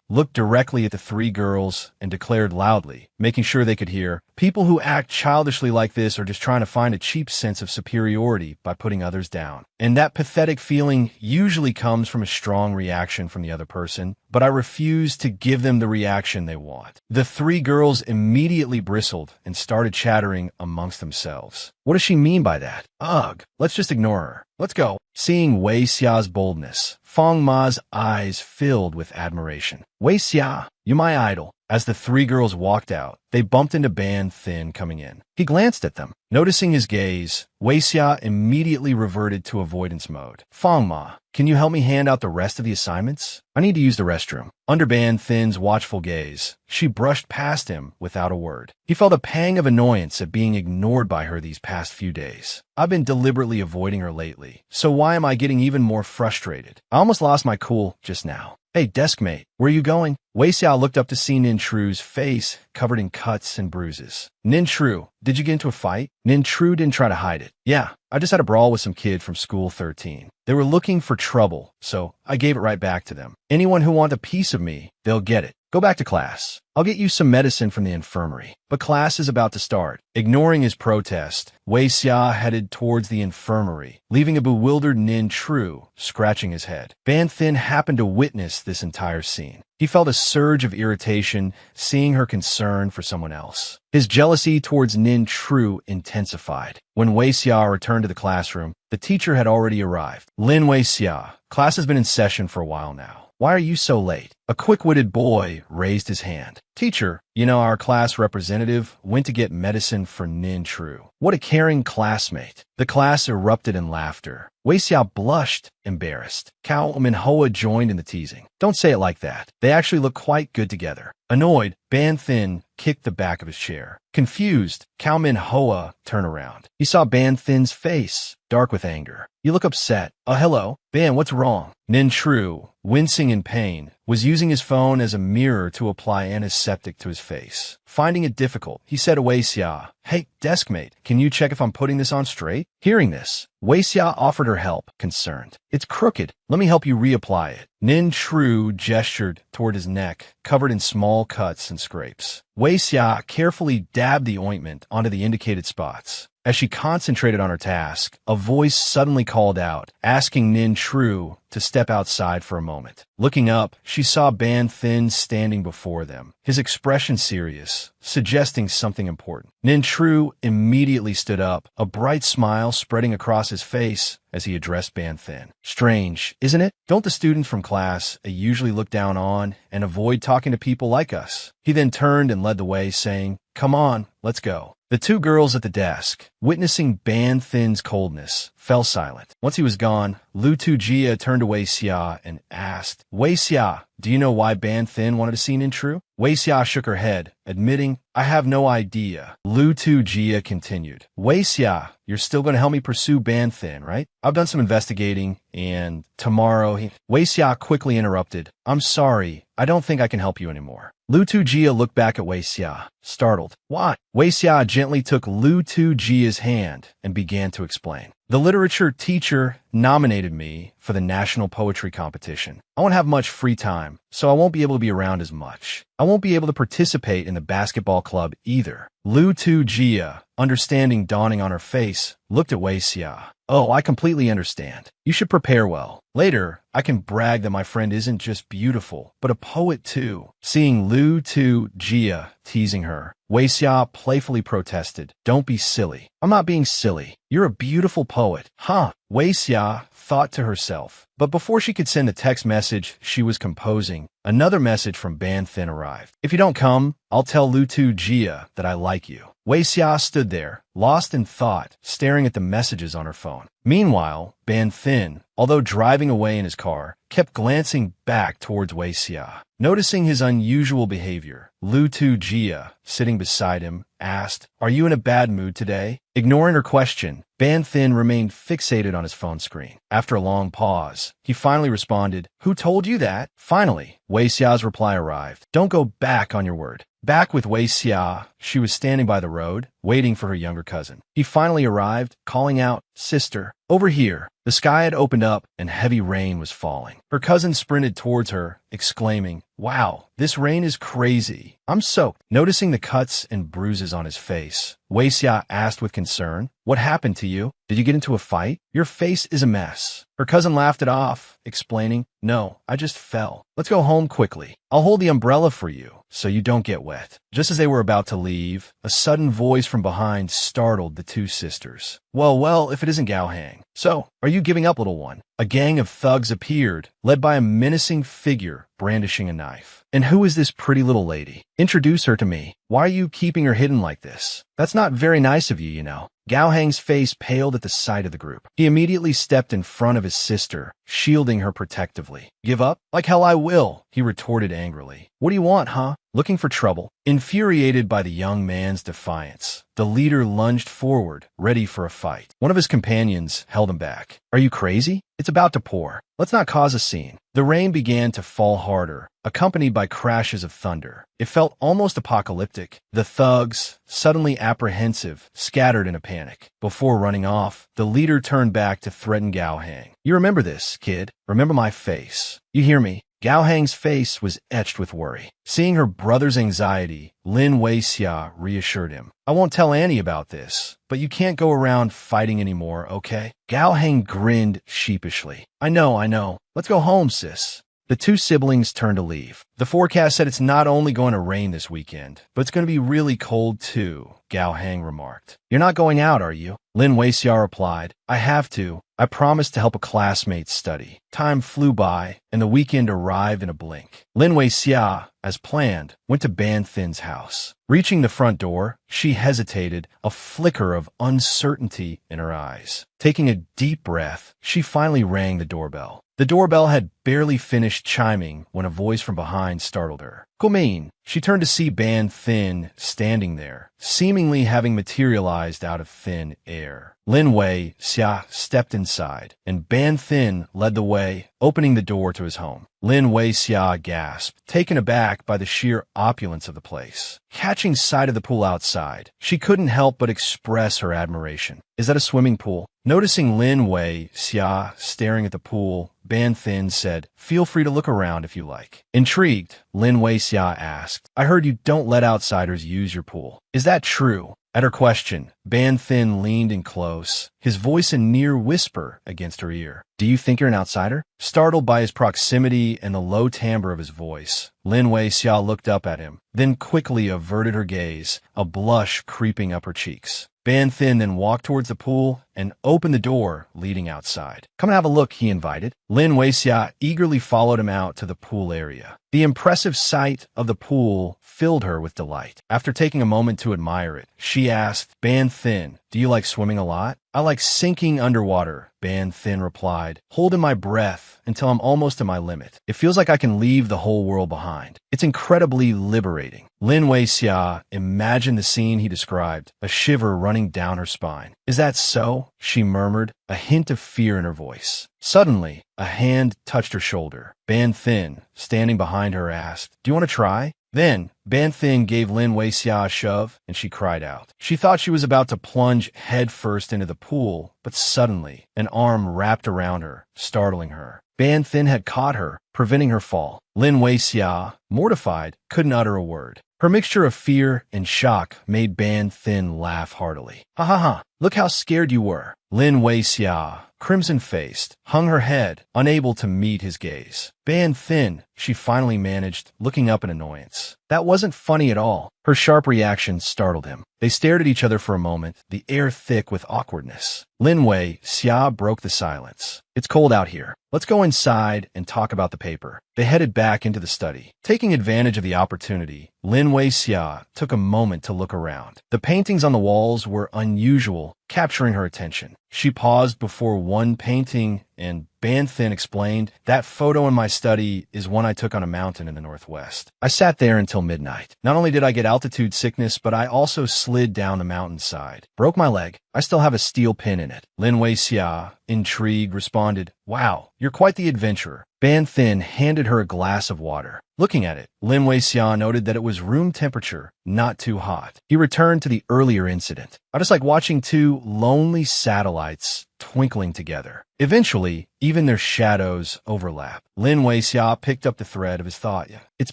looked directly at the three girls and declared loudly, making sure they could hear, people who act childishly like this are just trying to find a cheap sense of superiority by putting others down. And that pathetic feeling usually comes from a strong reaction from the other person, but I refuse to give them the reaction they want. The three girls immediately bristled and started chattering amongst themselves. What does she mean by that? Ugh, let's just ignore her. Let's go. Seeing Wei Xia's boldness, Fang Ma's eyes filled with admiration. Wei Xia, you my idol. As the three girls walked out, they bumped into Ban Thin coming in. He glanced at them. Noticing his gaze, Wei Xia immediately reverted to avoidance mode. Fang Ma, can you help me hand out the rest of the assignments? I need to use the restroom. Under Ban Thin's watchful gaze, she brushed past him without a word. He felt a pang of annoyance at being ignored by her these past few days. I've been deliberately avoiding her lately, so why am I getting even more frustrated? I almost lost my cool just now. Hey, deskmate, where are you going? Wei Xia looked up to see Nin Tru's face covered in cuts and bruises. Nin Tru, did you get into a fight? Nin Tru didn't try to hide it. Yeah, I just had a brawl with some kid from school 13. They were looking for trouble, so I gave it right back to them. Anyone who wants a piece of me, they'll get it. Go back to class. I'll get you some medicine from the infirmary. But class is about to start. Ignoring his protest, Wei Xia headed towards the infirmary, leaving a bewildered Nin Tru scratching his head. Ban Thin happened to witness this entire scene. He felt a surge of irritation seeing her concern for someone else. His jealousy towards Nin Tru intensified. When Wei Xia returned to the classroom, the teacher had already arrived. Lin Wei Xia, class has been in session for a while now. Why are you so late? A quick-witted boy raised his hand. Teacher, you know our class representative went to get medicine for Nin Tru. What a caring classmate. The class erupted in laughter. Wei Xia blushed, embarrassed. Cao Min Hoa joined in the teasing. Don't say it like that. They actually look quite good together. Annoyed, Ban Thin kicked the back of his chair. Confused, Cao Min Hoa turned around. He saw Ban Thin's face, dark with anger. You look upset. Hello? Ban, what's wrong? Nin Tru, wincing in pain, was using his phone as a mirror to apply antiseptic to his face. Finding it difficult, he said to Wei Xia, Hey, deskmate, can you check if I'm putting this on straight? Hearing this, Wei Xia offered her help, concerned. It's crooked. Let me help you reapply it. Nin Tru gestured toward his neck, covered in small cuts and scrapes. Wei Xia carefully dabbed the ointment onto the indicated spots. As she concentrated on her task, a voice suddenly called out, asking Nin Tru to step outside for a moment. Looking up, she saw Ban Thin standing before them, his expression serious, suggesting something important. Nin Tru immediately stood up, a bright smile spreading across his face as he addressed Ban Thin. Strange, isn't it? Don't the students from class usually look down on and avoid talking to people like us? He then turned and led the way, saying, Come on, let's go. The two girls at the desk, witnessing Ban Thin's coldness, fell silent. Once he was gone, Lu Tujia turned to Wei Xia and asked, Wei Xia, do you know why Ban Thin wanted to see Nin Tru? Wei Xia shook her head, admitting, I have no idea. Lu Tujia continued, Wei Xia, you're still going to help me pursue Ban Thin, right? I've done some investigating, and tomorrow Wei Xia quickly interrupted, I'm sorry, I don't think I can help you anymore. Lu Tujia looked back at Wei Xia, startled. Why? Wei Xia gently took Lu Tujia's hand and began to explain. The literature teacher nominated me for the national poetry competition. I won't have much free time, so I won't be able to be around as much. I won't be able to participate in the basketball club either. Lu Tujia, understanding dawning on her face, looked at Wei Xia. Oh, I completely understand. You should prepare well. Later, I can brag that my friend isn't just beautiful, but a poet too. Seeing Lu Tujia teasing her, Wei Xia playfully protested, Don't be silly. I'm not being silly. You're a beautiful poet. Huh? Wei Xia thought to herself. But before she could send a text message she was composing, another message from Ban Thin arrived. If you don't come, I'll tell Lu Tujia that I like you. Wei Xia stood there, lost in thought, staring at the messages on her phone. Meanwhile, Ban Thin, although driving away in his car, kept glancing back towards Wei Xia. Noticing his unusual behavior, Lu Tu-jia, sitting beside him, asked, "Are you in a bad mood today?" Ignoring her question, Ban Thin remained fixated on his phone screen. After a long pause, he finally responded, "Who told you that?" Finally, Wei Xia's reply arrived. "Don't go back on your word." Back with Wei Xia, she was standing by the road, waiting for her younger cousin. He finally arrived, calling out, "Sister, over here." The sky had opened up and heavy rain was falling. Her cousin sprinted towards her, exclaiming, "Wow, this rain is crazy. I'm soaked." Noticing the cuts and bruises on his face, Wei Xia asked with concern, "What happened to you? Did you get into a fight? Your face is a mess." Her cousin laughed it off, explaining, "No, I just fell. Let's go home quickly. I'll hold the umbrella for you, so you don't get wet." Just as they were about to leave, a sudden voice from behind startled the two sisters. Well, if it isn't Gao Hang. "So, are you giving up, little one?" A gang of thugs appeared, led by a menacing figure brandishing a knife. "And who is this pretty little lady? Introduce her to me. Why are you keeping her hidden like this? That's not very nice of you, you know." Gao Hang's face paled at the sight of the group. He immediately stepped in front of his sister, shielding her protectively. "Give up? Like hell I will," he retorted angrily. "What do you want, huh? Looking for trouble?" Infuriated by the young man's defiance, the leader lunged forward, ready for a fight. One of his companions held him back. "Are you crazy? It's about to pour. Let's not cause a scene." The rain began to fall harder, accompanied by crashes of thunder. It felt almost apocalyptic. The thugs, suddenly apprehensive, scattered in a panic. Before running off, the leader turned back to threaten Gao Hang. "You remember this, kid? Remember my face. You hear me?" Gao Hang's face was etched with worry. Seeing her brother's anxiety, Lin Weixia reassured him. "I won't tell Annie about this, but you can't go around fighting anymore, okay?" Gao Hang grinned sheepishly. I know. Let's go home, sis." The two siblings turned to leave. The forecast said it's not only going to rain this weekend, but it's going to be really cold too, Gao Hang remarked. "You're not going out, are you?" Lin Weixia replied, "I have to. I promised to help a classmate study." Time flew by, and the weekend arrived in a blink. Lin Weixia, as planned, went to Ban Thin's house. Reaching the front door, she hesitated, a flicker of uncertainty in her eyes. Taking a deep breath, she finally rang the doorbell. The doorbell had barely finished chiming when a voice from behind startled her. "Come." She turned to see Ban Thin standing there, seemingly having materialized out of thin air. Lin Weixia stepped inside, and Ban Thin led the way, opening the door to his home. Lin Weixia gasped, taken aback by the sheer opulence of the place. Catching sight of the pool outside, she couldn't help but express her admiration. "Is that a swimming pool?" Noticing Lin Weixia staring at the pool, Ban Thin said, "Feel free to look around if you like." Intrigued, Lin Weixia asked, "I heard you don't let outsiders use your pool. Is that true?" At her question, Ban Thin leaned in close, his voice a near whisper against her ear. "Do you think you're an outsider?" Startled by his proximity and the low timbre of his voice, Lin Weixia looked up at him, then quickly averted her gaze, a blush creeping up her cheeks. Ban Thin then walked towards the pool and opened the door leading outside. "Come and have a look," he invited. Lin Weixia eagerly followed him out to the pool area. The impressive sight of the pool filled her with delight. After taking a moment to admire it, she asked, "Ban Thin, do you like swimming a lot?" "I like sinking underwater," Ban Thin replied, holding my breath until I'm almost to my limit. "It feels like I can leave the whole world behind. It's incredibly liberating." Lin Weixia imagined the scene he described, a shiver running down her spine. "Is that so?" she murmured, a hint of fear in her voice. Suddenly, a hand touched her shoulder. Ban Thin, standing behind her, asked, "Do you want to try?" Then, Ban Thin gave Lin Weixia a shove, and she cried out. She thought she was about to plunge headfirst into the pool, but suddenly, an arm wrapped around her, startling her. Ban Thin had caught her, preventing her fall. Lin Weixia, mortified, couldn't utter a word. Her mixture of fear and shock made Ban Thin laugh heartily. "Ha, look how scared you were." Lin Weixia, crimson-faced, hung her head, unable to meet his gaze. "Ban Thin," she finally managed, looking up in annoyance. "That wasn't funny at all." Her sharp reaction startled him. They stared at each other for a moment, the air thick with awkwardness. Lin Weixia broke the silence. "It's cold out here. Let's go inside and talk about the paper." They headed back into the study. Taking advantage of the opportunity, Lin Weixia took a moment to look around. The paintings on the walls were unusual, capturing her attention. She paused before one painting and Ban Thin explained, "That photo in my study is one I took on a mountain in the Northwest. I sat there until midnight. Not only did I get altitude sickness, but I also slid down the mountainside. Broke my leg. I still have a steel pin in it." Lin Weixia, intrigued, responded, "Wow, you're quite the adventurer." Ban Thin handed her a glass of water. Looking at it, Lin Weixia noted that it was room temperature, not too hot. He returned to the earlier incident. "I just like watching two lonely satellites twinkling together. Eventually, even their shadows overlap." Lin Weixia picked up the thread of his thought. "It's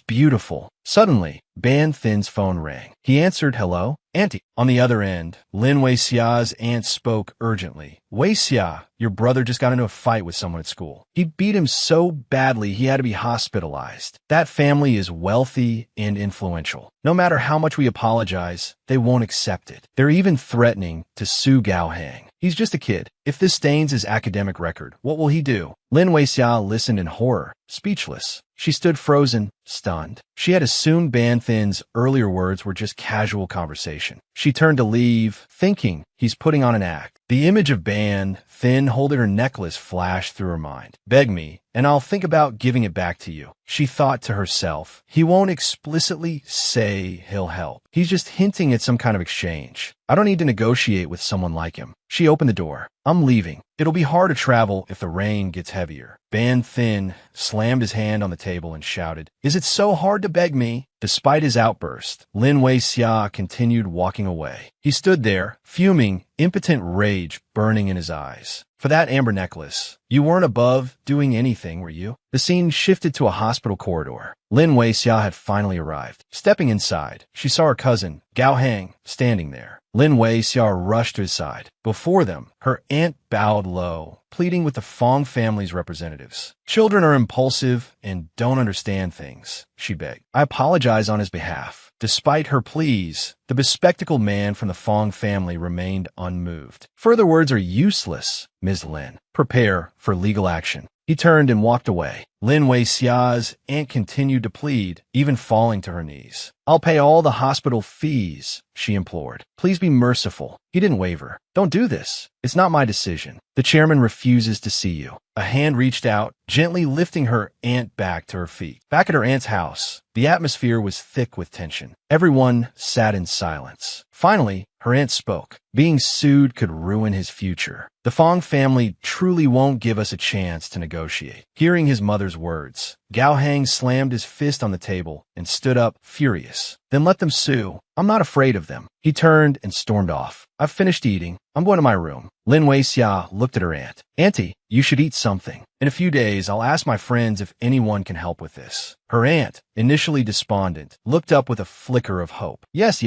beautiful." Suddenly, Ban Thin's phone rang. He answered, "Hello, Auntie." On the other end, Lin Weixia's aunt spoke urgently. "Weixia, your brother just got into a fight with someone at school. He beat him so badly he had to be hospitalized. That family is wealthy and influential. No matter how much we apologize, they won't accept it. They're even threatening to sue Gao Hang. He's just a kid. If this stains his academic record, what will he do?" Lin Weixia listened in horror, speechless. She stood frozen, stunned. She had assumed Ban Thin's earlier words were just casual conversation. She turned to leave, thinking he's putting on an act. The image of Ban Thin holding her necklace flashed through her mind. "Beg me, and I'll think about giving it back to you." She thought to herself, he won't explicitly say he'll help. He's just hinting at some kind of exchange. I don't need to negotiate with someone like him. She opened the door. "I'm leaving. It'll be hard to travel if the rain gets heavier." Ban Thin slammed his hand on the table and shouted, "Is it so hard to beg me?" Despite his outburst, Lin Weixia continued walking away. He stood there, fuming, impotent rage burning in his eyes. "For that amber necklace, you weren't above doing anything, were you?" The scene shifted to a hospital corridor. Lin Weixia had finally arrived. Stepping inside, she saw her cousin, Gao Hang, standing there. Lin Weixia rushed to his side. Before them, her aunt bowed low, pleading with the Fong family's representatives. "Children are impulsive and don't understand things," she begged. "I apologize on his behalf." Despite her pleas, the bespectacled man from the Fong family remained unmoved. "Further words are useless, Ms. Lin. Prepare for legal action." He turned and walked away. Lin Weixia's aunt continued to plead, even falling to her knees. "I'll pay all the hospital fees," she implored. "Please be merciful." He didn't waver. "Don't do this. It's not my decision. The chairman refuses to see you." A hand reached out, gently lifting her aunt back to her feet. Back at her aunt's house, the atmosphere was thick with tension. Everyone sat in silence. Finally, her aunt spoke. "Being sued could ruin his future. The Fong family truly won't give us a chance to negotiate." Hearing his mother's words, Gao Hang slammed his fist on the table and stood up, furious. "Then let them sue. I'm not afraid of them." He turned and stormed off. "I've finished eating. I'm going to my room." Lin Weixia looked at her aunt. "Auntie, you should eat something. In a few days, I'll ask my friends if anyone can help with this." Her aunt, initially despondent, looked up with a flicker of hope. Yes,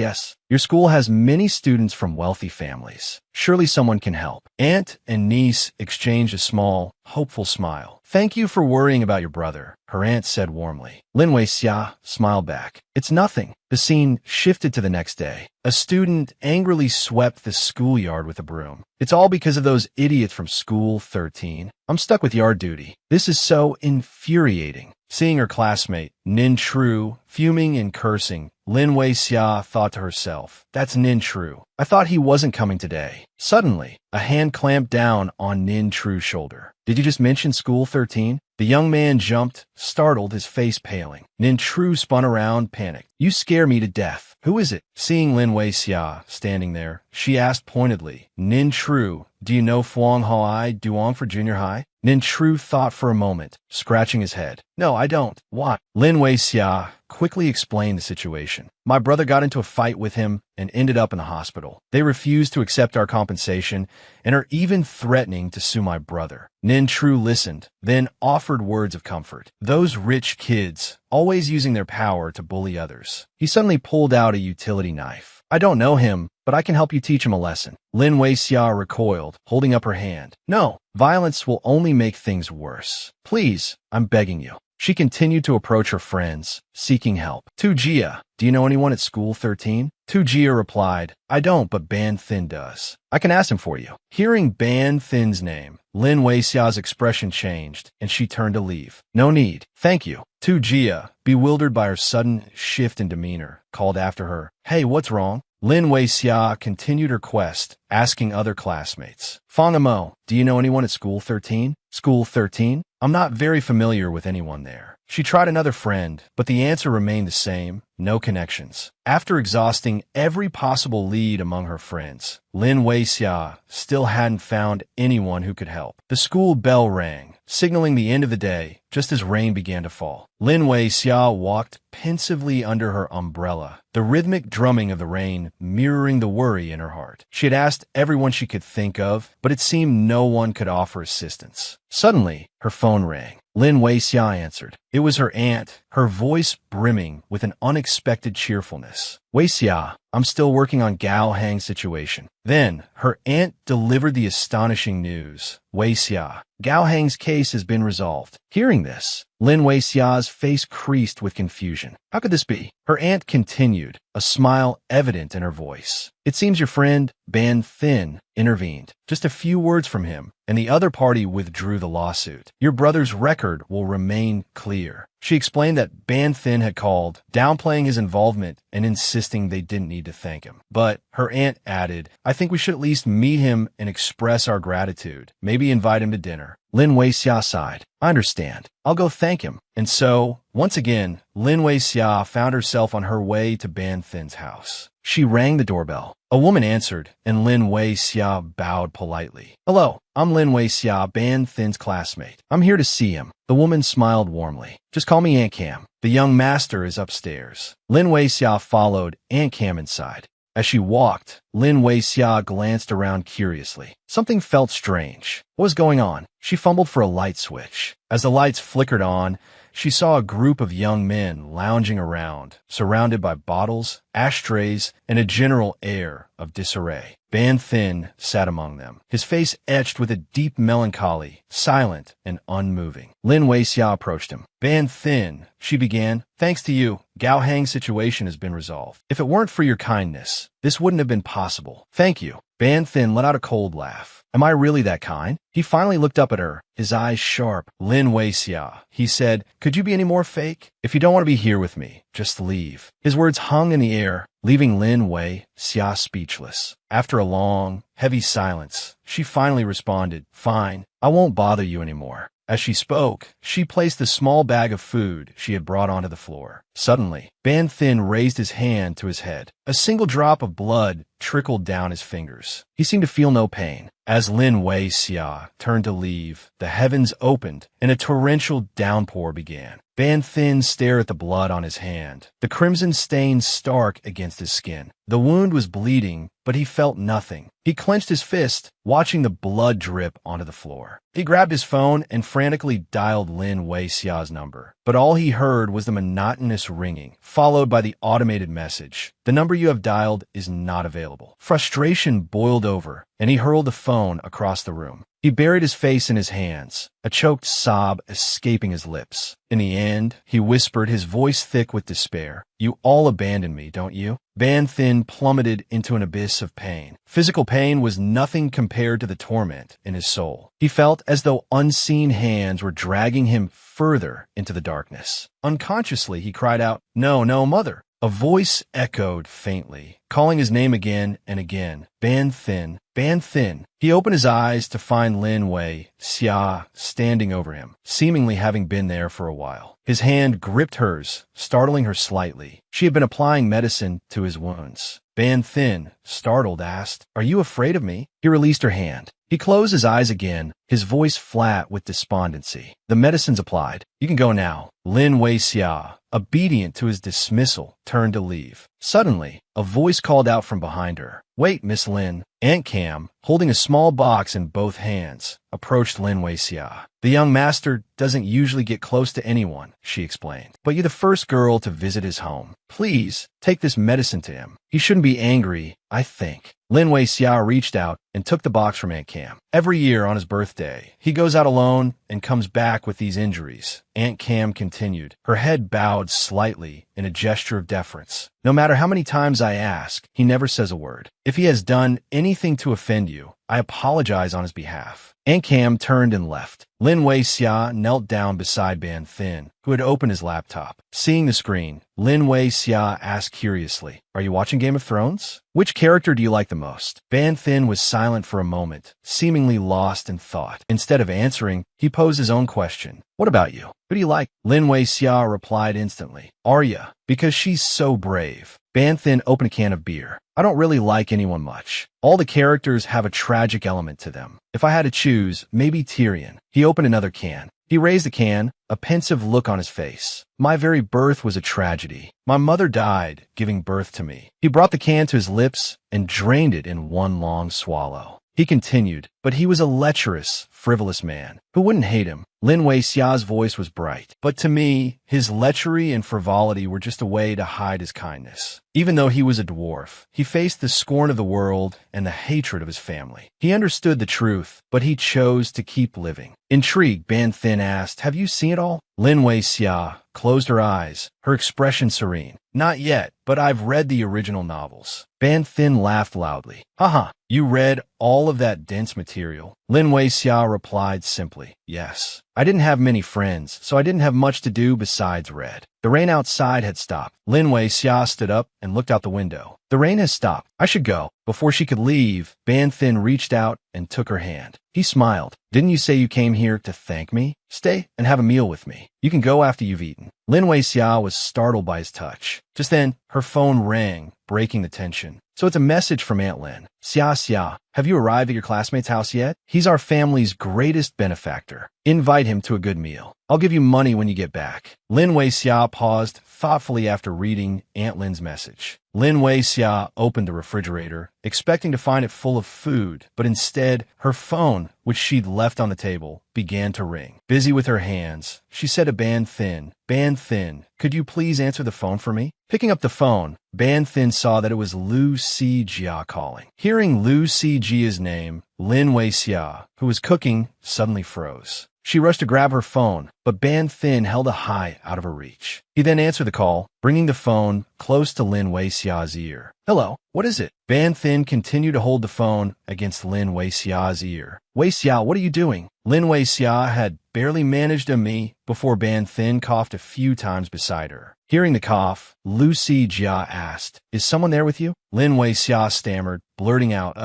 your school has many students from wealthy families. Surely someone can help." Aunt and niece exchanged a small, hopeful smile. "Thank you for worrying about your brother," her aunt said warmly. Lin Weixia smiled back. "It's nothing." The scene shifted to the next day. A student angrily swept the schoolyard with a broom. "It's all because of those idiots from School 13. I'm stuck with yard duty. This is so infuriating." Seeing her classmate, Nin Tru, fuming and cursing, Lin Weixia thought to herself, "That's Nin Tru. I thought he wasn't coming today." Suddenly, a hand clamped down on Nin Tru's shoulder. "Did you just mention School 13? The young man jumped, startled, his face paling. Nin Tru spun around, panicked. "You scare me to death. Who is it?" Seeing Lin Weixia standing there, she asked pointedly, "Nin Tru, do you know Fuang Hai Duong for junior high?" Nin Tru thought for a moment, scratching his head. "No, I don't. Why?" Lin Weixia quickly explained the situation. "My brother got into a fight with him and ended up in the hospital. They refused to accept our compensation and are even threatening to sue my brother." Nin Tru listened, then offered words of comfort. "Those rich kids, always using their power to bully others." He suddenly pulled out a utility knife. "I don't know him, but I can help you teach him a lesson." Lin Weixia recoiled, holding up her hand. "No, violence will only make things worse. Please, I'm begging you." She continued to approach her friends, seeking help. "Tu Jia, do you know anyone at School 13? Tu Jia replied, "I don't, but Ban Thin does. I can ask him for you." Hearing Ban Thin's name, Lin Weixia's expression changed, and she turned to leave. "No need. Thank you." Tu Jia, bewildered by her sudden shift in demeanor, called after her, "Hey, what's wrong?" Lin Wei-xia continued her quest, asking other classmates. Fang Amo, do you know anyone at School 13? School 13? I'm not very familiar with anyone there. She tried another friend, but the answer remained the same: no connections. After exhausting every possible lead among her friends, Lin Wei-xia still hadn't found anyone who could help. The school bell rang, signaling the end of the day, just as rain began to fall. Lin Wei-xia walked pensively under her umbrella, the rhythmic drumming of the rain mirroring the worry in her heart. She had asked everyone she could think of, but it seemed no one could offer assistance. Suddenly, her phone rang. Lin Wei-xia answered. It was her aunt, her voice brimming with an unexpected cheerfulness. Wei-xia, I'm still working on Gao Hang's situation. Then, her aunt delivered the astonishing news. Wei-xia, Gao Hang's case has been resolved. Hearing this, Lin Wei-xia's face creased with confusion. How could this be? Her aunt continued, a smile evident in her voice. It seems your friend, Ban Thin, intervened. Just a few words from him, and the other party withdrew the lawsuit. Your brother's record will remain clear. She explained that Ban Thin had called, downplaying his involvement and insisting they didn't need to thank him. But her aunt added, I think we should at least meet him and express our gratitude. Maybe invite him to dinner. Lin Wei-xia sighed. I understand. I'll go thank him. And so, once again, Lin Wei-xia found herself on her way to Ban Thin's house. She rang the doorbell. A woman answered, and Lin Wei-xia bowed politely. Hello, I'm Lin Wei-xia, Ban Thin's classmate. I'm here to see him. The woman smiled warmly. Just call me Aunt Cam. The young master is upstairs. Lin Wei-xia followed Aunt Cam inside. As she walked, Lin Wei-xia glanced around curiously. Something felt strange. What was going on? She fumbled for a light switch. As the lights flickered on, she saw a group of young men lounging around, surrounded by bottles, ashtrays, and a general air of disarray. Ban Thin sat among them, his face etched with a deep melancholy, silent and unmoving. Lin Wei-xia approached him. Ban Thin, she began, thanks to you, Gao Hang's situation has been resolved. If it weren't for your kindness, this wouldn't have been possible. Thank you. Ban Thin let out a cold laugh. Am I really that kind? He finally looked up at her, his eyes sharp. Lin Wei-xia, he said, could you be any more fake? If you don't want to be here with me, just leave. His words hung in the air, leaving Lin Wei-xia speechless. After a long, heavy silence, she finally responded, fine, I won't bother you anymore. As she spoke, she placed the small bag of food she had brought onto the floor. Suddenly, Ban Thin raised his hand to his head. A single drop of blood trickled down his fingers. He seemed to feel no pain. As Lin Wei-xia turned to leave, the heavens opened and a torrential downpour began. Ban Thin stared at the blood on his hand, the crimson stain stark against his skin. The wound was bleeding, but he felt nothing. He clenched his fist, watching the blood drip onto the floor. He grabbed his phone and frantically dialed Lin Wei-xia's number. But all he heard was the monotonous ringing, followed by the automated message. The number you have dialed is not available. Frustration boiled over, and he hurled the phone across the room. He buried his face in his hands, a choked sob escaping his lips. In the end, he whispered, his voice thick with despair, you all abandon me, don't you? Ban Thin plummeted into an abyss of pain. Physical pain was nothing compared to the torment in his soul. He felt as though unseen hands were dragging him further into the darkness. Unconsciously, he cried out, no, no, mother. A voice echoed faintly, calling his name again and again. Ban Thin, Ban Thin. He opened his eyes to find Lin Wei-xia standing over him, seemingly having been there for a while. His hand gripped hers, startling her slightly. She had been applying medicine to his wounds. Ban Thin, startled, asked, are you afraid of me? He released her hand. He closed his eyes again, his voice flat with despondency. The medicine's applied. You can go now. Lin Wei-xia, obedient to his dismissal, turned to leave. Suddenly, a voice called out from behind her. Wait, Miss Lin. Aunt Cam, holding a small box in both hands, approached Lin Wei-xia. The young master doesn't usually get close to anyone, she explained. But you're the first girl to visit his home. Please, take this medicine to him. He shouldn't be angry, I think. Lin Wei-xia reached out and took the box from Aunt Cam. Every year on his birthday, he goes out alone and comes back with these injuries. Aunt Cam continued, her head bowed slightly in a gesture of deference. No matter how many times I ask, he never says a word. If he has done anything to offend you, I apologize on his behalf. Aunt Cam turned and left. Lin Wei-xia knelt down beside Ban Thin, who had opened his laptop. Seeing the screen, Lin Wei-xia asked curiously, "Are you watching Game of Thrones? Which character do you like the most?" Ban Thin was silent for a moment, seemingly lost in thought. Instead of answering, he posed his own question. "What about you? Who do you like?" Lin Wei-xia replied instantly, "Arya, because she's so brave." Ban Thin opened a can of beer. "I don't really like anyone much. All the characters have a tragic element to them. If I had to choose, maybe Tyrion." He opened another can. He raised the can, a pensive look on his face. "My very birth was a tragedy. My mother died, giving birth to me." He brought the can to his lips and drained it in one long swallow. He continued, "But he was a lecherous, frivolous man. Who wouldn't hate him?" Lin Wei-xia's voice was bright. "But to me, his lechery and frivolity were just a way to hide his kindness. Even though he was a dwarf, he faced the scorn of the world and the hatred of his family. He understood the truth, but he chose to keep living." Intrigued, Ban Thin asked, "Have you seen it all?" Lin Wei-xia closed her eyes, her expression serene. "Not yet, but I've read the original novels." Ban Thin laughed loudly. "Haha, you read all of that dense material?" Lin Wei-xia replied simply, "Yes. I didn't have many friends, so I didn't have much to do besides read." The rain outside had stopped. Lin Wei-xia stood up and looked out the window. "The rain has stopped. I should go." Before she could leave, Ban Thin reached out and took her hand. He smiled. "Didn't you say you came here to thank me? Stay and have a meal with me. You can go after you've eaten." Lin Wei-xia was startled by his touch. Just then, her phone rang, breaking the tension. "So it's a message from Aunt Lin. Xia Xia, have you arrived at your classmate's house yet? He's our family's greatest benefactor. Invite him to a good meal. I'll give you money when you get back." Lin Wei-xia paused thoughtfully after reading Aunt Lin's message. Lin Wei-xia opened the refrigerator, expecting to find it full of food, but instead, her phone, which she'd left on the table, began to ring. Busy with her hands, she said to Ban Thin, "Ban Thin, could you please answer the phone for me?" Picking up the phone, Ban Thin saw that it was Lu Si-jia calling. Hearing Lu Si-jia's name, Lin Wei-xia, who was cooking, suddenly froze. She rushed to grab her phone, but Ban Thin held a high out of her reach. He then answered the call, bringing the phone close to Lin Wei-xia's ear. "Hello, what is it?" Ban Thin continued to hold the phone against Lin Wei-xia's ear. "Wei-xia, what are you doing?" Lin Wei-xia had barely managed a me before Ban Thin coughed a few times beside her. Hearing the cough, Lu Si-jia asked, "Is someone there with you?" Lin Wei-xia stammered, blurting out,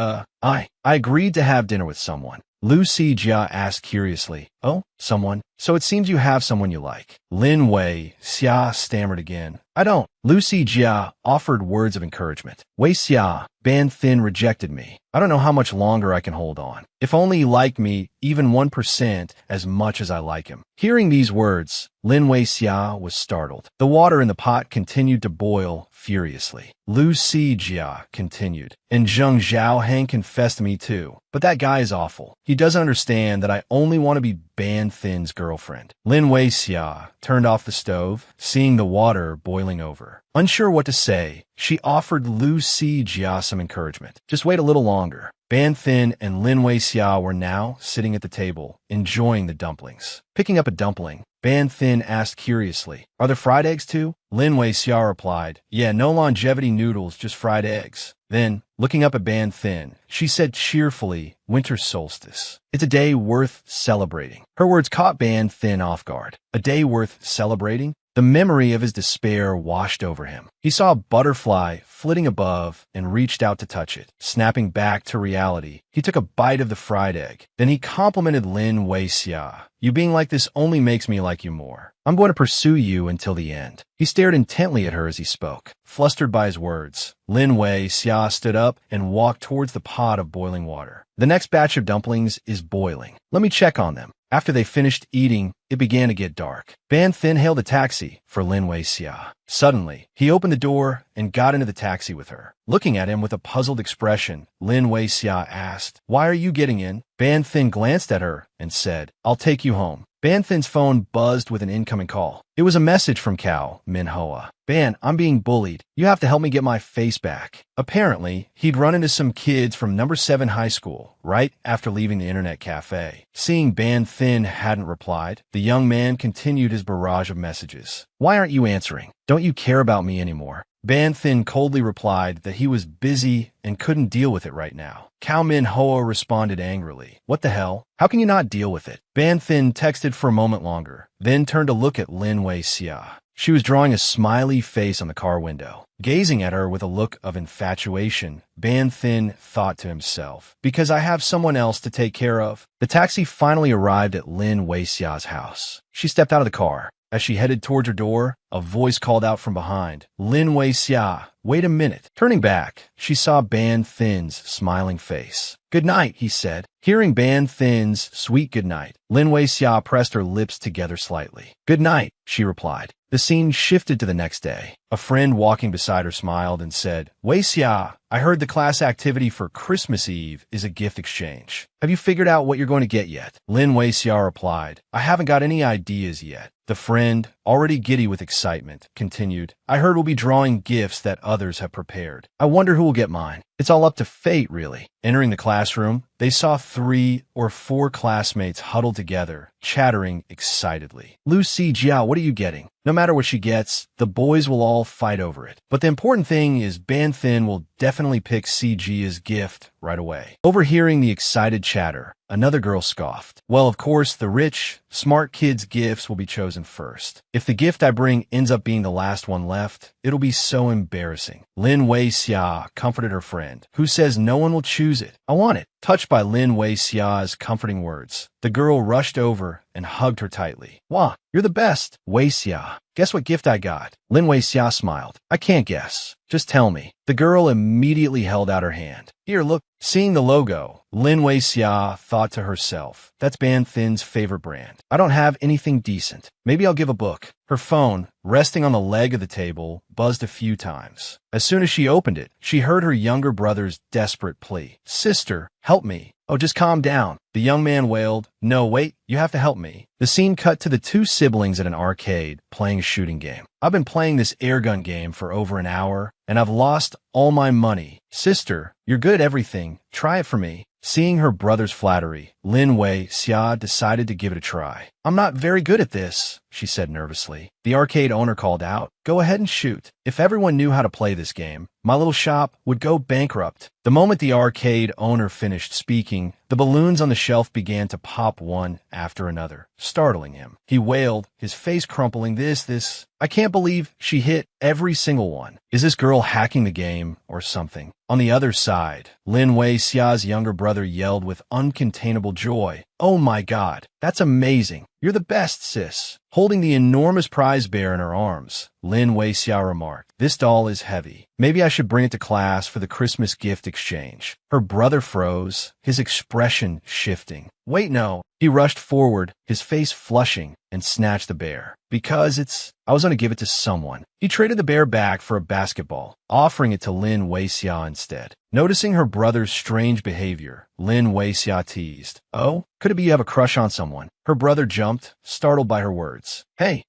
I agreed to have dinner with someone." Lu Si-jia asked curiously, "Oh, someone? So it seems you have someone you like." Lin Wei-xia stammered again, "I don't." Lu Si-jia offered words of encouragement. "Wei-xia, Ban Thin rejected me. I don't know how much longer I can hold on. If only he liked me even 1% as much as I like him." Hearing these words, Lin Wei-xia was startled. The water in the pot continued to boil furiously. Lu Si-jia continued, "And Zheng Zhaoheng confessed to me too. But that guy is awful. He doesn't understand that I only want to be Ban Thin's girlfriend." Lin Wei-xia turned off the stove, seeing the water boiling over. Unsure what to say, she offered Lu Si-jia some encouragement. "Just wait a little longer." Ban Thin and Lin Wei-xia were now sitting at the table, enjoying the dumplings. Picking up a dumpling, Ban Thin asked curiously, "Are there fried eggs too?" Lin Wei-xia replied, "Yeah, no longevity noodles, just fried eggs." Then, looking up at Ban Thin, she said cheerfully, "Winter solstice. It's a day worth celebrating." Her words caught Ban Thin off guard. A day worth celebrating? The memory of his despair washed over him. He saw a butterfly flitting above and reached out to touch it. Snapping back to reality, he took a bite of the fried egg. Then he complimented Lin Wei-xia. "You being like this only makes me like you more. I'm going to pursue you until the end." He stared intently at her as he spoke. Flustered by his words, Lin Wei-xia stood up and walked towards the pot of boiling water. "The next batch of dumplings is boiling. Let me check on them." After they finished eating, it began to get dark. Ban Thin hailed a taxi for Lin Wei-xia. Suddenly, he opened the door and got into the taxi with her. Looking at him with a puzzled expression, Lin Wei-xia asked, "Why are you getting in?" Ban Thin glanced at her and said, "I'll take you home." Ban Thin's phone buzzed with an incoming call. It was a message from Cao Minhoa. "Ban, I'm being bullied. You have to help me get my face back." Apparently, he'd run into some kids from number 7 high school right after leaving the internet cafe. Seeing Ban Thin hadn't replied, the young man continued his barrage of messages. "Why aren't you answering? Don't you care about me anymore? Ban Thin coldly replied that he was busy and couldn't deal with it right now. Cao Min Hoa responded angrily. What the hell? How can you not deal with it? Ban Thin texted for a moment longer, then turned to look at Lin Wei Xia. She was drawing a smiley face on the car window. Gazing at her with a look of infatuation, Ban Thin thought to himself, because I have someone else to take care of. The taxi finally arrived at Lin Wei Xia's house. She stepped out of the car. As she headed towards her door, a voice called out from behind, Lin Wei Xia, wait a minute. Turning back, she saw Ban Thin's smiling face. Good night, he said. Hearing Ban Thin's sweet good night, Lin Wei Xia pressed her lips together slightly. Good night, she replied. The scene shifted to the next day. A friend walking beside her smiled and said, Wei Xia, I heard the class activity for Christmas Eve is a gift exchange. Have you figured out what you're going to get yet? Lin Wei Xia replied, I haven't got any ideas yet. The friend, already giddy with excitement, continued, I heard we'll be drawing gifts that others have prepared. I wonder who will get mine. It's all up to fate, really. Entering the classroom, they saw 3 or 4 classmates huddled together, chattering excitedly. Lucy Jiao, what are you getting? No matter what she gets, the boys will all fight over it. But the important thing is Ban Thin will definitely pick CG's gift right away. Overhearing the excited chatter, another girl scoffed. Well, of course, the rich, smart kids' gifts will be chosen first. If the gift I bring ends up being the last one left, it'll be so embarrassing. Lin Wei Xia comforted her friend, who says no one will choose it. I want it. Touched by Lin Wei Xia's comforting words, the girl rushed over and hugged her tightly. Wah, you're the best. Wei Xia, guess what gift I got? Lin Wei Xia smiled. I can't guess. Just tell me. The girl immediately held out her hand. Here, look. Seeing the logo, Lin Wei Xia thought to herself, that's Ban Thin's favorite brand. I don't have anything decent. Maybe I'll give a book. Her phone, resting on the leg of the table, buzzed a few times. As soon as she opened it, she heard her younger brother's desperate plea. Sister, help me. Oh, just calm down. The young man wailed, no, wait, you have to help me. The scene cut to the 2 siblings at an arcade playing a shooting game. I've been playing this airgun game for over an hour, and I've lost all my money. Sister, you're good at everything. Try it for me. Seeing her brother's flattery, Lin Wei Xia decided to give it a try. I'm not very good at this, she said nervously. The arcade owner called out, go ahead and shoot. If everyone knew how to play this game, my little shop would go bankrupt. The moment the arcade owner finished speaking, the balloons on the shelf began to pop one after another, startling him. He wailed, his face crumpling, this. I can't believe she hit every single one. Is this girl hacking the game or something? On the other side, Lin Wei Xia's younger brother yelled with uncontainable joy. Oh my God, that's amazing. You're the best, sis. Holding the enormous prize bear in her arms, Lin Wei Xia remarked, this doll is heavy. Maybe I should bring it to class for the Christmas gift exchange. Her brother froze, his expression shifting. Wait, no. He rushed forward, his face flushing, and snatched the bear. Because I was going to give it to someone. He traded the bear back for a basketball, offering it to Lin Wei Xia instead. Noticing her brother's strange behavior, Lin Wei Xia teased, oh, could it be you have a crush on someone? Her brother jumped, startled by her words. Hey,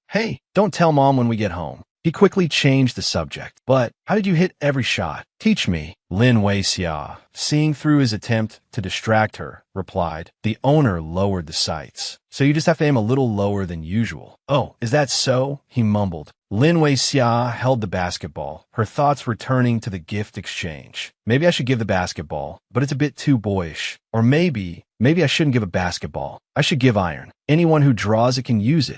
don't tell Mom when we get home. He quickly changed the subject. But how did you hit every shot? Teach me. Lin Wei Xia, seeing through his attempt to distract her, replied. The owner lowered the sights. So you just have to aim a little lower than usual. Oh, is that so? He mumbled. Lin Wei Xia held the basketball, her thoughts returning to the gift exchange. Maybe I should give the basketball, but it's a bit too boyish. Or maybe I shouldn't give a basketball. I should give iron. Anyone who draws it can use it.